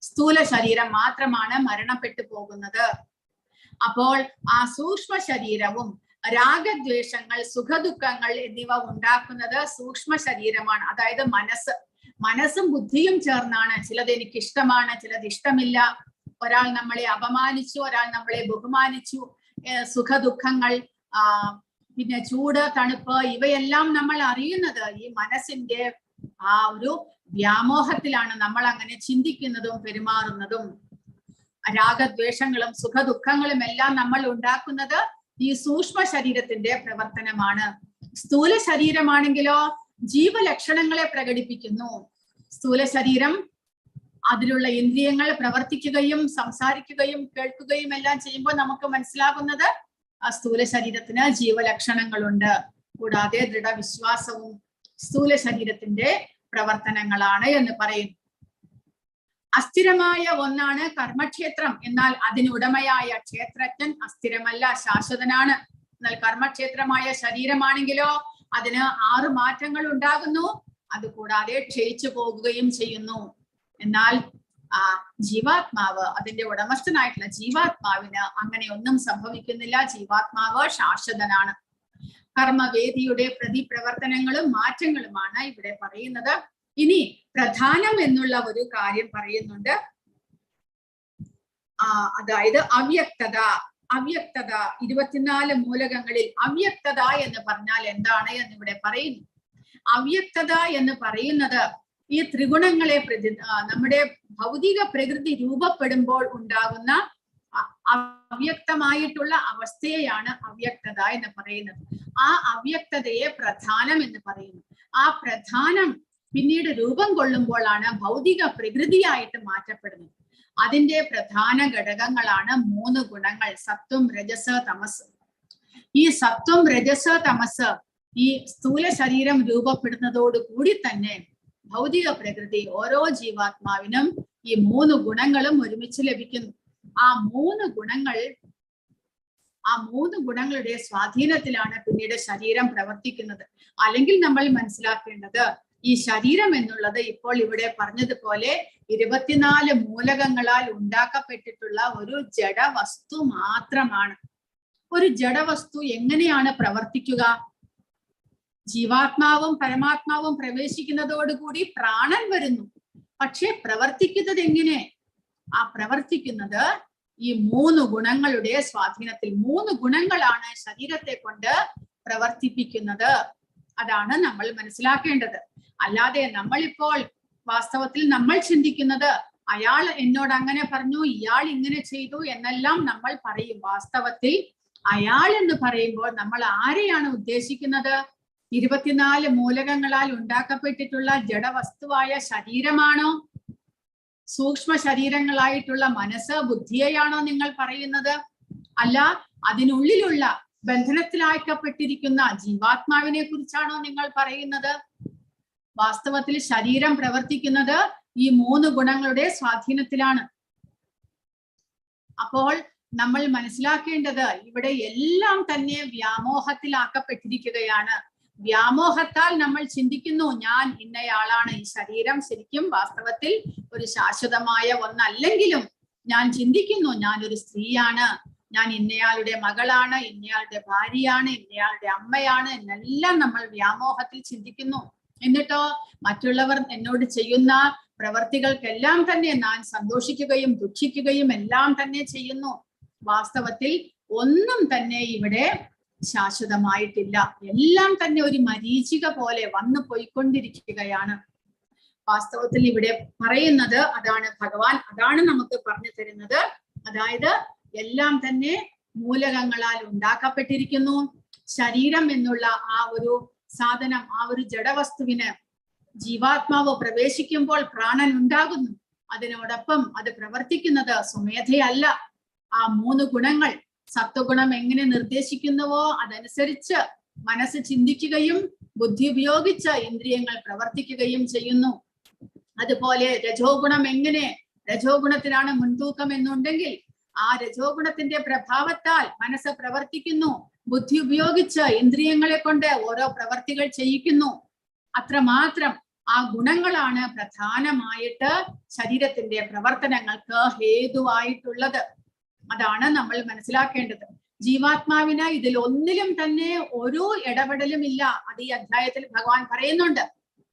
സ്ഥൂല ശരീരം മാത്രമാണ് മരണപ്പെട്ടു പോകുന്നത്. അപ്പോൾ ആ സൂക്ഷ്മ ശരീരവും രാഗദ്വേഷങ്ങൾ, സുഖദുഃഖങ്ങൾ എന്നിവ ഉണ്ടാക്കുന്നത് സൂക്ഷ്മ ശരീരമാണ്. അതായത് മനസ്സും ബുദ്ധിയും ചേർന്നാണ്. ചിലത് എനിക്ക് ഇഷ്ടമാണ്, ചിലത് ഇഷ്ടമില്ല. ഒരാൾ നമ്മളെ അപമാനിച്ചു, ഒരാൾ നമ്മളെ ബഹുമാനിച്ചു. സുഖദുഃഖങ്ങൾ, പിന്നെ ചൂട്, തണുപ്പ്, ഇവയെല്ലാം നമ്മൾ അറിയുന്നത് ഈ മനസ്സിന്റെ ആ ഒരു വ്യാമോഹത്തിലാണ്. നമ്മൾ അങ്ങനെ ചിന്തിക്കുന്നതും പെരുമാറുന്നതും. രാഗദ്വേഷങ്ങളും സുഖദുഃഖങ്ങളും എല്ലാം നമ്മൾ ഉണ്ടാക്കുന്നത് ഈ സൂക്ഷ്മ ശരീരത്തിന്റെ പ്രവർത്തനമാണ്. സ്ഥൂല ശരീരമാണെങ്കിലോ ജീവലക്ഷണങ്ങളെ പ്രകടിപ്പിക്കുന്നു. സ്ഥൂല ശരീരം അതിലുള്ള ഇന്ദ്രിയങ്ങൾ പ്രവർത്തിക്കുകയും സംസാരിക്കുകയും കേൾക്കുകയും എല്ലാം ചെയ്യുമ്പോൾ നമുക്ക് മനസ്സിലാകുന്നത് ആ സ്ഥൂല ശരീരത്തിന് ജീവലക്ഷണങ്ങളുണ്ട്. കൂടാതെ ദൃഢവിശ്വാസവും സ്ഥൂല ശരീരത്തിന്റെ പ്രവർത്തനങ്ങളാണ് എന്ന് പറയുന്നു. അസ്ഥിരമായ ഒന്നാണ് കർമ്മക്ഷേത്രം. എന്നാൽ അതിനുടമയായ ക്ഷേത്രജ്ഞൻ അസ്ഥിരമല്ല, ശാശ്വതനാണ്. എന്നാൽ കർമ്മക്ഷേത്രമായ ശരീരമാണെങ്കിലോ അതിന് 6 മാറ്റങ്ങൾ ഉണ്ടാകുന്നു. അതുകൂടാതെ ക്ഷയിച്ചു പോകുകയും ചെയ്യുന്നു. എന്നാൽ ജീവാത്മാവ്, അതിന്റെ ഉടമസ്ഥനായിട്ടുള്ള ജീവാത്മാവിന് അങ്ങനെ ഒന്നും സംഭവിക്കുന്നില്ല. ജീവാത്മാവ് ശാശ്വതനാണ്. കർമ്മവേദിയുടെ പ്രതിപ്രവർത്തനങ്ങളും മാറ്റങ്ങളുമാണ് ഇവിടെ പറയുന്നത്. ഇനി പ്രധാനം എന്നുള്ള ഒരു കാര്യം പറയുന്നുണ്ട്. അതായത് അവ്യക്തത. 24 മൂലകങ്ങളിൽ അവ്യക്തത എന്ന് പറഞ്ഞാൽ എന്താണ് എന്ന് ഇവിടെ പറയുന്നു. അവ്യക്തത എന്ന് പറയുന്നത് ഈ ത്രിഗുണങ്ങളെ നമ്മുടെ ഭൗതിക പ്രകൃതി രൂപപ്പെടുമ്പോൾ ഉണ്ടാകുന്ന അവ്യക്തമായിട്ടുള്ള അവസ്ഥയെയാണ് അവ്യക്തത എന്ന് പറയുന്നത്. ആ അവ്യക്തതയെ പ്രധാനം എന്ന് പറയുന്നു. ആ പ്രധാനം പിന്നീട് രൂപം കൊള്ളുമ്പോഴാണ് ഭൗതിക പ്രകൃതിയായിട്ട് മാറ്റപ്പെടുന്നത്. അതിന്റെ പ്രധാന ഘടകങ്ങളാണ് 3 ഗുണങ്ങൾ: സത്വം, രജസ്, തമസ്. ഈ സത്വം, രജസ്, തമസ് ഈ സ്ഥൂല ശരീരം രൂപപ്പെടുന്നതോട് കൂടി തന്നെ ഭൗതിക പ്രകൃതി ഓരോ ജീവാത്മാവിനും ഈ 3 ഗുണങ്ങളും ഒരുമിച്ച് ലഭിക്കുന്നു. ആ 3 ഗുണങ്ങളുടെ സ്വാധീനത്തിലാണ് പിന്നീട് ശരീരം പ്രവർത്തിക്കുന്നത്. അല്ലെങ്കിൽ നമ്മൾ മനസ്സിലാക്കേണ്ടത് ഈ ശരീരം എന്നുള്ളത് ഇപ്പോൾ ഇവിടെ പറഞ്ഞതുപോലെ 24 മൂലകങ്ങളാൽ ഉണ്ടാക്കപ്പെട്ടിട്ടുള്ള ഒരു ജഡവസ്തു മാത്രമാണ്. ഒരു ജഡവസ്തു എങ്ങനെയാണ് പ്രവർത്തിക്കുക? ജീവാത്മാവും പരമാത്മാവും പ്രവേശിക്കുന്നതോടുകൂടി പ്രാണൻ വരുന്നു. പക്ഷെ പ്രവർത്തിക്കുന്നത് എങ്ങനെ? ആ പ്രവർത്തിക്കുന്നത് ഈ 3 ഗുണങ്ങളുടെ സ്വാധീനത്തിൽ. 3 ഗുണങ്ങളാണ് ശരീരത്തെ കൊണ്ട് പ്രവർത്തിപ്പിക്കുന്നത്. അതാണ് നമ്മൾ മനസ്സിലാക്കേണ്ടത്. അല്ലാതെ നമ്മളിപ്പോൾ വാസ്തവത്തിൽ നമ്മൾ ചിന്തിക്കുന്നത് അയാൾ എന്നോട് അങ്ങനെ പറഞ്ഞു, ഇയാൾ ഇങ്ങനെ ചെയ്തു എന്നെല്ലാം നമ്മൾ പറയും. വാസ്തവത്തിൽ അയാൾ എന്ന് പറയുമ്പോൾ നമ്മൾ ആരെയാണ് ഉദ്ദേശിക്കുന്നത്? 24 മൂലകങ്ങളാൽ ഉണ്ടാക്കപ്പെട്ടിട്ടുള്ള ജഡവസ്തുവായ ശരീരമാണോ? സൂക്ഷ്മ ശരീരങ്ങളായിട്ടുള്ള മനസ്സ്, ബുദ്ധിയെയാണോ നിങ്ങൾ പറയുന്നത്? അല്ല, അതിനുള്ളിലുള്ള ബന്ധനത്തിലാക്കപ്പെട്ടിരിക്കുന്ന ജീവാത്മാവിനെ കുറിച്ചാണോ നിങ്ങൾ പറയുന്നത്? വാസ്തവത്തിൽ ശരീരം പ്രവർത്തിക്കുന്നത് ഈ 3 ഗുണങ്ങളുടെ സ്വാധീനത്തിലാണ്. അപ്പോൾ നമ്മൾ മനസ്സിലാക്കേണ്ടത് ഇവിടെ എല്ലാം തന്നെ വ്യാമോഹത്തിലാക്കപ്പെട്ടിരിക്കുകയാണ്. വ്യാമോഹത്താൽ നമ്മൾ ചിന്തിക്കുന്നു ഞാൻ ഇന്നയാളാണ്. ഈ ശരീരം ശരിക്കും വാസ്തവത്തിൽ ഒരു ശാശ്വതമായ ഒന്നല്ലെങ്കിലും ഞാൻ ചിന്തിക്കുന്നു ഞാൻ ഒരു സ്ത്രീയാണ്, ഞാൻ ഇന്നയാളുടെ മകളാണ്, ഇന്നയാളുടെ ഭാര്യയാണ്, ഇന്നയാളുടെ അമ്മയാണ് എന്നെല്ലാം നമ്മൾ വ്യാമോഹത്തിൽ ചിന്തിക്കുന്നു. എന്നിട്ടോ മറ്റുള്ളവർ എന്നോട് ചെയ്യുന്ന പ്രവർത്തികൾക്കെല്ലാം തന്നെ ഞാൻ സന്തോഷിക്കുകയും ദുഃഖിക്കുകയും എല്ലാം തന്നെ ചെയ്യുന്നു. വാസ്തവത്തിൽ ഒന്നും തന്നെ ഇവിടെ ശാശ്വതമായിട്ടില്ല. എല്ലാം തന്നെ ഒരു മരീചിക പോലെ വന്നു പോയിക്കൊണ്ടിരിക്കുകയാണ്. വാസ്തവത്തിൽ ഇവിടെ പറയുന്നത് അതാണ്. ഭഗവാൻ അതാണ് നമുക്ക് പറഞ്ഞു തരുന്നത്. അതായത് എല്ലാം തന്നെ മൂലകങ്ങളാൽ ഉണ്ടാക്കപ്പെട്ടിരിക്കുന്നു. ശരീരം എന്നുള്ള ആ ഒരു സാധനം, ആ ഒരു ജഡവസ്തുവിന് ജീവാത്മാവ് പ്രവേശിക്കുമ്പോൾ പ്രാണൻ ഉണ്ടാകുന്നു. അതിനോടൊപ്പം അത് പ്രവർത്തിക്കുന്നത് സ്വമേധയല്ല. ആ 3 ഗുണങ്ങൾ, സത്വഗുണം എങ്ങനെ നിർദ്ദേശിക്കുന്നുവോ അതനുസരിച്ച് മനസ്സ് ചിന്തിക്കുകയും ബുദ്ധി ഉപയോഗിച്ച് ഇന്ദ്രിയങ്ങൾ പ്രവർത്തിക്കുകയും ചെയ്യുന്നു. അതുപോലെ രജോ ഗുണം എങ്ങനെ, രജോ ഗുണത്തിനാണ് മുൻതൂക്കം എന്നുണ്ടെങ്കിൽ ആ രജോ ഗുണത്തിന്റെ പ്രഭാവത്താൽ മനസ്സ് പ്രവർത്തിക്കുന്നു. ബുദ്ധി ഉപയോഗിച്ച് ഇന്ദ്രിയങ്ങളെ കൊണ്ട് ഓരോ പ്രവർത്തികൾ ചെയ്യിക്കുന്നു. അത്രമാത്രം ആ ഗുണങ്ങളാണ് പ്രധാനമായിട്ട് ശരീരത്തിന്റെ പ്രവർത്തനങ്ങൾക്ക് ഹേതുവായിട്ടുള്ളത്. അതാണ് നമ്മൾ മനസ്സിലാക്കേണ്ടത്. ജീവാത്മാവിന് ഇതിൽ ഒന്നിലും തന്നെ ഒരു ഇടപെടലും ഇല്ല. അത് ഈ അധ്യായത്തിൽ ഭഗവാൻ പറയുന്നുണ്ട്.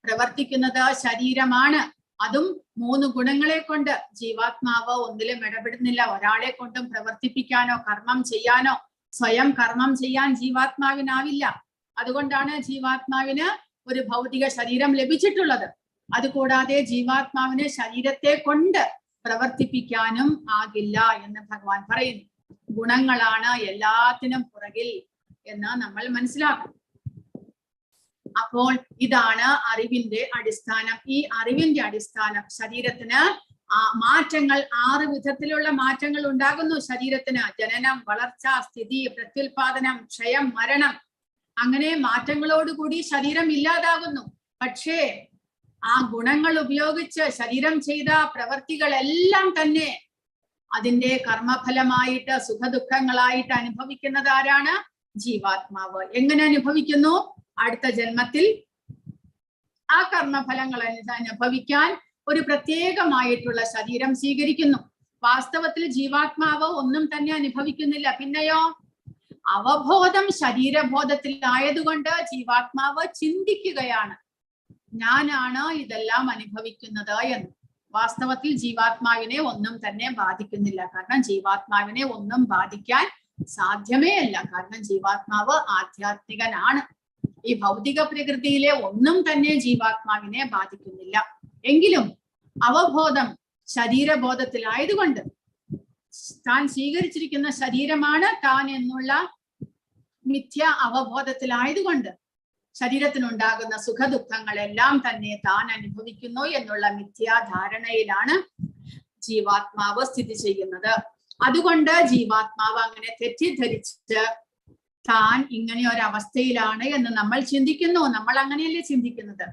പ്രവർത്തിക്കുന്നത് ശരീരമാണ്, അതും 3 ഗുണങ്ങളെ കൊണ്ട്. ജീവാത്മാവ് ഒന്നിലും ഇടപെടുന്നില്ല. ഒരാളെ കൊണ്ടും പ്രവർത്തിപ്പിക്കാനോ കർമ്മം ചെയ്യാനോ സ്വയം കർമ്മം ചെയ്യാൻ ജീവാത്മാവിനാവില്ല. അതുകൊണ്ടാണ് ജീവാത്മാവിന് ഒരു ഭൗതിക ശരീരം ലഭിച്ചിട്ടുള്ളത്. അതുകൂടാതെ ജീവാത്മാവിന് ശരീരത്തെ കൊണ്ട് പ്രവർത്തിപ്പിക്കാനും ആകില്ല എന്ന് ഭഗവാൻ പറയുന്നു. ഗുണങ്ങളാണ് എല്ലാത്തിനും പുറകിൽ എന്ന് നമ്മൾ മനസ്സിലാക്കണം. അപ്പോൾ ഇതാണ് അറിവിന്റെ അടിസ്ഥാനം. ഈ അറിവിന്റെ അടിസ്ഥാനം ശരീരത്തിന് മാറ്റങ്ങൾ 6 വിധത്തിലുള്ള മാറ്റങ്ങൾ ഉണ്ടാകുന്നു. ശരീരത്തിന് ജനനം, വളർച്ച, സ്ഥിതി, പ്രത്യുൽപാദനം, ക്ഷയം, മരണം, അങ്ങനെ മാറ്റങ്ങളോടുകൂടി ശരീരം ഇല്ലാതാകുന്നു. പക്ഷേ ആ ഗുണങ്ങൾ ഉപയോഗിച്ച് ശരീരം ചെയ്ത പ്രവർത്തികളെല്ലാം തന്നെ അതിന്റെ കർമ്മഫലമായിട്ട് സുഖദുഃഖങ്ങളായിട്ട് അനുഭവിക്കുന്നത് ആരാണ്? ജീവാത്മാവ്. എങ്ങനെ അനുഭവിക്കുന്നു? അടുത്ത ജന്മത്തിൽ ആ കർമ്മഫലങ്ങൾ അനുഭവിക്കാൻ ഒരു പ്രത്യേകമായിട്ടുള്ള ശരീരം സ്വീകരിക്കുന്നു. വാസ്തവത്തിൽ ജീവാത്മാവ് ഒന്നും തന്നെ അനുഭവിക്കുന്നില്ല. പിന്നെയോ അവബോധം ശരീരബോധത്തിലായതുകൊണ്ട് ജീവാത്മാവ് ചിന്തിക്കുകയാണ്, ഞാനാണ് ഇതെല്ലാം അനുഭവിക്കുന്നത് എന്ന്. വാസ്തവത്തിൽ ജീവാത്മാവിനെ ഒന്നും തന്നെ ബാധിക്കുന്നില്ല. കാരണം ജീവാത്മാവിനെ ഒന്നും ബാധിക്കാൻ സാധ്യമേ അല്ല. കാരണം ജീവാത്മാവ് ആധ്യാത്മികനാണ്. ഈ ഭൗതിക പ്രകൃതിയിലെ ഒന്നും തന്നെ ജീവാത്മാവിനെ ബാധിക്കുന്നില്ല. എങ്കിലും അവബോധം ശരീരബോധത്തിലായതുകൊണ്ട്, താൻ സ്വീകരിച്ചിരിക്കുന്ന ശരീരമാണ് താൻ എന്നുള്ള മിഥ്യ അവബോധത്തിലായതുകൊണ്ട് ശരീരത്തിനുണ്ടാകുന്ന സുഖദുഃഖങ്ങളെല്ലാം തന്നെ താൻ അനുഭവിക്കുന്നു എന്നുള്ള മിഥ്യാധാരണയിലാണ് ജീവാത്മാവ് സ്ഥിതി ചെയ്യുന്നത്. അതുകൊണ്ട് ജീവാത്മാവ് അങ്ങനെ തെറ്റിദ്ധരിച്ച് താൻ ഇങ്ങനെ ഒരവസ്ഥയിലാണ് എന്ന് നമ്മൾ ചിന്തിക്കുന്നു. നമ്മൾ അങ്ങനെയല്ലേ ചിന്തിക്കുന്നത്?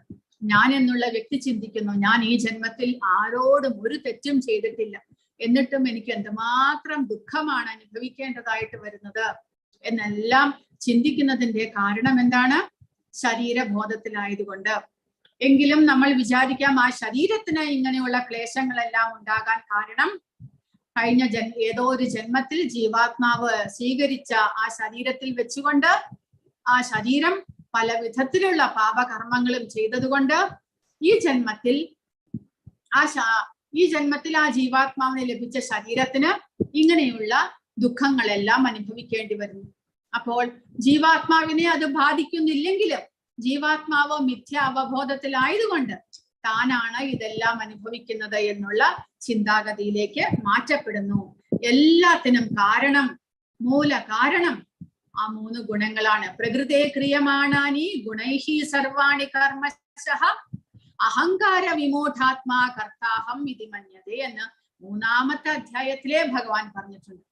ഞാൻ എന്നുള്ള വ്യക്തി ചിന്തിക്കുന്നു, ഞാൻ ഈ ജന്മത്തിൽ ആരോടും ഒരു തെറ്റും ചെയ്തിട്ടില്ല, എന്നിട്ടും എനിക്ക് എന്തുമാത്രം ദുഃഖമാണ് അനുഭവിക്കേണ്ടതായിട്ട് വരുന്നത് എന്നെല്ലാം ചിന്തിക്കുന്നതിന്റെ കാരണം എന്താണ്? ശരീരബോധത്തിലായതുകൊണ്ട്. എങ്കിലും നമ്മൾ വിചാരിക്കാം, ആ ശരീരത്തിന് ഇങ്ങനെയുള്ള ക്ലേശങ്ങളെല്ലാം ഉണ്ടാകാൻ കാരണം കഴിഞ്ഞ ഏതോ ഒരു ജന്മത്തിൽ ജീവാത്മാവ് സ്വീകരിച്ച ആ ശരീരത്തിൽ വെച്ചുകൊണ്ട് ആ ശരീരം പല വിധത്തിലുള്ള പാപകർമ്മങ്ങളും ചെയ്തതുകൊണ്ട് ഈ ജന്മത്തിൽ ആ ജീവാത്മാവിന് ലഭിച്ച ശരീരത്തിന് ഇങ്ങനെയുള്ള ദുഃഖങ്ങളെല്ലാം അനുഭവിക്കേണ്ടി വരുന്നു. അപ്പോൾ ജീവാത്മാവിനെ അത് ബാധിക്കുന്നില്ലെങ്കിലും ജീവാത്മാവ് മിഥ്യ അവബോധത്തിലായതുകൊണ്ട് താനാണ് ഇതെല്ലാം അനുഭവിക്കുന്നത് എന്നുള്ള ചിന്താഗതിയിലേക്ക് മാറ്റപ്പെടുന്നു. എല്ലാത്തിനും കാരണം, മൂല കാരണം ആ 3 ഗുണങ്ങളാണ്. പ്രകൃതേ ക്രിയമാണാനി ഗുണൈഹി സർവാണി കർമ്മശഃ അഹങ്കാര വിമൂഢാത്മാ കർത്താഹം ഇതി മന്യതേ എന്ന് 3-ാമത്തെ അധ്യായത്തിലെ ഭഗവാൻ പറഞ്ഞിട്ടുണ്ട്.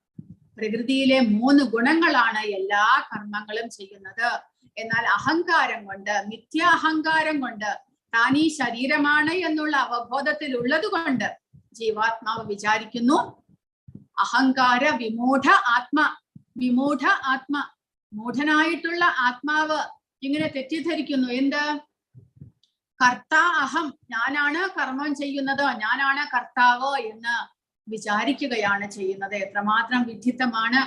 പ്രകൃതിയിലെ 3 ഗുണങ്ങളാണ് എല്ലാ കർമ്മങ്ങളും ചെയ്യുന്നത്. എന്നാൽ അഹങ്കാരം കൊണ്ട്, മിഥ്യാഹങ്കാരം കൊണ്ട്, താൻ ഈ ശരീരമാണ് എന്നുള്ള അവബോധത്തിൽ ഉള്ളത് കൊണ്ട് ജീവാത്മാവ് വിചാരിക്കുന്നു, അഹങ്കാര വിമൂഢ ആത്മ, മൂഢനായിട്ടുള്ള ആത്മാവ് ഇങ്ങനെ തെറ്റിദ്ധരിക്കുന്നു. എന്ത്? കർത്താ അഹം, ഞാനാണ് കർമ്മം ചെയ്യുന്നത്, ഞാനാണ് കർത്താവ് എന്ന് വിചാരിക്കുകയാണ് ചെയ്യുന്നത്. എത്രമാത്രം വിഡ്ഢിത്തമാണ്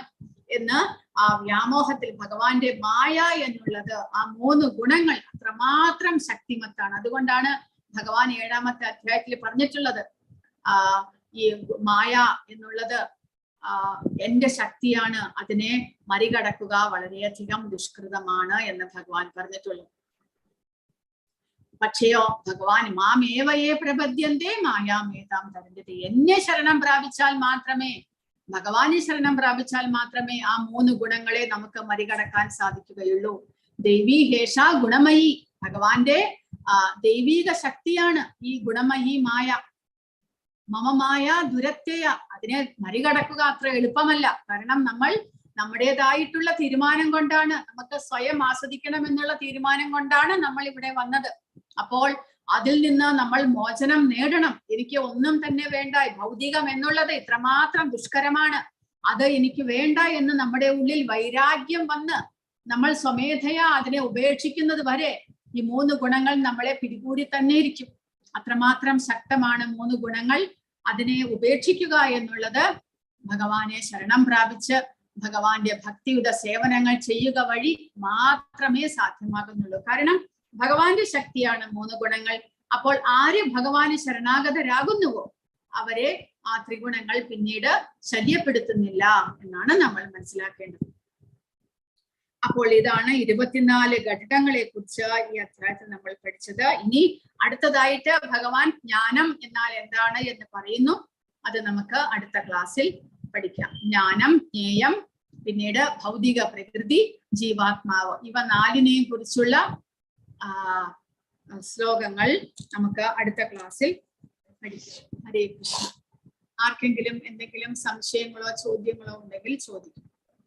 എന്ന് ആ വ്യാമോഹത്തിൽ ഭഗവാന്റെ മായ എന്നുള്ളത്, ആ 3 ഗുണങ്ങൾ അത്രമാത്രം ശക്തിമത്താണ്. അതുകൊണ്ടാണ് ഭഗവാൻ 7-ാമത്തെ അധ്യായത്തിൽ പറഞ്ഞിട്ടുള്ളത്, ഈ മായ എന്നുള്ളത് എന്റെ ശക്തിയാണ്, അതിനെ മറികടക്കുക വളരെയധികം ദുഷ്കൃതമാണ് എന്ന് ഭഗവാൻ പറഞ്ഞിട്ടുള്ളൂ. പക്ഷെയോ ഭഗവാൻ മാമേവയെ പ്രപദ്യന്തേ മായാമേതാം തരന്തി, എന്നെ ശരണം പ്രാപിച്ചാൽ മാത്രമേ, ഭഗവാനെ ശരണം പ്രാപിച്ചാൽ മാത്രമേ ആ 3 ഗുണങ്ങളെ നമുക്ക് മറികടക്കാൻ സാധിക്കുകയുള്ളൂ. ദൈവീ ഹേഷ ഗുണമയി, ഭഗവാന്റെ ദൈവീക ശക്തിയാണ് ഈ ഗുണമയി മായ. മമമായ ദുരത്തെയ, അതിനെ മറികടക്കുക അത്ര എളുപ്പമല്ല. കാരണം നമ്മൾ നമ്മുടേതായിട്ടുള്ള തീരുമാനം കൊണ്ടാണ്, നമുക്ക് സ്വയം ആസ്വദിക്കണം എന്നുള്ള തീരുമാനം കൊണ്ടാണ് നമ്മൾ ഇവിടെ വന്നത്. അപ്പോൾ അതിൽ നിന്ന് നമ്മൾ മോചനം നേടണം. എനിക്ക് ഒന്നും തന്നെ വേണ്ട, ഭൗതികം എന്നുള്ളത് ഇത്രമാത്രം ദുഷ്കരമാണ്, അത് എനിക്ക് വേണ്ട എന്ന് നമ്മുടെ ഉള്ളിൽ വൈരാഗ്യം വന്ന് നമ്മൾ സ്വമേധയാ അതിനെ ഉപേക്ഷിക്കുന്നത് വരെ ഈ 3 ഗുണങ്ങൾ നമ്മളെ പിടികൂടി തന്നെ ഇരിക്കും. അത്രമാത്രം ശക്തമാണ് 3 ഗുണങ്ങൾ. അതിനെ ഉപേക്ഷിക്കുക എന്നുള്ളത് ഭഗവാനെ ശരണം പ്രാപിച്ച് ഭഗവാന്റെ ഭക്തിയുത സേവനങ്ങൾ ചെയ്യുക വഴി മാത്രമേ സാധ്യമാകുന്നുള്ളൂ. കാരണം ഭഗവാന്റെ ശക്തിയാണ് 3 ഗുണങ്ങൾ. അപ്പോൾ ആര് ഭഗവാന് ശരണാഗതരാകുന്നുവോ അവരെ ആ ത്രിഗുണങ്ങൾ പിന്നീട് ശല്യപ്പെടുത്തുന്നില്ല എന്നാണ് നമ്മൾ മനസ്സിലാക്കേണ്ടത്. അപ്പോൾ ഇതാണ് 24 ഘടകങ്ങളെ കുറിച്ച് ഈ അധ്യായത്തിൽ നമ്മൾ പഠിച്ചത്. ഇനി അടുത്തതായിട്ട് ഭഗവാൻ ജ്ഞാനം എന്നാൽ എന്താണ് എന്ന് പറയുന്നു. അത് നമുക്ക് അടുത്ത ക്ലാസ്സിൽ പഠിക്കാം. ജ്ഞാനം, ജ്ഞേയം, പിന്നീട് ഭൗതിക പ്രകൃതി, ജീവാത്മാവ്, ഇവ 4നെയും കുറിച്ചുള്ള ശ്ലോകങ്ങൾ നമുക്ക് അടുത്ത ക്ലാസ്സിൽ പഠിക്കാം. ഹരേ കൃഷ്ണ. ആർക്കെങ്കിലും എന്തെങ്കിലും സംശയങ്ങളോ ചോദ്യങ്ങളോ ഉണ്ടെങ്കിൽ ചോദിക്കും.